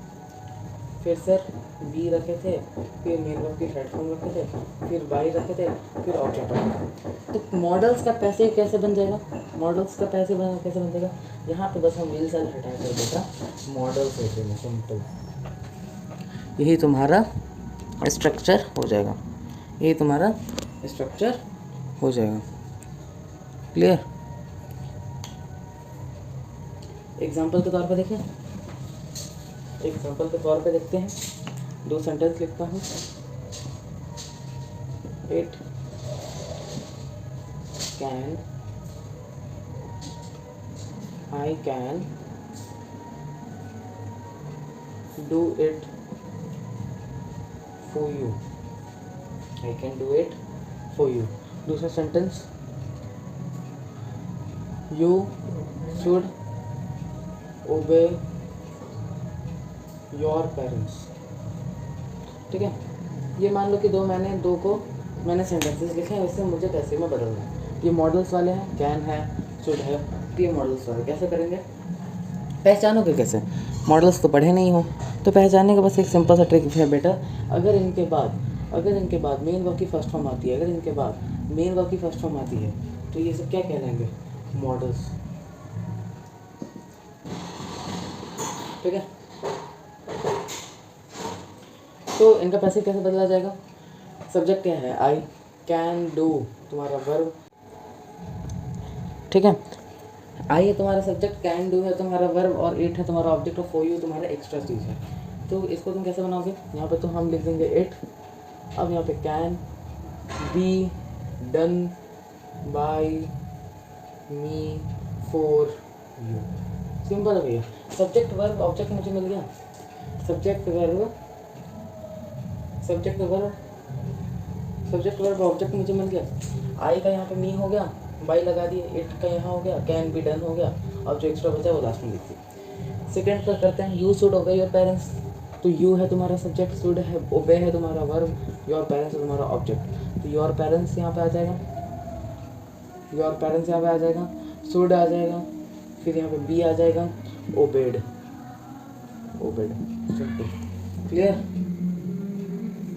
फिर सर बी रखे थे, फिर मेन वर्ब की थर्ड फॉर्म रखे थे, फिर बाई रखे थे, फिर ऑब्जेक्ट रखे थे। तो मॉडल्स का पैसिव कैसे बन जाएगा? मॉडल्स का पैसिव कैसे बन जाएगा? यहाँ पे बस हम विल, शैल हटा कर बेटा मॉडल्स होते हैं, सिंपल। यही तुम्हारा स्ट्रक्चर हो जाएगा, यही तुम्हारा स्ट्रक्चर हो जाएगा। क्लियर? एग्जाम्पल के तौर पर देखें, एग्जाम्पल के तौर पे देखते हैं, दो सेंटेंस लिखता हूँ। It can, I can do it for you, I can do it for you. दूसरा sentence, you should obey your parents. ठीक है, ये मान लो कि दो को मैंने सेंटेंसेस लिखे हैं, इससे मुझे पैसे में बदलना है। ये मॉडल्स वाले हैं, कैन है, शुड है, तो ये मॉडल्स वाले कैसे करेंगे? पहचानोगे कैसे? मॉडल्स तो पढ़े नहीं हो, तो पहचानने का बस एक सिंपल सा ट्रिक है बेटा। अगर इनके बाद मेन वर्ब की फर्स्ट फॉर्म आती है, अगर इनके बाद मेन वर्ब की फर्स्ट फॉर्म आती है, तो ये सब क्या कहलाएंगे? मॉडल्स। ठीक है, तो इनका पैसिव कैसे बदला जाएगा? सब्जेक्ट क्या है? आई कैन डू, तुम्हारा वर्ब। ठीक है, आई है तुम्हारा सब्जेक्ट, कैन डू है तुम्हारा वर्ब, और इट है तुम्हारा ऑब्जेक्ट, और फॉर यू तुम्हारा एक्स्ट्रा चीज़ है। तो इसको तुम कैसे बनाओगे? यहाँ पे तो हम लिख देंगे इट, अब यहाँ पे can be done by me for you, simple है भैया। सब्जेक्ट वर्ब ऑब्जेक्ट मुझे मिल गया, सब्जेक्ट वर्ब ऑब्जेक्ट मुझे मिल गया। आई का यहाँ पे मी हो गया, बाई लगा दिए, इट का यहाँ हो गया, कैन बी डन हो गया। अब जो एक्स्ट्रा बचा है वो लास्ट में लिखिए। सेकेंड पर करते हैं, you should obey your parents. तो यू है तुम्हारा सब्जेक्ट, शुड है, ओबे है तुम्हारा वर्ब, योर पेरेंट्स है तुम्हारा ऑब्जेक्ट। तो योर पेरेंट्स यहाँ पे आ जाएगा, योर पेरेंट्स यहाँ पे आ जाएगा, शुड आ जाएगा, फिर यहाँ पे बी आ जाएगा, obeyed, clear.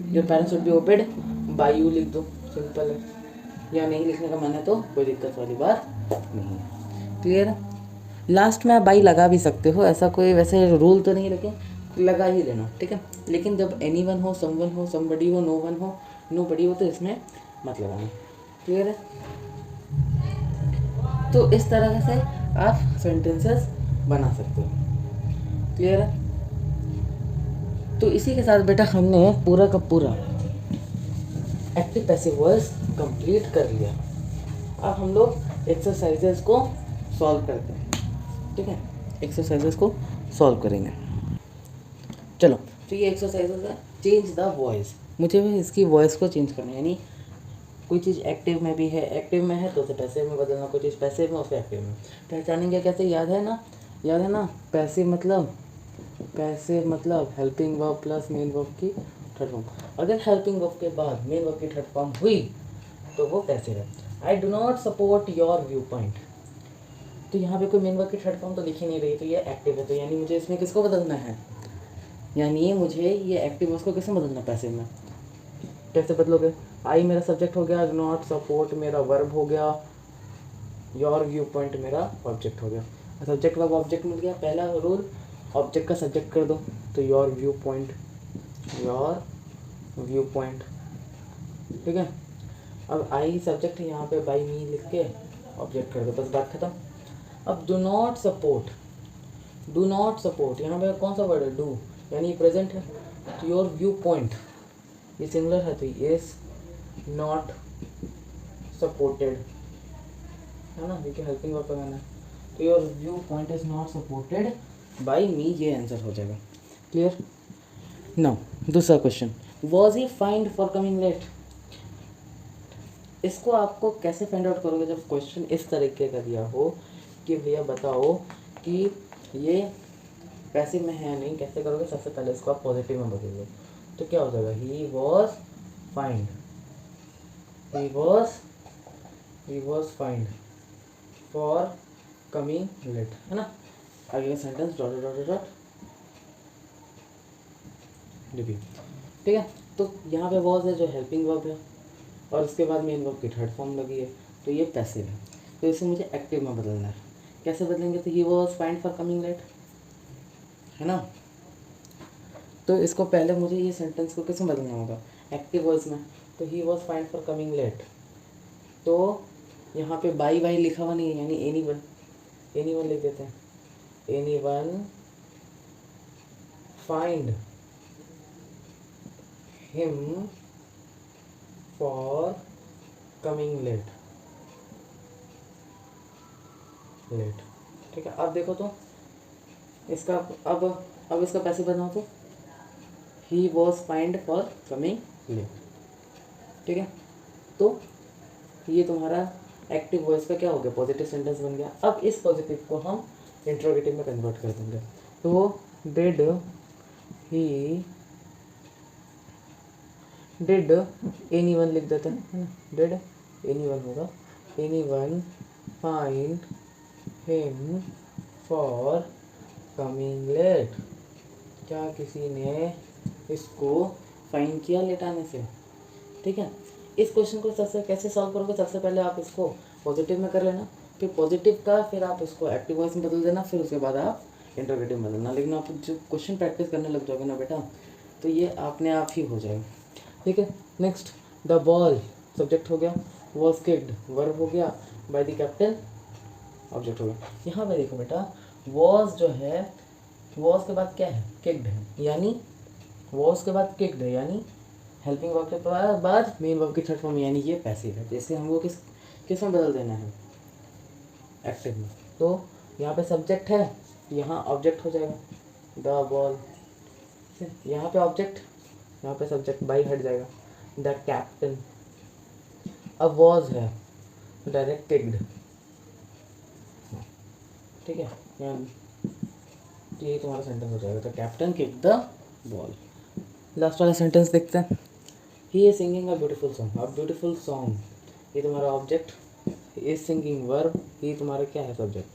Your parents should be obeyed by you लिख दो, सिंपल है। या नहीं लिखने का मन है तो कोई दिक्कत वाली बात नहीं है, क्लियर। लास्ट में आप बाई लगा भी सकते हो, ऐसा कोई वैसे रूल तो नहीं, लेकिन लगा ही लेना, ठीक है। लेकिन जब एनीवन हो, समवन हो, समबडी हो, नो वन हो, नो बडी हो, तो इसमें मत लगाना, क्लियर है। तो इस तरह से आप सेंटेंसेस बना सकते हो, क्लियर है। तो इसी के साथ बेटा हमने पूरा का पूरा एक्टिव पैसिव वॉइस कंप्लीट कर लिया। अब हम लोग एक्सरसाइजेस को सॉल्व करते हैं, ठीक है। एक्सरसाइजेस को सॉल्व करेंगे। चलो, तो ये एक्सरसाइजेस है, चेंज द वॉइस। मुझे भी इसकी वॉइस को चेंज करना है, यानी कोई चीज़ एक्टिव में भी है, एक्टिव में है तो उसे पैसिव में बदलना, कोई चीज़ पैसिव में उसे एक्टिव में। पहचानेंगे कैसे, याद है ना। पैसिव मतलब helping verb plus main verb की थर्ड फॉर्म। अगर हेल्पिंग वर्ब के बाद मेन वर्ब की थर्ड फॉर्म हुई तो वो पैसिव है। I do not support your view point. तो यहाँ पे कोई मेन वर्ब की थर्ड फॉर्म तो लिख ही नहीं रही, तो ये एक्टिव है। तो यानी मुझे इसमें किसको बदलना है, यानी मुझे ये एक्टिव वर्ब को किसमें बदलना है, पैसिव में। कैसे बदलोगे, आई मेरा सब्जेक्ट हो गया, नॉट सपोर्ट मेरा वर्ब हो गया, योर व्यू पॉइंट मेरा ऑब्जेक्ट हो गया। सब्जेक्ट वर्ब ऑब्जेक्ट मिल गया। पहला रूल, ऑब्जेक्ट का सब्जेक्ट कर दो, तो योर व्यू पॉइंट, ठीक है। अब आई सब्जेक्ट है, यहाँ पे बाई मी लिख के ऑब्जेक्ट कर दो, बस बात खत्म। अब डू नॉट सपोर्ट, यहाँ पे कौन सा वर्ड है, डू, यानी प्रेजेंट है। तो योर व्यू पॉइंट, ये सिंगुलर है तो इज नॉट सपोर्टेड, है ना, देखिए हेल्पिंग वर्ब लगाना है। तो your view point is not supported by me, ये आंसर हो जाएगा, क्लियर। नाउ दूसरा question, was he fined for coming late. इसको आपको कैसे फाइंड आउट करोगे, जब क्वेश्चन इस तरीके का दिया हो कि भैया बताओ कि ये पैसिव में है नहीं, कैसे करोगे। सबसे पहले इसको आप पॉजिटिव में बदलोगे, तो क्या हो जाएगा, he was fined for coming late, है ना। आगे का सेंटेंस डॉट रिपीट, ठीक है। तो यहाँ पे वॉज है जो हेल्पिंग वर्ब है, और उसके बाद मेन वर्ब की थर्ड फॉर्म लगी है, तो ये पैसिव है। तो इसे मुझे एक्टिव में बदलना है। कैसे बदलेंगे, तो he was fined for coming late, है ना। तो इसको पहले मुझे ये सेंटेंस को किस में बदलना होगा, एक्टिव वॉइस में। तो he was fined for coming late, तो यहाँ पे बाई लिखा हुआ नहीं है, यानी एनी वन लिख देते हैं। Any one fined him for coming late, ठीक है। अब देखो तो इसका अब इसका पैसे बनाओ, तो he was fined for coming late, ठीक है। तो ये तुम्हारा एक्टिव वॉइस का क्या हो गया, पॉजिटिव सेंटेंस बन गया। अब इस पॉजिटिव को हम इंट्रोगेटिव में कन्वर्ट कर देंगे। तो डिड एनीवन लिख देते हैं, है ना। डिड एनीवन होगा, anyone fined him for coming late. क्या किसी ने इसको फाइंड किया लेट आने से, ठीक है। इस क्वेश्चन को सबसे कैसे सॉल्व करोगे, सबसे पहले आप इसको पॉजिटिव में कर लेना, फिर पॉजिटिव का फिर आप इसको एक्टिव वॉइस में बदल देना, फिर उसके बाद आप इंट्रोगेटिव में बदलना। लेकिन आप जो क्वेश्चन प्रैक्टिस करने लग जाओगे ना बेटा, तो ये अपने आप ही हो जाएगा, ठीक है। नेक्स्ट, द बॉल सब्जेक्ट हो गया, वॉज किक्ड वर्ब हो गया, बाय द कैप्टन ऑब्जेक्ट हो गया। यहाँ पे देखो बेटा, वॉज जो है, वॉज के बाद क्या है, किक्ड है, यानी वॉज के बाद किक्ड है, यानी हेल्पिंग वर्ब के बाद मेन वर्ब की थर्ड फॉर्म यानी ये पैसिव है, जैसे हमको किस में बदल देना है, एक्टिव में। तो यहाँ पे सब्जेक्ट है, यहाँ ऑब्जेक्ट हो जाएगा द बॉल, यहाँ पे ऑब्जेक्ट, यहाँ पे सब्जेक्ट, बाई हट जाएगा, द कैप्टन। अब वॉज है, डायरेक्ट किक्ड, ठीक है, ये तुम्हारा सेंटेंस हो जाएगा, the captain kick the ball. Last वाला सेंटेंस देखते हैं, he is singing a beautiful song. अब ब्यूटीफुल सॉन्ग ये तुम्हारा ऑब्जेक्ट, इज सिंगिंग वर्ब, ये तुम्हारा क्या है, सब्जेक्ट।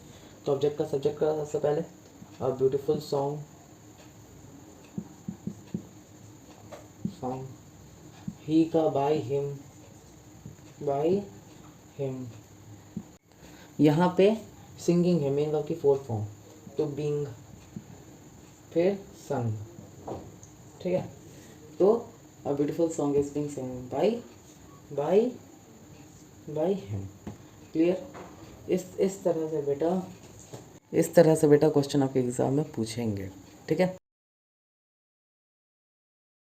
तो ऑब्जेक्ट का सब्जेक्ट का सबसे पहले, अ ब्यूटीफुल सॉन्ग, सॉन्ग, ही का बाय हिम, यहाँ पे सिंगिंग है, मेन वर्ब की फोर्थ फॉर्म, तो बींग, फिर संग, ठीक है। तो a beautiful song is being sung by him. Clear. इस तरह से बेटा क्वेश्चन आपके एग्जाम में पूछेंगे, ठीक है।